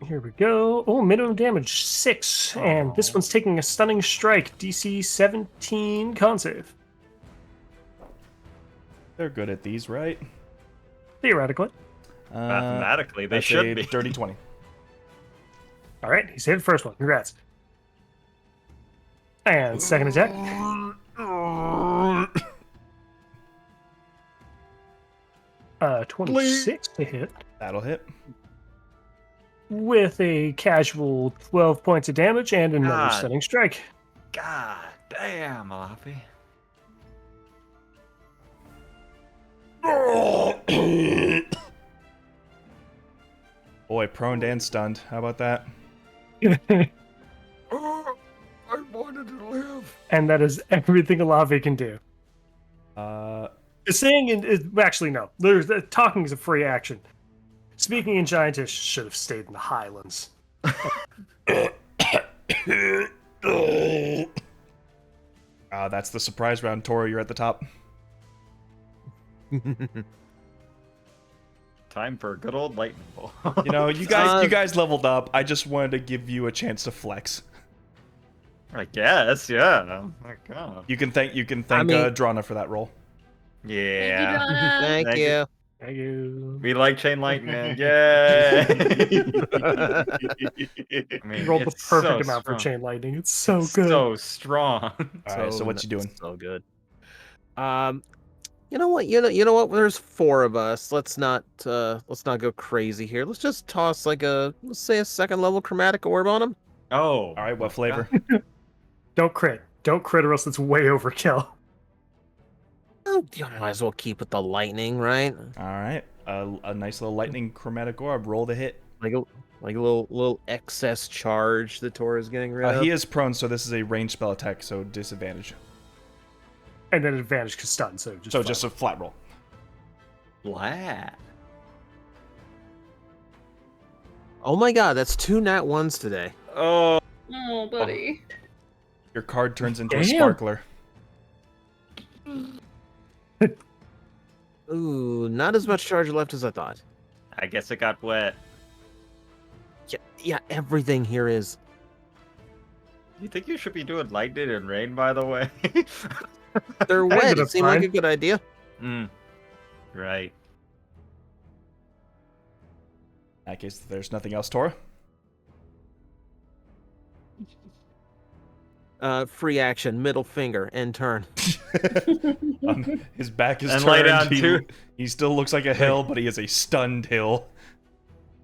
Here we go. Oh, minimum damage 6. And this one's taking a stunning strike. DC 17 con save. They're good at these, right? Theoretically. Mathematically, they That's should a be. dirty 20. All right, he's hit the first one. Congrats. And second attack. 26 to hit. That'll hit. With a casual 12 points of damage and another God. stunning strike. God damn, Alafi. Boy, prone and stunned. How about that? Oh, I wanted to live. And that is everything Alavi can do. Saying actually no. There's talking is a free action. Speaking in Giantish should have stayed in the Highlands. That's the surprise round. Toro, you're at the top. Time for a good old lightning bolt. You know, you guys leveled up. I just wanted to give you a chance to flex. I guess, yeah. Oh my god. You can thank I mean- Drana for that roll. Yeah. Thank Thank you. Thank you. We like chain lightning. Yay! I mean, You rolled the it's perfect so amount strong. for chain lightning. It's so It's good. So strong. All right, so what you doing? So good. You know what? You know what? There's 4 of us. Let's not go crazy here. Let's just toss like let's say a second level chromatic orb on him. Oh. All right, what flavor? Don't crit. Don't crit or else it's way overkill. Oh, you might as well keep with the lightning, right? All right, a nice little lightning chromatic orb. Roll the hit. Like a little excess charge that Tora's getting rid of. He is prone, so this is a ranged spell attack, so disadvantage. and then advantage because stun. So just a flat roll. Flat. Oh my god, that's 2 nat 1s today. Oh. Oh, buddy. Your card turns into a Damn. sparkler. Ooh, not as much charge left as I thought. I guess it got wet. Yeah, everything here is. You think you should be doing lightning and rain, by the way? They're I think wet. It that's seemed like fine. a good idea. Right. In that case, there's nothing else, Tora. Free action, middle finger, end turn. His back is And turned. lay down two. He still looks like a hill, but he is a stunned hill.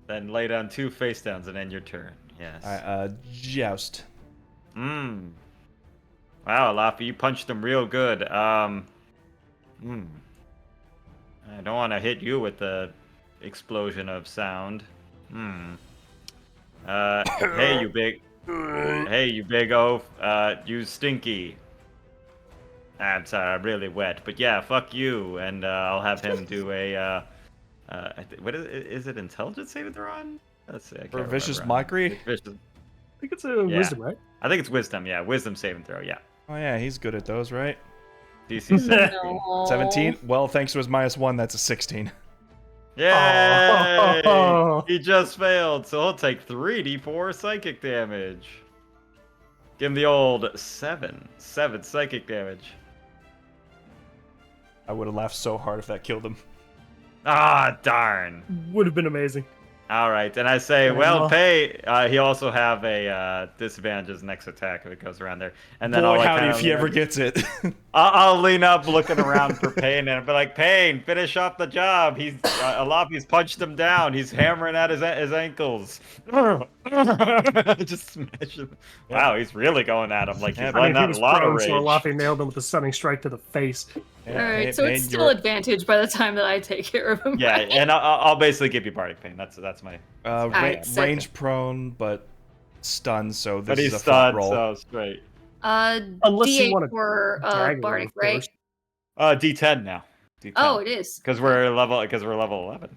Then lay down 2 face downs and end your turn. Yes. Joust. Wow, Laffy, you punched him real good. I don't want to hit you with the explosion of sound. Hey, you big oaf. You stinky. I'm sorry, I'm really wet. But yeah, fuck you, and I'll have him do a, what is it, intelligence saving throw on? Let's see, I can't For vicious remember. mockery? I think it's a wisdom, right? I think it's wisdom, yeah. Wisdom saving throw, yeah. Oh yeah, he's good at those, right? DC 17. No. 17? Well, thanks to his -1, that's a 16. Yay! Oh. He just failed, so he'll take 3d4 psychic damage. Give him the old 7 psychic damage. I would have laughed so hard if that killed him. Ah, darn. Would have been amazing. All right, and I say, well, Pay. He also have a disadvantage as next attack if it goes around there. And then Boy, I'll like, howdy kinda if he ever gets it. I'll lean up, looking around for Payne, and be like, Payne, finish off the job. He's Alafi's punched him down. He's hammering at his ankles. Just smash him. Wow, he's really going at him like he's Yeah, letting he out was a lot of prone, rage. so Laffy nailed him with a stunning strike to the face. Alright, so it's still advantage by the time that I take care of him. Yeah, right? and I'll basically give you bardic pain. That's my. Alright, so- range prone, but stunned, so this But is he's a flat stunned, roll. so straight. Unless you D8 wanna for Diagonal, Bardic, of right? course. D10 now. D10. Oh, it is. Because we're level 11.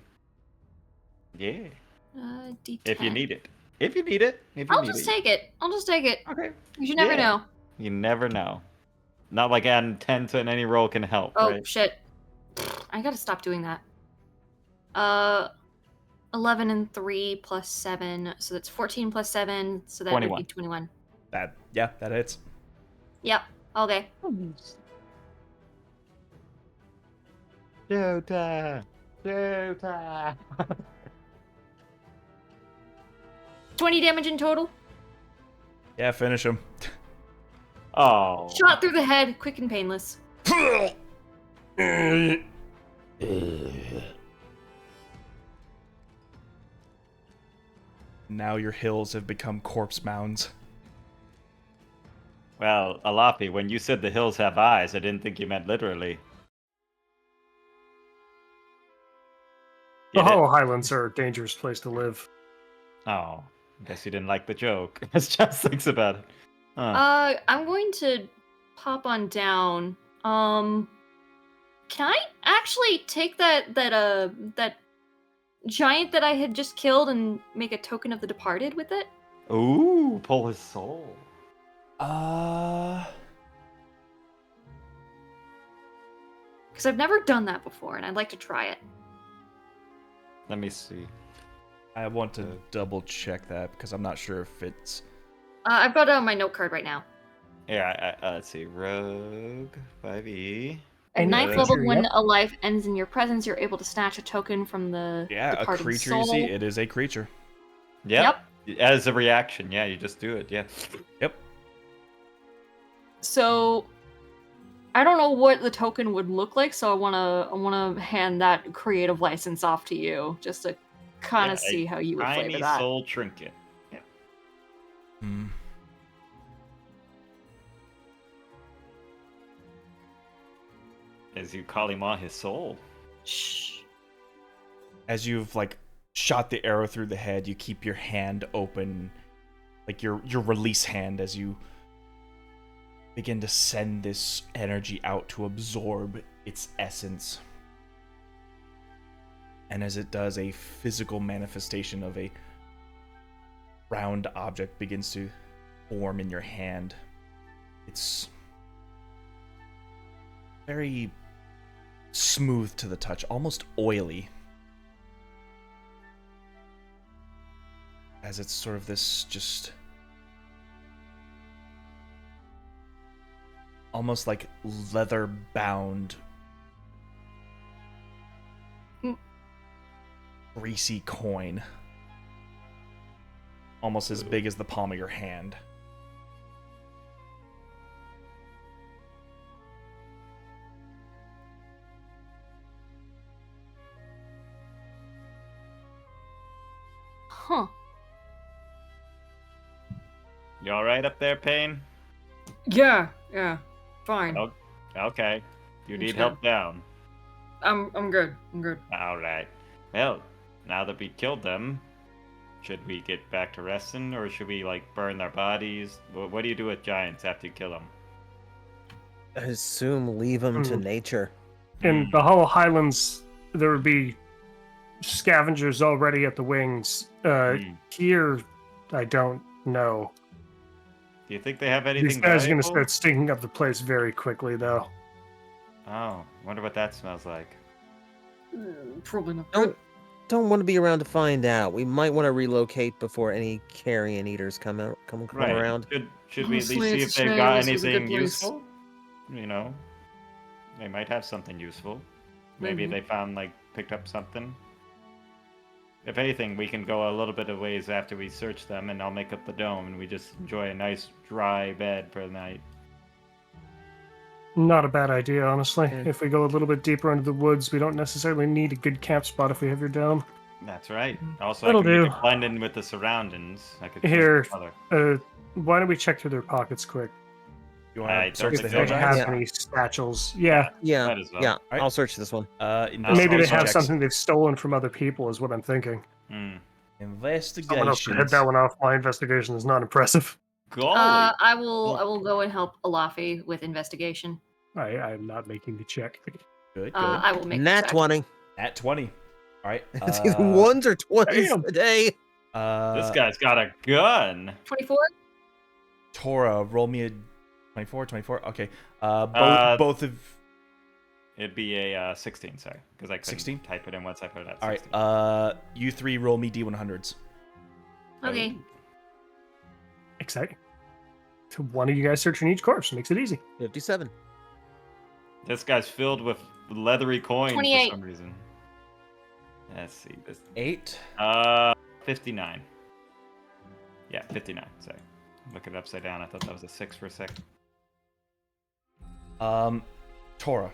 Yeah. D10. If you need it. If you need it. I'll just take it. Okay. You never Yeah. know. You never know. Not like adding 10 to any roll can help, Oh, right? shit. I gotta stop doing that. 11 and 3 plus 7, so that's 14 plus 7, so that 21. would be 21. That hits. Yep, okay. Showtime! Showtime! 20 damage in total. Yeah, finish him. Oh. Shot through the head, quick and painless. Now your hills have become corpse mounds. Well, Alafi, when you said the hills have eyes, I didn't think you meant literally. The Get it? Hollow Highlands are a dangerous place to live. Oh, I guess you didn't like the joke. As Jess thinks about it. Huh. I'm going to pop on down. Can I actually take that giant that I had just killed and make a token of the departed with it? Ooh, pull his soul. Because I've never done that before, and I'd like to try it. Let me see. I want to double check that because I'm not sure if it's. I've got it on my note card right now. Yeah, let's see. Rogue 5e. At And ninth the level, creature, when yep. a life ends in your presence, you're able to snatch a token from the Yeah, a departed creature, you soul. see? It is a creature. Yep. As a reaction, yeah, you just do it, yeah. Yep. So I don't know what the token would look like, so I wanna hand that creative license off to you, just to kind Yeah, of see how you would Tiny flavor that. soul trinket. Yeah. Hmm. As you call him on his soul. Shh. As you've shot the arrow through the head, you keep your hand open, like your release hand as you begin to send this energy out to absorb its essence. And as it does, a physical manifestation of a round object begins to form in your hand. It's very smooth to the touch, almost oily. As it's sort of this just almost like leather bound greasy coin, almost as big as the palm of your hand. Huh. You all right up there, Payne? Yeah, fine. Oh, okay. You It's need good. help down. I'm good. I'm good. All right. Well, now that we killed them, should we get back to resting, or should we like burn their bodies? What do you do with giants after you kill them? I assume leave them to Hmm. nature. In the Hollow Highlands, there would be scavengers already at the wings. Here, I don't know. Do you think they have These anything guys are going to valuable? start stinking up the place very quickly, though. Oh, wonder what that smells like. Probably not. Don't want to be around to find out. We might want to relocate before any carrion eaters come around. Should we at Honestly, least see it's if a they've shame. got This was a good anything place. useful? You know, they might have something useful. Maybe Mhm. they found picked up something. If anything, we can go a little bit of ways after we search them, and I'll make up the dome, and we just enjoy a nice dry bed for the night. Not a bad idea, honestly. Yeah. If we go a little bit deeper into the woods, we don't necessarily need a good camp spot if we have your dome. That's right. Also, That'll I can make do. it blend in with the surroundings. I could Here, color. why don't we check through their pockets quick? You I want to don't search If the think hill they so. have giants? Yeah. any satchels. Yeah. Yeah, Might as well. yeah. Alright. I'll search this one. Maybe they Investigation have checks. something they've stolen from other people, is what I'm thinking. Someone else could head Investigations. that one off. My investigation is not impressive. Golly. I will go and help Alafi with investigation. I'm not making the check. Good, good. I will make the Nat check. 20. At 20. All right. It's either ones or 20s Damn. today. This guy's got a gun. 24. Tora, roll me a 24, 24. Okay. Both of. It'd be a 16, sorry, because I couldn't 16? type it in once I put it at All 16. right. You three roll me D100s. Okay. Exciting. So one of you guys searching each corpse makes it easy. 57. This guy's filled with leathery coins 28. for some reason. Let's see. This 8. 59. Yeah, 59. Sorry. Look it upside down. I thought that was a 6 for a sec. Tora.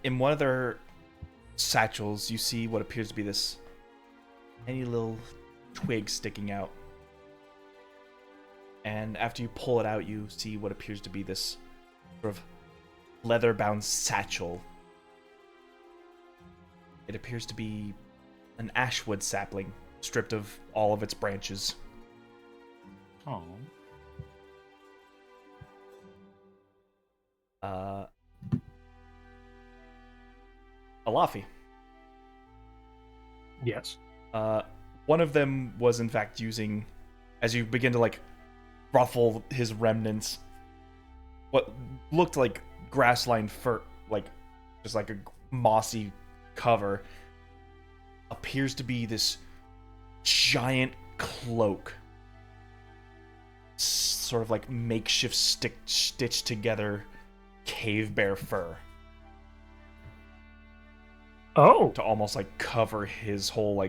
In one of their satchels, you see what appears to be this tiny little twig sticking out. And after you pull it out, you see what appears to be this sort of leather-bound satchel. It appears to be an ashwood sapling, stripped of all of its branches. Oh. Alafi. Yes. One of them was in fact using, as you begin to ruffle his remnants, what looked like grass-lined fur, just like a mossy cover, appears to be this giant cloak, sort of like makeshift stitched together cave bear fur Oh. to almost cover his whole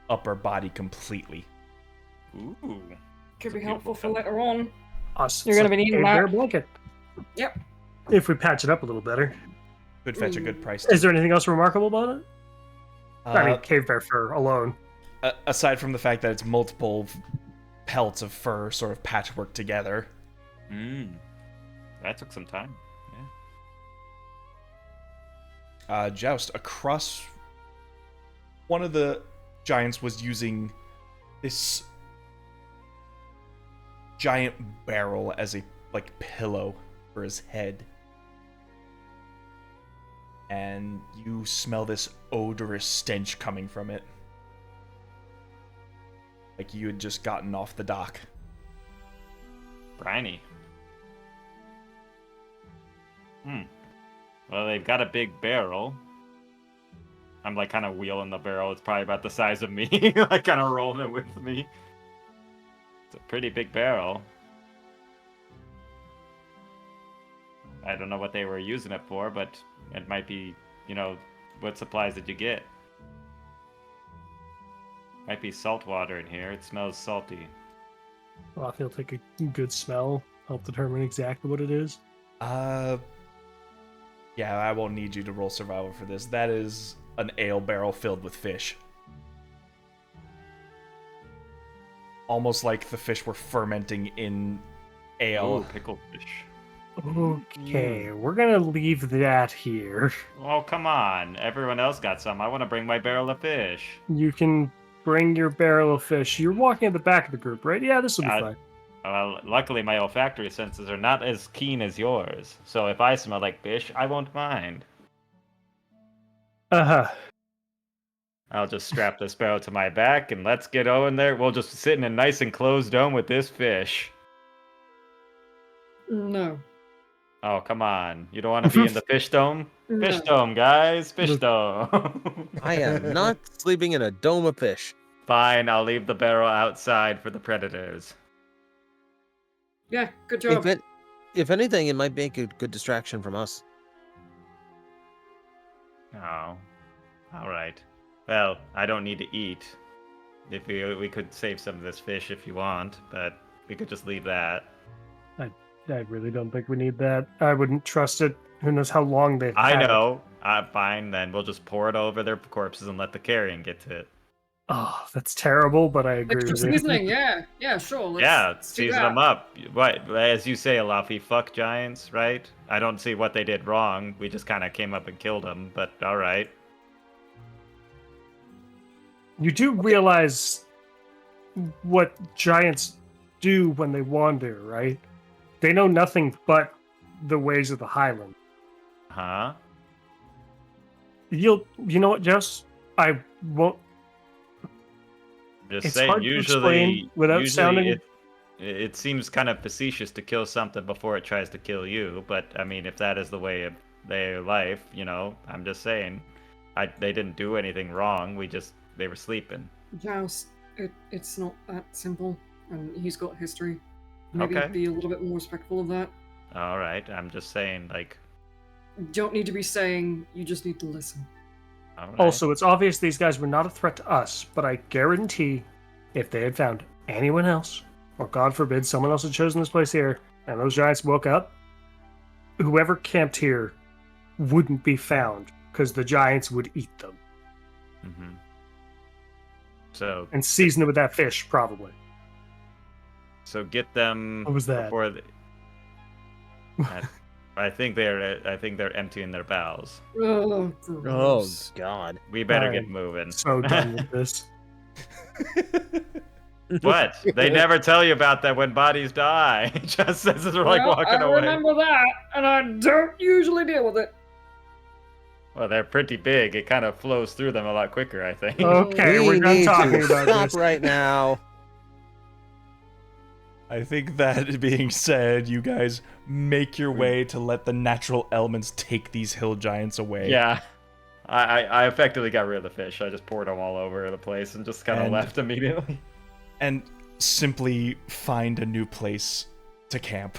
upper body completely. Ooh. Could It's a be helpful for beautiful later on. Us. You're gonna be needing a bear that. blanket. Yep. If we patch it up a little better. Could fetch a good price. Is there anything else remarkable about it? I mean, Uh, cave bear fur alone. aside from the fact that it's multiple pelts of fur sort of patchwork together. That took some time. Joust, across one of the giants was using this giant barrel as a pillow for his head. And you smell this odorous stench coming from it. Like you had just gotten off the dock. Briny. Well, they've got a big barrel. I'm like kind of wheeling the barrel. It's probably about the size of me. Like kind of rolling it with me. It's a pretty big barrel. I don't know what they were using it for, but it might be, what supplies did you get? Might be salt water in here. It smells salty. Well, he'll take a good smell, help determine exactly what it is. Yeah, I won't need you to roll survival for this. That is an ale barrel filled with fish. Almost like the fish were fermenting in ale. Oh, pickled fish. Okay, we're gonna leave that here. Oh, come on. Everyone else got some. I want to bring my barrel of fish. You can bring your barrel of fish. You're walking at the back of the group, right? Yeah, this will be fine. Well, luckily my olfactory senses are not as keen as yours. So if I smell like fish, I won't mind. Uh-huh. I'll just strap this barrel to my back and let's get Owen there. We'll just sit in a nice enclosed dome with this fish. No. Oh, come on. You don't want to be in the fish dome? Fish No. dome, guys. Fish dome. I am not sleeping in a dome of fish. Fine, I'll leave the barrel outside for the predators. Yeah, good job. If anything, it might make a good distraction from us. Oh. Alright. Well, I don't need to eat. If we could save some of this fish if you want, but we could just leave that. I really don't think we need that. I wouldn't trust it. Who knows how long they've I had it. know. Fine, then we'll just pour it over their corpses and let the carrion get to it. Oh, that's terrible, but I agree Extra with you. seasoning, yeah, sure. Let's do season that. them up. What, as you say, Alafi, fuck giants, right? I don't see what they did wrong. We just kind of came up and killed them, but all right. You do realize what giants do when they wander, right? They know nothing but the ways of the Highland. Huh? You know what, Jess? I won't. Just It's saying. hard to explain without sounding. It seems kind of facetious to kill something before it tries to kill you. But I mean, if that is the way of their life, I'm just saying. They didn't do anything wrong. They were sleeping. Joust, it's not that simple, and he's got history. Maybe Okay. be a little bit more respectful of that. All right. I'm just saying, like. You don't need to be saying, you just need to listen. All right. Also, it's obvious these guys were not a threat to us, but I guarantee if they had found anyone else, or God forbid someone else had chosen this place here, and those giants woke up, whoever camped here wouldn't be found, because the giants would eat them. Mm-hmm. So. And season it with that fish, probably. So get them. What was that? Before I think they're emptying their bowels. Oh, Oh, gross. God. We better I'm get moving. So done with this. What? They never tell you about that when bodies die. Just as they're like Well, walking I away. remember that, and I don't usually deal with it. Well, they're pretty big. It kind of flows through them a lot quicker, I think. Okay, We we're done need talking to about stop this. right now. I think that being said, you guys make your way to let the natural elements take these hill giants away. Yeah. I effectively got rid of the fish. I just poured them all over the place and just kind of And- left immediately. And simply find a new place to camp.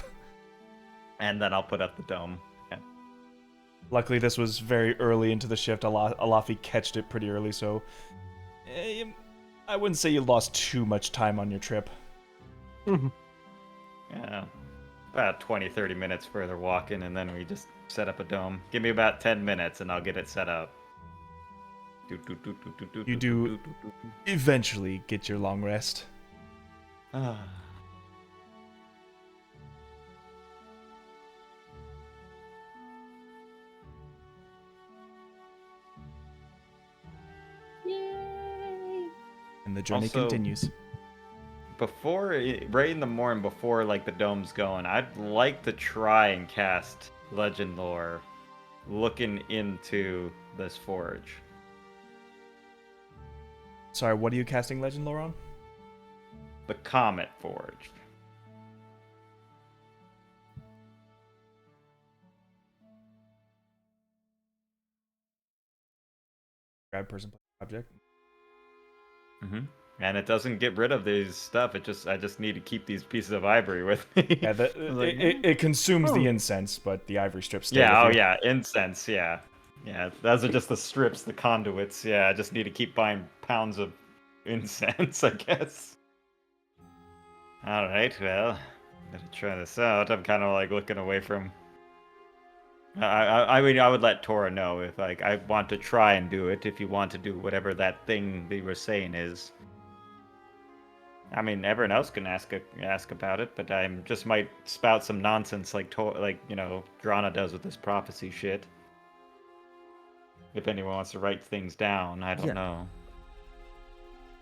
And then I'll put up the dome. Yeah. Luckily, this was very early into the shift. Alafi catched it pretty early, so I wouldn't say you lost too much time on your trip. Yeah. About 20-30 minutes further walking, and then we just set up a dome. Give me about 10 minutes, and I'll get it set up. You do eventually get your long rest. Ah. Yay! And the journey Also- continues. right in the morning, before like the dome's going, I'd like to try and cast Legend Lore, looking into this forge. Sorry, what are you casting Legend Lore on? The Comet Forge. Grab person object. Mm-hmm. And it doesn't get rid of these stuff. I just need to keep these pieces of ivory with me. Yeah, it consumes the Oh. incense, but the ivory strips stay Yeah, with you. yeah, incense, yeah. Yeah, those are just the strips, the conduits. Yeah, I just need to keep buying pounds of incense, I guess. Alright, well, better try this out. I'm kind of like looking away from... I mean, I would let Tora know if like I want to try and do it, if you want to do whatever that thing that you were saying is. I mean, everyone else can ask about it, but I just might spout some nonsense like Drana does with this prophecy shit. If anyone wants to write things down, I don't Yeah. know.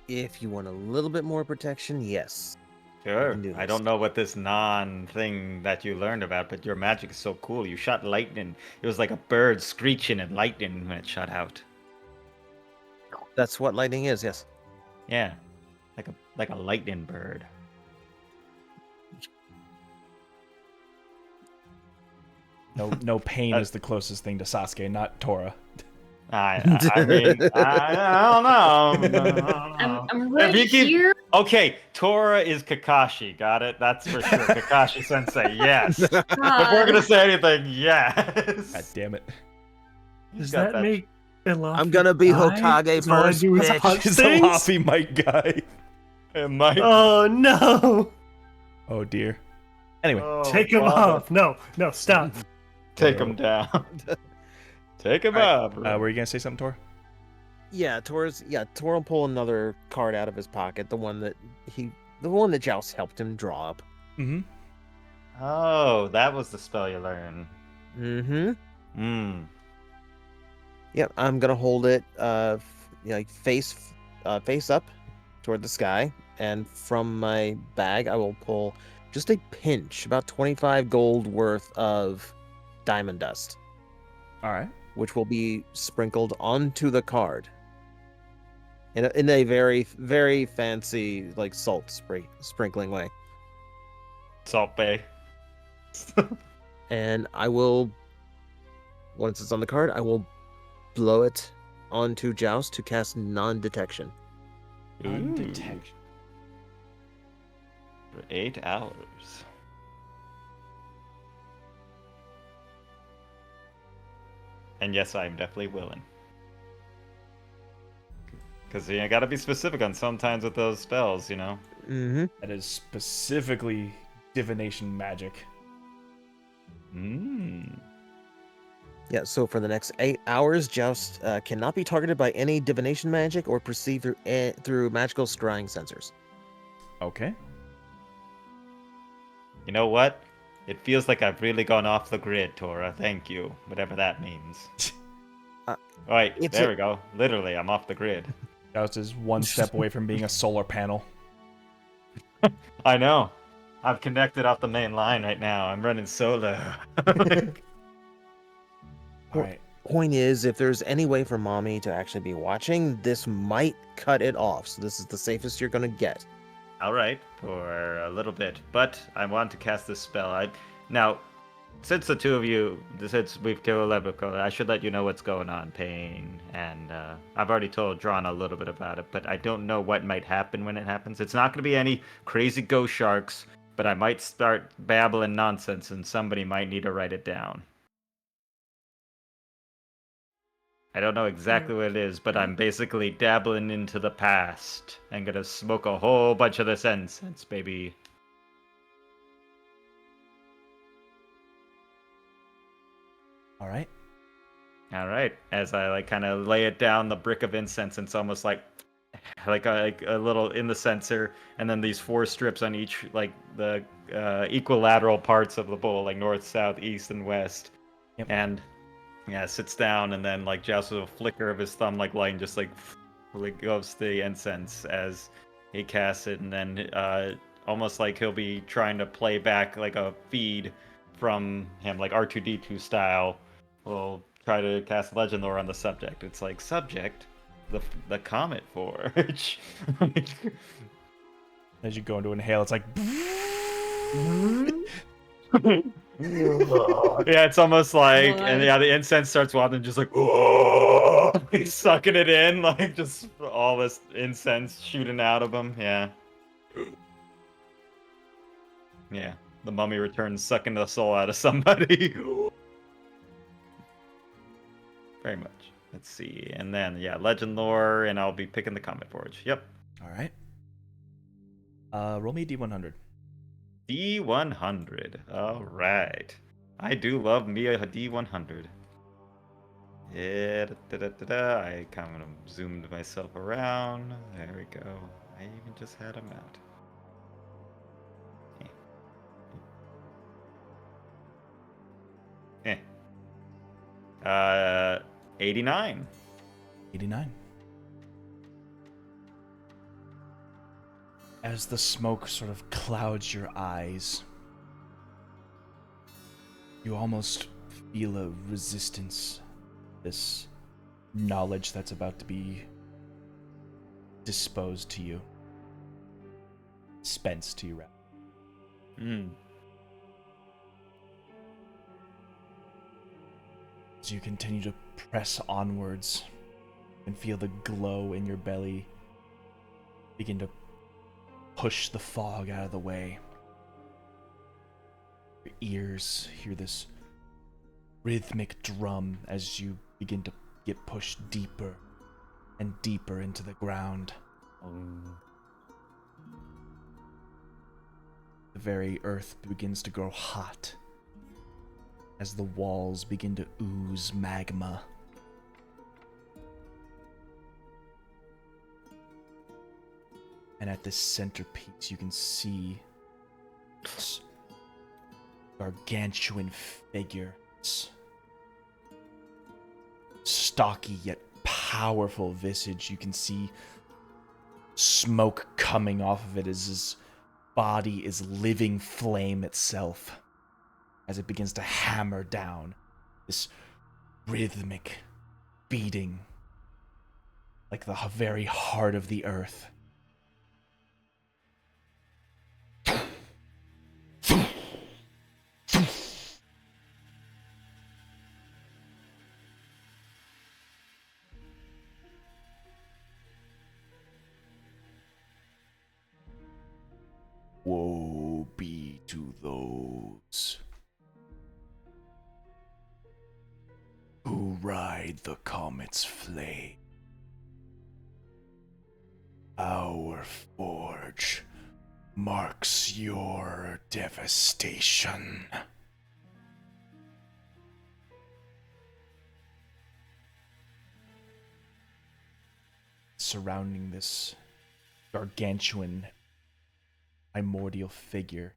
If you want a little bit more protection, yes. Sure. can do I this. don't know what this non-thing that you learned about, but your magic is so cool. You shot lightning. It was like a bird screeching and lightning when it shot out. That's what lightning is, yes. Yeah, like a lightning bird. No pain is the closest thing to Sasuke, not Tora. I mean, I don't know. I'm right If you keep- here. Okay, Tora is Kakashi. Got it? That's for sure. Kakashi Sensei, yes. If we're gonna say anything, yes. God damn it. Does got that make Luffy I'm gonna be die? Hokage 'Cause all I first, do is bitch. punch He's a things? Luffy Mike guy. It might. Oh no! Oh dear. Anyway, Take him off! No, stop. Take him down. Take him up. were you gonna say something, Tor? Yeah, Tor will pull another card out of his pocket, the one that Joust helped him draw up. Mm-hmm. Oh, that was the spell you learned. Mm-hmm. Yep, I'm gonna hold it face up toward the sky, and from my bag I will pull just a pinch, about 25 gold worth of diamond dust, All right. which will be sprinkled onto the card in a very, very fancy like salt sprinkling way. Salt Bay. And I will, once it's on the card, I will blow it onto Joust to cast non-detection. Undetection. For 8 hours. And yes, I'm definitely willing. Because you gotta be specific on sometimes with those spells, you know? Mm-hmm. That is specifically divination magic. Yeah, so for the next 8 hours, Joust cannot be targeted by any divination magic or perceived through magical scrying sensors. Okay. You know what? It feels like I've really gone off the grid, Tora. Thank you. Whatever that means. Right, there we go. Literally, I'm off the grid. Joust is one step away from being a solar panel. I know. I've connected off the main line right now. I'm running solo. All right. Point is, if there's any way for Mommy to actually be watching, this might cut it off. So this is the safest you're gonna get. All right, for a little bit, but I want to cast this spell. Now, since the two of you, since we've killed Levico, I should let you know what's going on, Pain, and I've already told Drawn a little bit about it, but I don't know what might happen when it happens. It's not going to be any crazy ghost sharks, but I might start babbling nonsense, and somebody might need to write it down. I don't know exactly what it is, but I'm basically dabbling into the past and gonna smoke a whole bunch of this incense, baby. All right. All right. As I kind of lay it down, the brick of incense, it's almost like a little in the censer, and then these 4 strips on each, like the equilateral parts of the bowl, like north, south, east, and west. Yep. And yeah, sits down, and then like just with a flicker of his thumb, like light, just like goes the incense as he casts it, and then almost like he'll be trying to play back like a feed from him, like R2D2 style. We'll try to cast Legend Lore on the subject. It's like, subject, the Comet Forge. As you go into inhale, it's like. Yeah, it's almost like, and yeah, the incense starts wafting, just like, he's sucking it in, like just all this incense shooting out of him. Yeah. Yeah, the mummy returns, sucking the soul out of somebody. Very much. Let's see, and then yeah, Legend Lore, and I'll be picking the Comet Forge. Yep. All right. Roll me a d100. D100. All right. I do love me a D100. Yeah, I kind of zoomed myself around. There we go. I even just had him out. 89. 89. As the smoke sort of clouds your eyes, you almost feel a resistance, this knowledge that's about to be disposed to you. Dispensed to you, rather. As you continue to press onwards and feel the glow in your belly begin to push the fog out of the way. Your ears hear this rhythmic drum as you begin to get pushed deeper and deeper into the ground. The very earth begins to grow hot as the walls begin to ooze magma. And at this centerpiece, you can see this gargantuan figure, this stocky yet powerful visage. You can see smoke coming off of it as his body is living flame itself, as it begins to hammer down, this rhythmic beating like the very heart of the earth. Woe be to those who ride the comet's flame. Our forge marks your devastation. Surrounding this gargantuan primordial figure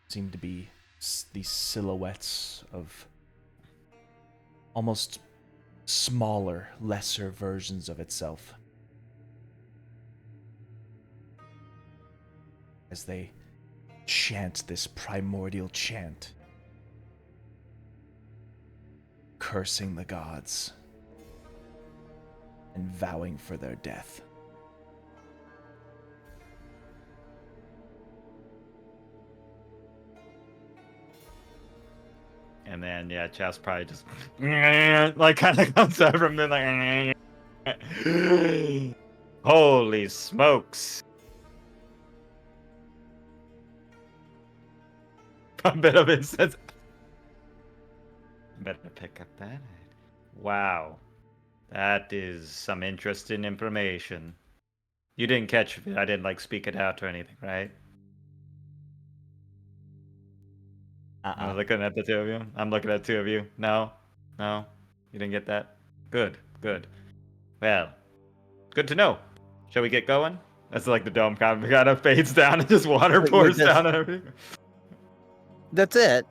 seem to be these silhouettes of almost smaller, lesser versions of itself. As they chant this primordial chant, cursing the gods and vowing for their death. And then, yeah, Chas probably just like kind of comes out from there like, holy smokes. A bit of incense. Better pick up that. Wow. That is some interesting information. You didn't catch it. I didn't like speak it out or anything, right? I'm looking at the two of you. I'm looking at two of you. No? No? You didn't get that? Good. Good. Well, good to know. Shall we get going? That's like the dome kind of fades down and just water pours down and everything. That's it.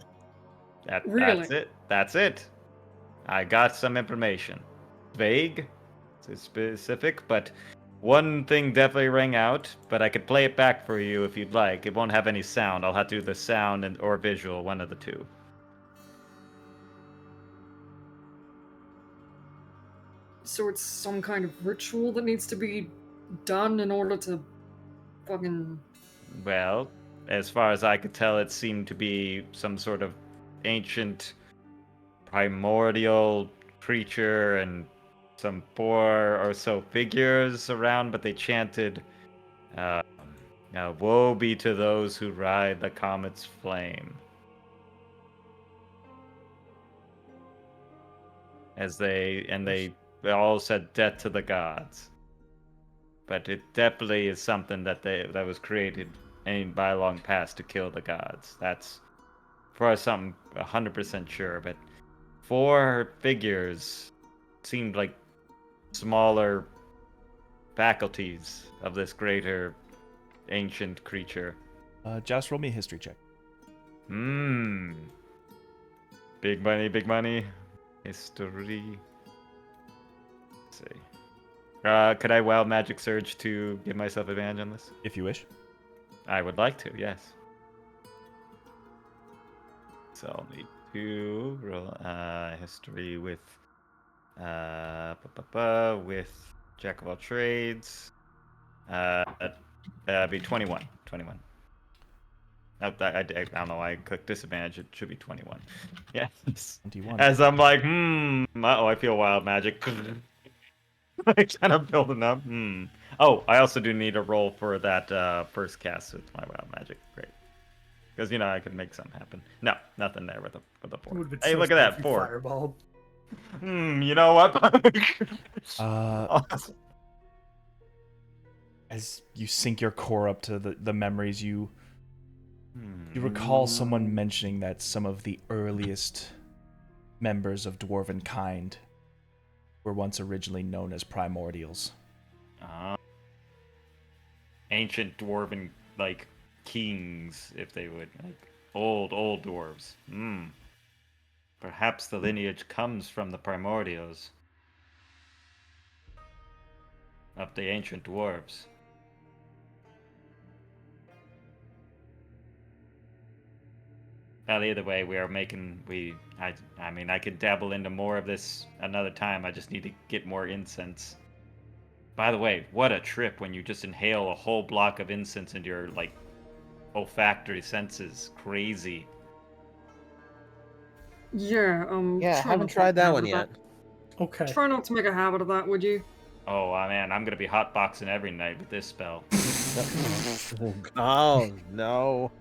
Really? That's it. That's it. I got some information. Vague, it's specific, but One thing definitely rang out, but I could play it back for you if you'd like. It won't have any sound. I'll have to do the sound or visual, one of the two. So it's some kind of ritual that needs to be done in order to fucking. Well, as far as I could tell, it seemed to be some sort of ancient primordial creature and some 4 or so figures around, but they chanted, woe be to those who ride the comet's flame. They all said death to the gods. But it definitely is something that was created by long past to kill the gods. That's for something 100% sure. But 4 figures seemed like smaller faculties of this greater ancient creature. Just roll me a history check. Big money, big money. History. Let's see. Could I wild magic surge to give myself advantage on this? If you wish. I would like to, yes. So I'll need to roll history with with Jack of all trades. That'd be 21. 21. I don't know why I clicked disadvantage. It should be 21. Yes. 21. As I'm like, I feel wild magic. I kind of building up. Oh, I also do need a roll for that first cast with my wild magic. Great. Because, I could make something happen. No, nothing there with a 4. Hey, look at that, 4. Fireball. You know what? Awesome. As you sink your core up to the memories, you recall someone mentioning that some of the earliest members of dwarven kind were once originally known as primordials. Ancient dwarven, kings, if they would. Old dwarves. Perhaps the lineage comes from the primordials of the ancient dwarves. Well, either way, I could dabble into more of this another time. I just need to get more incense. By the way, what a trip when you just inhale a whole block of incense into your, olfactory senses. Crazy. Yeah, Yeah, I try haven't not to tried make a that habit one of yet. Okay. Try not to make a habit of that, would you? Oh, man, I'm gonna be hotboxing every night with this spell. Oh, no.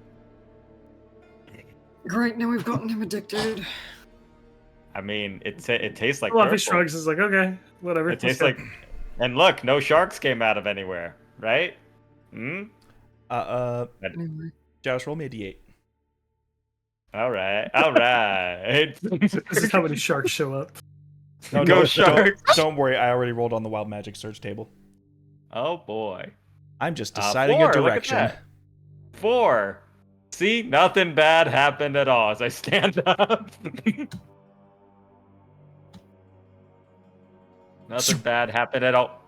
Great, now we've gotten him addicted. I mean, it tastes like Fluffy purple. shrugs is like, okay, whatever. It tastes like... And look, no sharks came out of anywhere, right? Anyway. Josh, roll me a d8. All right. This is how many sharks show up. No, Go sharks! Don't worry, I already rolled on the wild magic surge table. Oh boy. I'm just deciding 4, a look at direction. that. 4. See, nothing bad happened at all as I stand up. Nothing bad happened at all.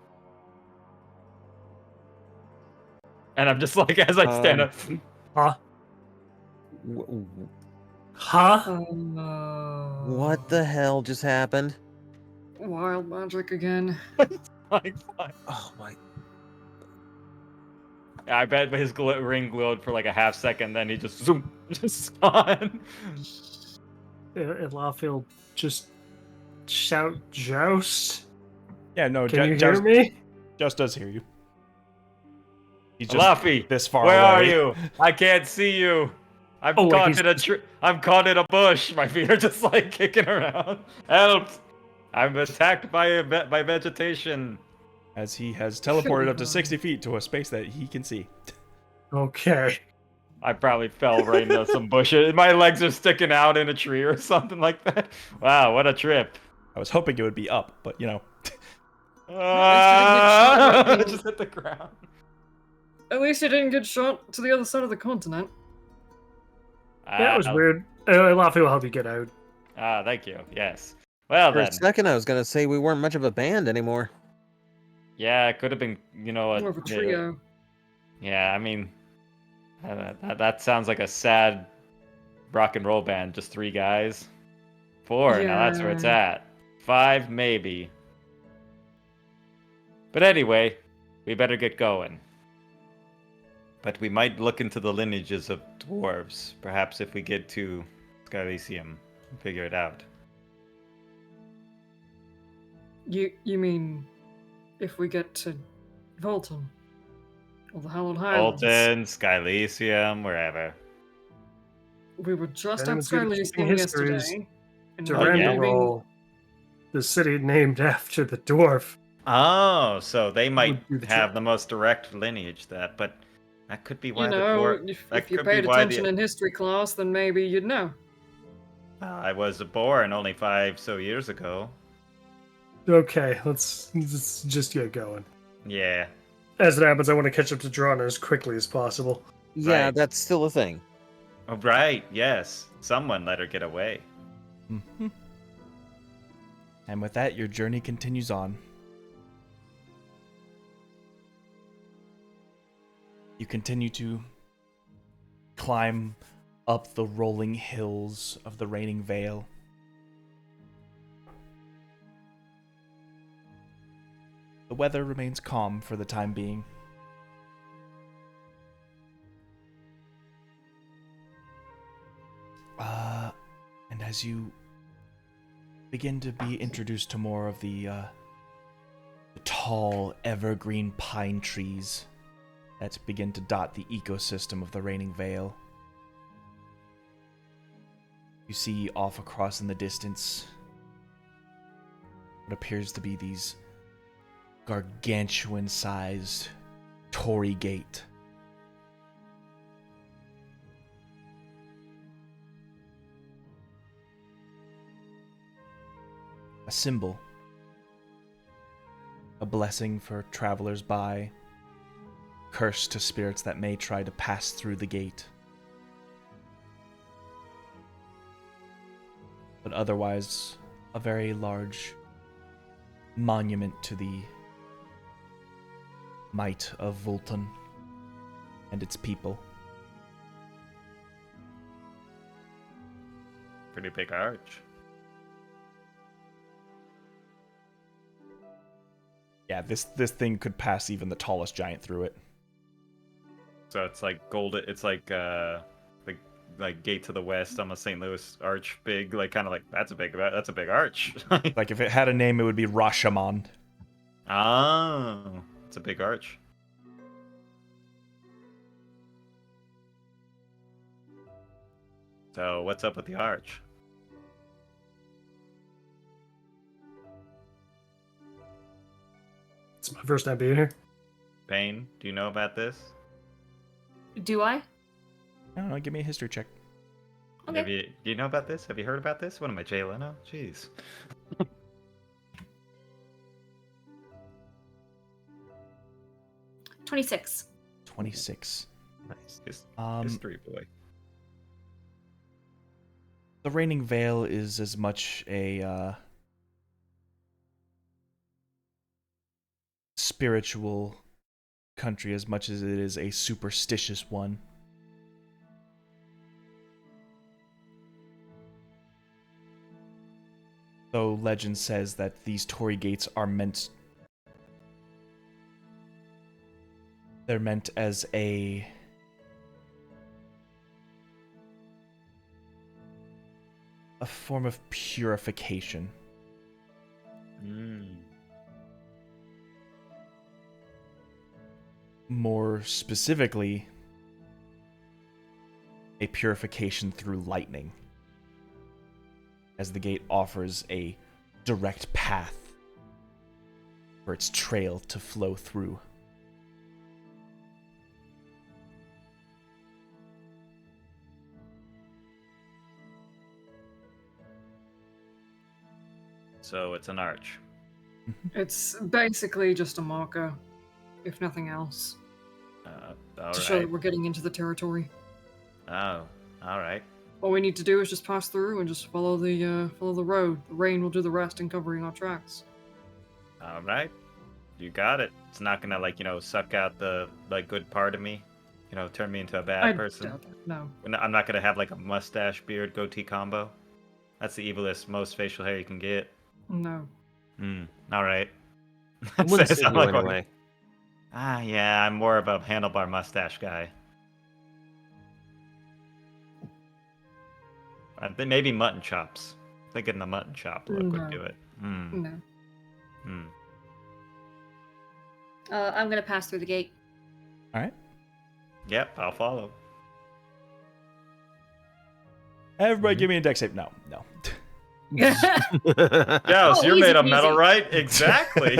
And I'm just like, as I stand up. Huh? W- Huh? What the hell just happened? Wild magic again. Oh my. I bet his ring glowed for a half second, then he just gone. And Lawfield just shout joust. Yeah, no, Can you hear me? Just does hear you. He's just Luffy, this far where away. are you? I can't see you. I'm caught in a I'm caught in a bush. My feet are just kicking around. Help! I'm attacked by vegetation. As he has teleported up to 60 feet to a space that he can see. Okay. I probably fell right into some bushes. My legs are sticking out in a tree or something like that. Wow, what a trip. I was hoping it would be up, but Just hit the ground. At least he didn't get shot to the other side of the continent. That was weird. Lawfield will help you get out. Thank you. Yes. Well For then. a second, I was gonna say we weren't much of a band anymore. Yeah, it could have been, More of a trio. Yeah, I mean, that sounds like a sad rock and roll band. Just 3 guys. 4, now that's where it's Yeah. at. 5, maybe. But anyway, we better get going. But we might look into the lineages of dwarves. Perhaps if we get to Skylysium, figure it out. You mean if we get to Volton or the Hallowed Highlands? Bolton, Skylysium, wherever. We were just Damn, at it's good at keeping Skylysium histories. yesterday. And Oh, yeah? Durandal, the city named after the dwarf. Oh, so they might Would be the have trick. the most direct lineage that, but that could be why you the know, dwarf. That if you could be paid why attention in history class, then maybe you'd know. I was born only 5 so years ago. Okay, let's just get going. Yeah. As it happens, I want to catch up to Drana as quickly as possible. Yeah, Right. that's still a thing. Oh, right. Yes. Someone let her get away. Mm-hmm. And with that, your journey continues on. You continue to climb up the rolling hills of the Raining Vale. The weather remains calm for the time being. And as you begin to be introduced to more of the tall, evergreen pine trees that begin to dot the ecosystem of the Raining Vale, you see off across in the distance what appears to be these gargantuan-sized torii gate. A symbol. A blessing for travelers by. Curse to spirits that may try to pass through the gate. But otherwise, a very large monument to the might of Volton and its people. Pretty big arch. Yeah, this thing could pass even the tallest giant through it. So it's like golden. It's like gate to the west on the St. Louis arch. Big, like kind of like that's a big arch. Like if it had a name, it would be Rashomon. Oh, it's a big arch. So what's up with the arch? It's my first time being here. Bane, do you know about this? Do I? I don't know, give me a history check. Okay. Do you know about this? Have you heard about this? What am I, Jay Leno? Jeez. 26. 26. Nice. Um, History boy. The Raining Vale is as much a spiritual country as much as it is a superstitious one. Though legend says that these torii gates are meant as a form of purification. More specifically, a purification through lightning, as the gate offers a direct path for its trail to flow through. So it's an arch. It's basically just a marker, if nothing else, All to show that right. we're getting into the territory. Oh, all right. All we need to do is just pass through and just follow the road. The rain will do the rest in covering our tracks. All right. You got it. It's not gonna suck out the good part of me. Turn me into a bad I person. doubt that. No. I'm not gonna have like a mustache, beard, goatee combo. That's the evilest, most facial hair you can get. No. All right. It wouldn't Says suit I'm you like, anyway. yeah, I'm more of a handlebar mustache guy. I think maybe mutton chops. Thinking the mutton chop look would No. do it. No. I'm gonna pass through the gate. All right. Yep, I'll follow. Everybody, give me a deck save. No. Yeah, Oh, so you're easy made of peasy. metal, right? Exactly.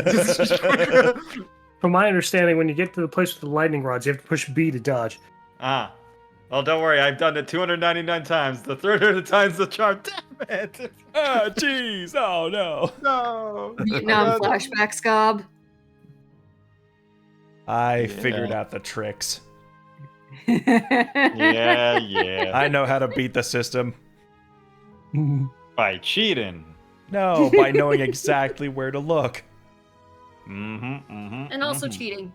From my understanding, when you get to the place with the lightning rods, you have to push B to dodge. Well, don't worry. I've done it 299 times. The third of the time's the charm. Damn it! Ah, jeez. Oh, no. No. Vietnam flashback, Scob. I figured out the tricks. Yeah. I know how to beat the system. By cheating. No, by knowing exactly where to look. And also cheating.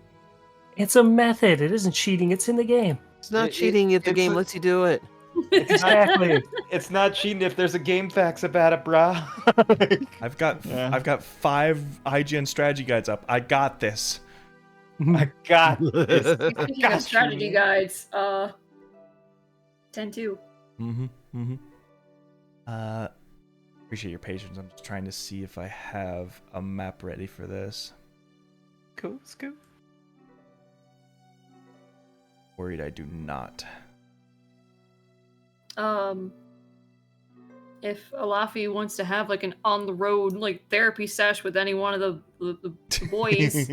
It's a method. It isn't cheating. It's in the game. It's not cheating if the game lets you do it. Exactly. It's not cheating if there's a game facts about it, brah. I've got 5 IGN strategy guides up. I got this. I got this. Speaking of strategy guides, 10-2. Appreciate your patience. I'm just trying to see if I have a map ready for this. Cool, scoop. Worried I do not. If Alafi wants to have like an on the road like therapy sesh with any one of the boys,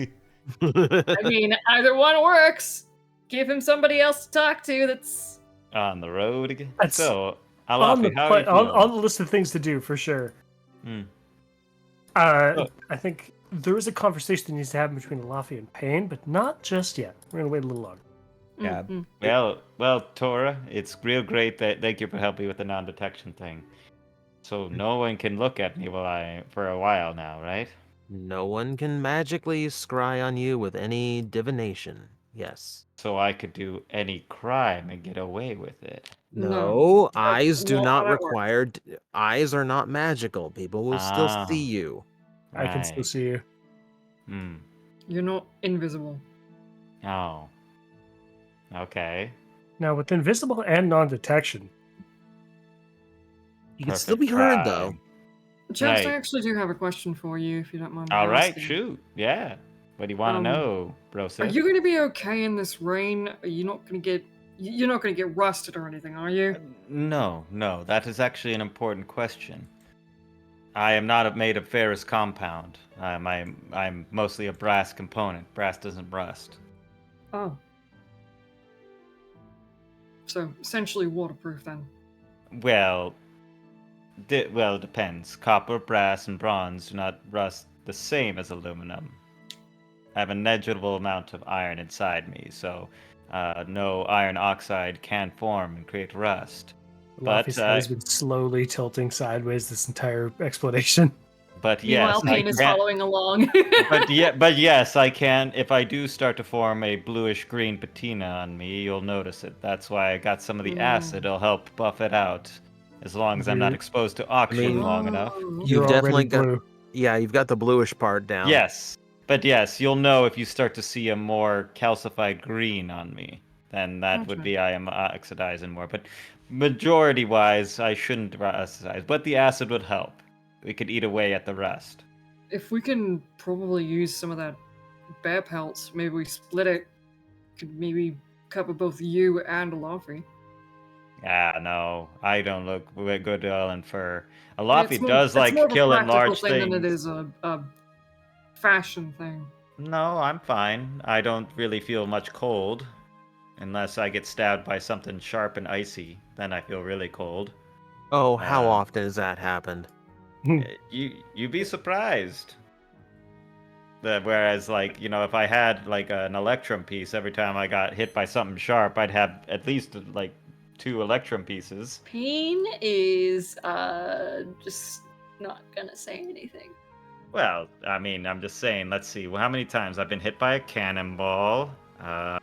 I mean, either one works. Give him somebody else to talk to that's On the road again. That's So, on the Alafi, how are you feeling? on the list of things to do for sure. I think there is a conversation that needs to happen between Alafi and Payne, but not just yet. We're gonna wait a little longer. Yeah. Well, Tora, it's real great that thank you for helping me with the non-detection thing. So no one can look at me for a while now, right? No one can magically scry on you with any divination. Yes. So I could do any crime and get away with it. No, eyes That's do not not how that works. require. Eyes are not magical. People will still Ah. see you. I can still see you. You're not invisible. Oh. Okay. Now with invisible and non-detection, You can still be heard though. Chance, I Right. actually do have a question for you, if you don't mind. me All right, asking. shoot. Yeah. What do you want to know, bro? Are you going to be okay in this rain? Are you not going to get? You're not going to get rusted or anything, are you? No. That is actually an important question. I am not made of ferrous compound. I'm mostly a brass component. Brass doesn't rust. Oh. So essentially waterproof then. Well, it depends. Copper, brass, and bronze do not rust the same as aluminum. I have a negligible amount of iron inside me, so no iron oxide can form and create rust. Alafi's head has been slowly tilting sideways this entire explanation. But yes, Meanwhile, Payne is following along. but yes, I can. If I do start to form a bluish-green patina on me, you'll notice it. That's why I got some of the acid. It'll help buff it out, as long as I'm not exposed to oxygen long enough. Oh. You've definitely got. blue. Yeah, you've got the bluish part down. Yes, but yes, you'll know if you start to see a more calcified green on me. Then that would Gotcha. be I am oxidizing more. But majority-wise, I shouldn't oxidize. But the acid would help. We could eat away at the rest. If we can probably use some of that bear pelts, maybe we split it. Could maybe cover both you and Alafi. No, I don't look good all in fur. It's Alafi more- does it's like more of a killing practical large thing things. than it is a fashion thing. No, I'm fine. I don't really feel much cold. Unless I get stabbed by something sharp and icy. Then I feel really cold. Oh, how often has that happened? You'd be surprised. Whereas, like, if I had like an electrum piece every time I got hit by something sharp, I'd have at least like 2 electrum pieces. Payne is just not gonna say anything. Well, I mean, I'm just saying. Let's see. Well, how many times I've been hit by a cannonball? That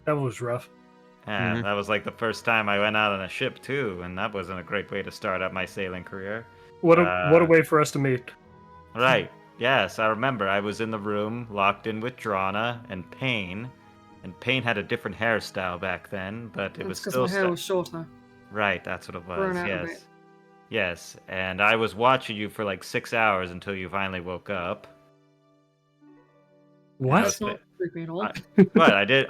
was rough. Yeah, Mhm. that was like the first time I went out on a ship too, and that wasn't a great way to start up my sailing career. What a way for us to meet. Right. Yes, I remember. I was in the room, locked in with Drana and Payne, and Payne had a different hairstyle back then, but it was That's because still my hair was shorter. right. That's what it Grown was. out a bit. Yes, yes. And I was watching you for like 6 hours until you finally woke up. And I What? was That's not creepy at all. But I did.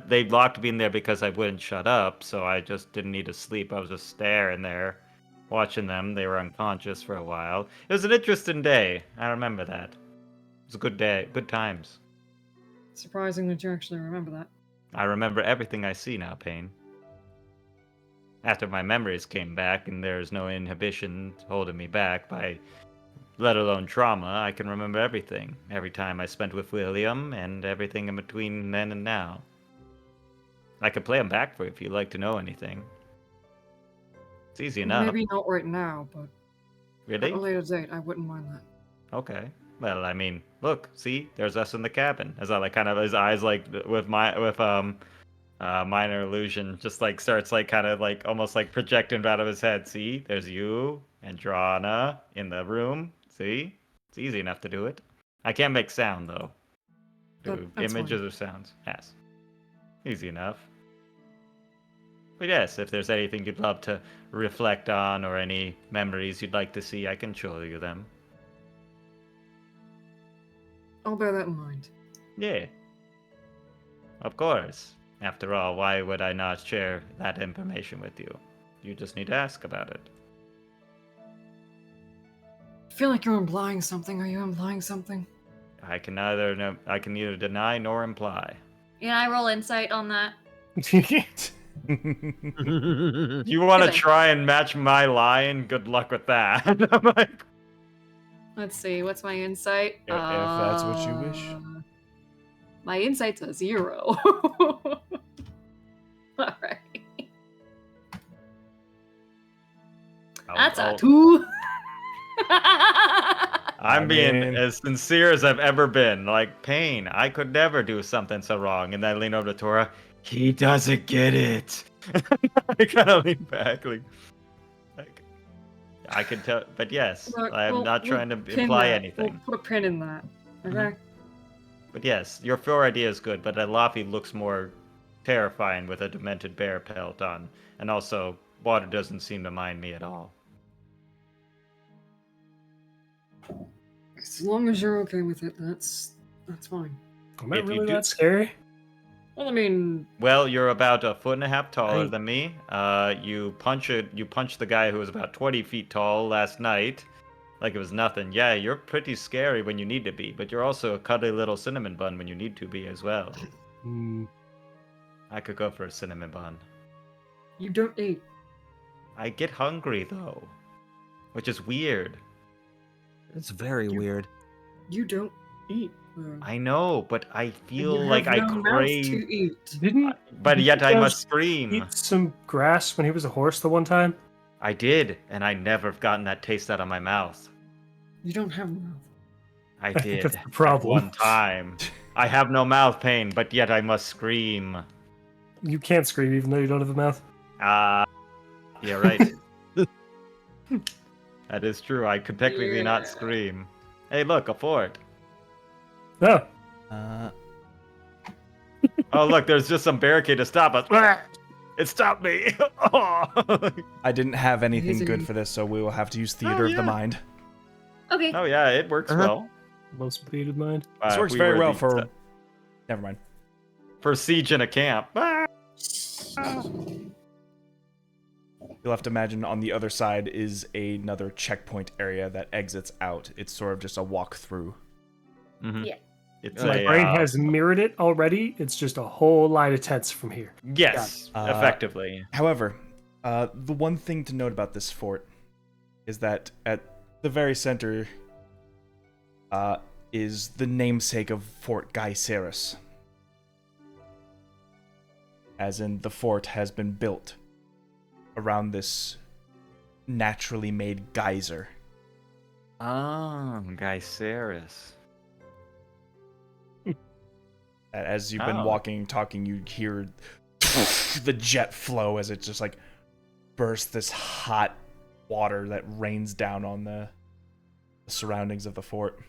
They locked me in there because I wouldn't shut up, so I just didn't need to sleep. I was just staring there, watching them. They were unconscious for a while. It was an interesting day. I remember that. It was a good day, good times. Surprising that you actually remember that. I remember everything I see now, Payne. After my memories came back and there's no inhibition holding me back by, let alone trauma, I can remember everything. Every time I spent with William and everything in between then and now. I could play them back for you if you'd like to know anything. It's easy enough. Maybe not right now, but at Really? a later date, I wouldn't mind that. Okay. Well, I mean, look, see, there's us in the cabin. As I like, kind of, his eyes like with minor illusion, just like starts like kind of like almost like projecting out of his head. See, there's you and Drana in the room. See, it's easy enough to do it. I can't make sound though. Do That's images fine. or sounds? Yes. Easy enough. But yes, if there's anything you'd love to reflect on or any memories you'd like to see, I can show you them. I'll bear that in mind. Yeah. Of course. After all, why would I not share that information with you? You just need to ask about it. I feel like you're implying something. Are you implying something? I can neither deny nor imply. Can I roll insight on that? You want to Good. try and match my line? Good luck with that. I'm like, Let's see. What's my insight? If that's what you wish. My insight's a 0. All right. That's a I'll- 2. I'm being mean- as sincere as I've ever been. Like, Pain, I could never do something so wrong. And then I lean over to Tora. He doesn't get it. I kind of lean back, like I can tell. But yes, Look, I'm we'll- not we'll trying to pin imply that. anything. We'll put a pin in that. Okay? But yes, your 4 idea is good. But Laffy looks more terrifying with a demented bear pelt on, and also water doesn't seem to mind me at all. As long as you're okay with it, that's fine. Am I If you really do- that scary? Well, I mean, Well, you're about 1.5 feet taller I- than me. You punched the guy who was about 20 feet tall last night, like it was nothing. Yeah, you're pretty scary when you need to be, but you're also a cuddly little cinnamon bun when you need to be as well. Hmm. I could go for a cinnamon bun. you don't eat. I get hungry though, which is weird. It's very weird. You don't eat. I know, but I And feel you like have I no mouth crave. to eat. Didn't But yet I you must guys scream. eat some grass when he was a horse the one time? I did, and I never have gotten that taste out of my mouth. You don't have a mouth. I think did. that's the at problem. one time. I have no mouth pain, but yet I must scream. You can't scream even though you don't have a mouth. Yeah, right. That is true. I could technically not Yeah. scream. Hey, look, a fort. No. Oh, look, there's just some barricade to stop us. It stopped me. Oh. I didn't have anything Easy. good for this, so we will have to use theater of the yeah. mind. Okay. Oh yeah, it works well. Most bleeded mind. This If works we very were well the- for. Never mind. for siege in a camp. You'll have to imagine on the other side is another checkpoint area that exits out. It's sort of just a walk through. Mhm. Yeah. It's My a, brain has mirrored it already. It's just a whole line of tents from here. yes, effectively. However, the one thing to note about this fort is that at the very center is the namesake of Fort Gaiceris. As in, the fort has been built around this naturally made geyser Oh, Gyceris. As you've been Oh. walking, talking, you hear the jet flow as it just like bursts this hot water that rains down on the surroundings of the fort.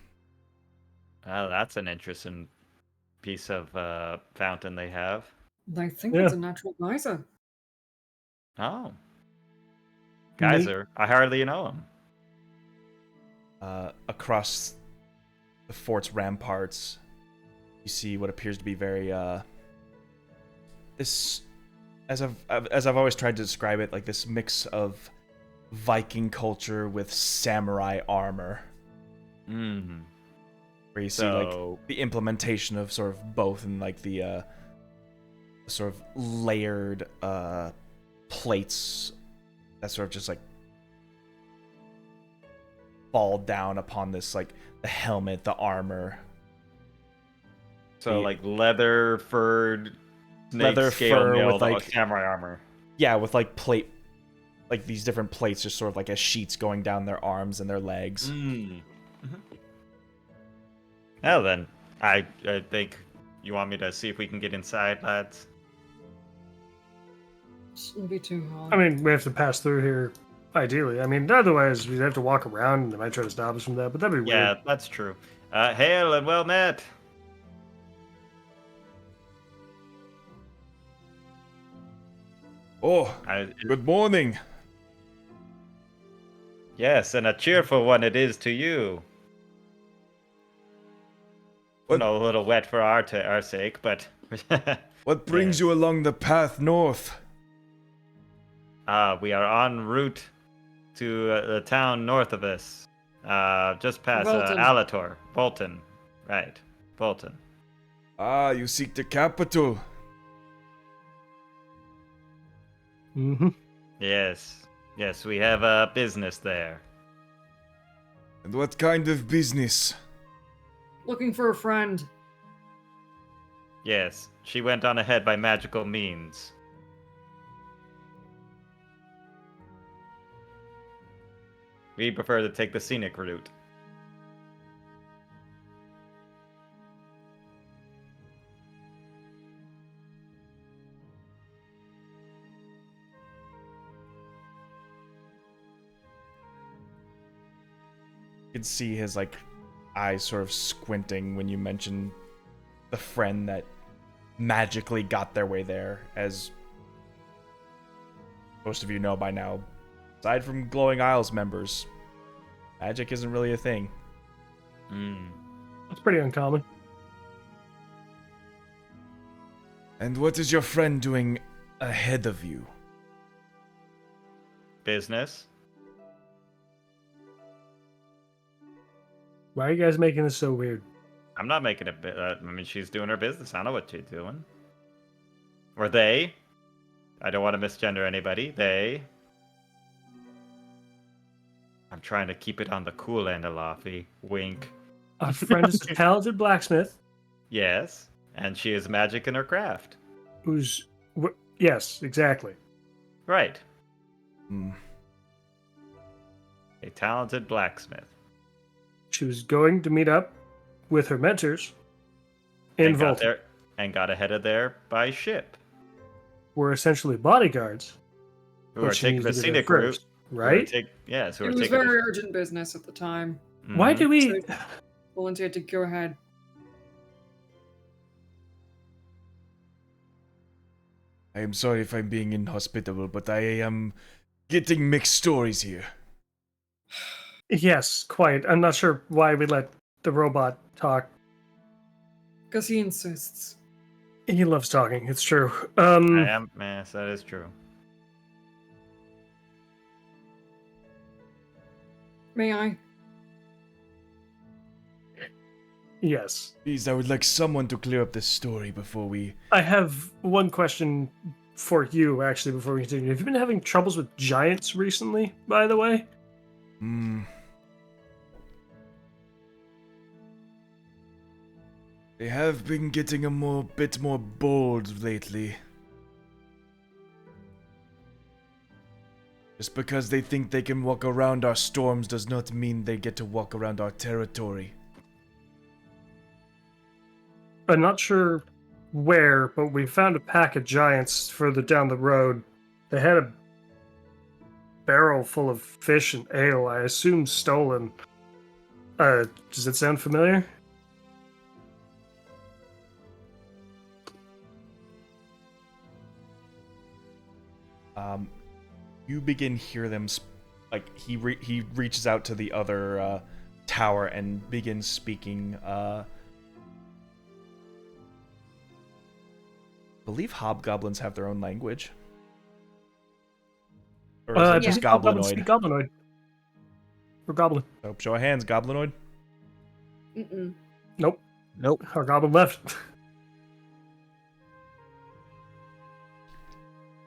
Oh, that's an interesting piece of fountain they have. I think Yeah. it's a natural geyser. Oh. Neat. Geyser. I hardly know him. Across the fort's ramparts, you see what appears to be very this, as I've always tried to describe it, like this mix of Viking culture with samurai armor. Mm. Where you see like the implementation of sort of both, and like the sort of layered plates that sort of just like fall down upon this, like the helmet, the armor. So like leather furred, Leather scale fur mail, with like samurai armor. Yeah, with like plate, like these different plates, just sort of like as sheets going down their arms and their legs. Mm. Mm-hmm. Well then, I think you want me to see if we can get inside, lads. Shouldn't be too hard. I mean, we have to pass through here, ideally. I mean, otherwise we'd have to walk around, and they might try to stop us from that. But that'd be Yeah, weird. that's true. Hail and well met. Oh, good morning. Yes, and a cheerful one it is to you. What? No, a little wet for our sake, but What brings you along the path north? we are en route to the town north of us. Just past Bolton. Alator. Bolton. Right. Bolton. Ah, you seek the capital. Mm-hmm. Yes. Yes, we have a business there. And what kind of business? Looking for a friend. Yes, she went on ahead by magical means. We prefer to take the scenic route. You can see his like eyes sort of squinting when you mention the friend that magically got their way there. As most of you know by now, aside from Glowing Isles members, magic isn't really a thing. That's pretty uncommon. And what is your friend doing ahead of you? Business. Why are you guys making this so weird? I'm not making it. I mean, she's doing her business. I don't know what she's doing. Or they. I don't want to misgender anybody. They. I'm trying to keep it on the cool end, Alafi. Wink. Our friend is a talented blacksmith Yes, and she is magic in her craft. who's... Yes, exactly. Right. Hmm. A talented blacksmith. She was going to meet up with her mentors in And got Volta. there and got ahead of there by ship. We're essentially bodyguards. Who but are she taking needs the to be there scenic route. first, right? Yes, who It are was taking very urgent business at the time. Why do we... So volunteered to go ahead. I am sorry if I'm being inhospitable, but I am getting mixed stories here. Yes, quite. I'm not sure why we let the robot talk. Because he insists. He loves talking, it's true. I am. Yes, that is true. May I? Yes. Please, I would like someone to clear up this story before we... I have one question for you, actually, before we continue. Have you been having troubles with giants recently, by the way? They have been getting a bit more bold lately. Just because they think they can walk around our storms does not mean they get to walk around our territory. I'm not sure where, but we found a pack of giants further down the road. They had a barrel full of fish and ale, I assume stolen. Does it sound familiar? You begin hear them, he reaches out to the other tower and begins speaking. I believe hobgoblins have their own language. Or is it just Goblinoid. goblinoid? Goblinoid. Or goblin. So, show of hands, goblinoid. Mm-mm. Nope. Nope. Our goblin left.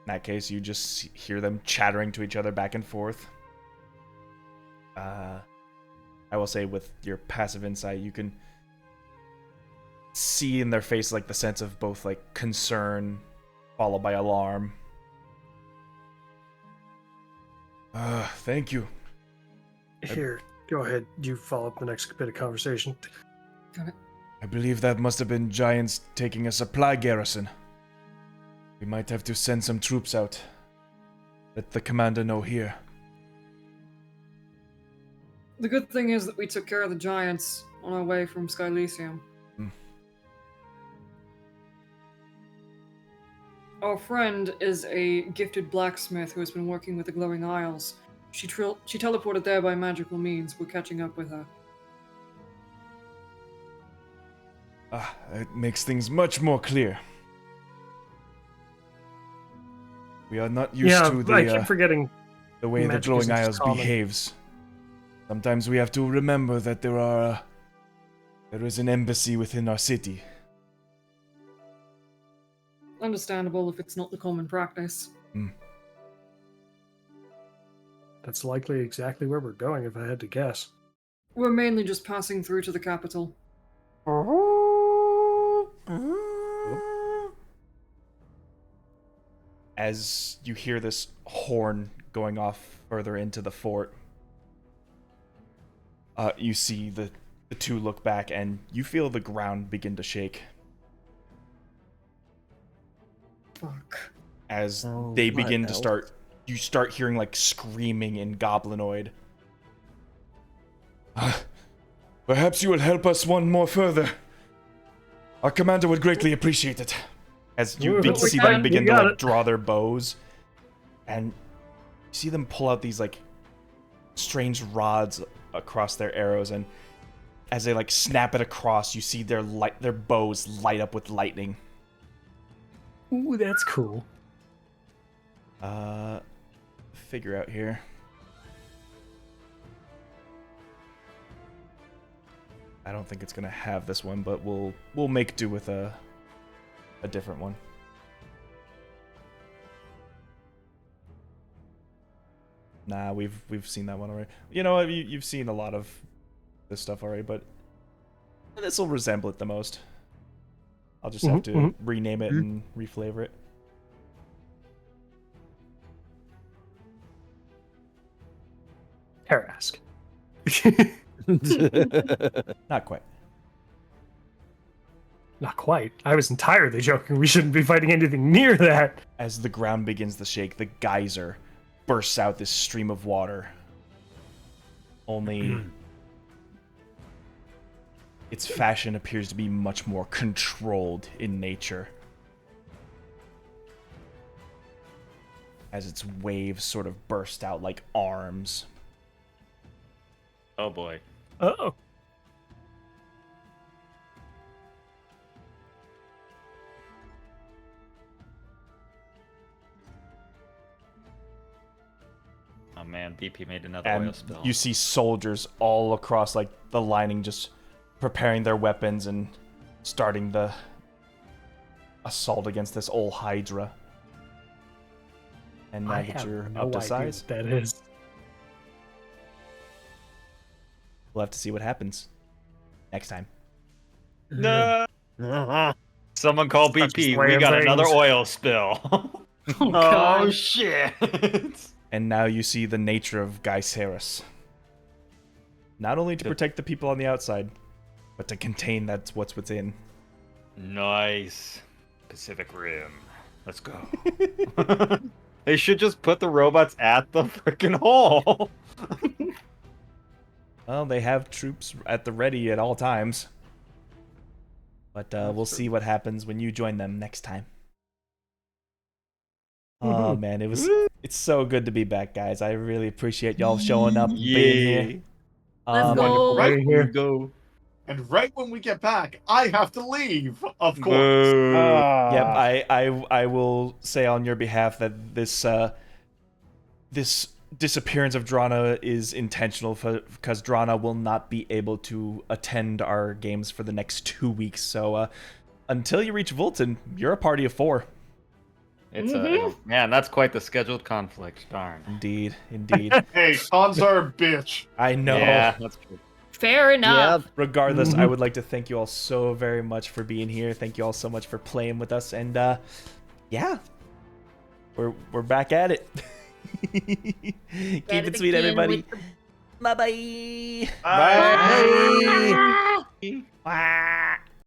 In that case, you just hear them chattering to each other back and forth. I will say with your passive insight, you can see in their face like the sense of both like concern followed by alarm. Thank you. Here, go ahead. You follow up the next bit of conversation. Got it. I believe that must have been giants taking a supply garrison. We might have to send some troops out. Let the commander know here. The good thing is that we took care of the giants on our way from Skylysium. Our friend is a gifted blacksmith who has been working with the Glowing Isles. She teleported there by magical means. We're catching up with her. It makes things much more clear. We are not used to I keep forgetting. the way the magic Glowing isn't just Isles common. behaves. Sometimes we have to remember that there is an embassy within our city. Understandable if it's not the common practice. That's likely exactly where we're going, if I had to guess. We're mainly just passing through to the capital. As you hear this horn going off further into the fort, you see the two look back and you feel the ground begin to shake. Fuck. As Oh, they my begin to elf. you start hearing like screaming in goblinoid. Perhaps you will help us one more further. Our commander would greatly appreciate it. As you We see can. them begin We to got like it. draw their bows, and you see them pull out these like strange rods across their arrows, and as they like snap it across, you see their bows light up with lightning. Ooh, that's cool. Figure out here. I don't think it's gonna have this one, but we'll make do with a different one. Nah, we've seen that one already. You know, you've seen a lot of this stuff already, but this will resemble it the most. I'll just have to rename it and reflavor it. Harask. Not quite. Not quite. I was entirely joking. We shouldn't be fighting anything near that. As the ground begins to shake, the geyser bursts out this stream of water. Only its fashion appears to be much more controlled in nature. As its waves sort of burst out like arms. Oh boy. Oh. Oh man, BP made another And oil spill. you see soldiers all across like the lining just preparing their weapons and starting the assault against this old Hydra. And now I that have you're no up to idea size, what that is. we'll have to see what happens next time. No. Someone call Start BP. We slaying got another things. oil spill. Oh, God. shit. And now you see the nature of Gyceris. Not only to protect the people on the outside, but to contain that's what's within. Nice. Pacific Rim. Let's go. They should just put the robots at the freaking hole. Well, they have troops at the ready at all times. But we'll see what happens when you join them next time. Oh man, it's so good to be back, guys. I really appreciate y'all showing up and being here. Let's go. Right Right when here. we go. And right when we get back, I have to leave, of course. Boo. Yep, I will say on your behalf that this disappearance of Drana is intentional because Drana will not be able to attend our games for the next 2 weeks. So until you reach Vulton, you're a party of 4. It's man, that's quite the scheduled conflict. Darn. Indeed. Hey, Hans are a bitch. I know. Yeah, that's true. Fair enough. Regardless, I would like to thank you all so very much for being here. Thank you all so much for playing with us. And yeah, we're back at it. Keep it sweet, everybody. Bye-bye. Bye. Bye.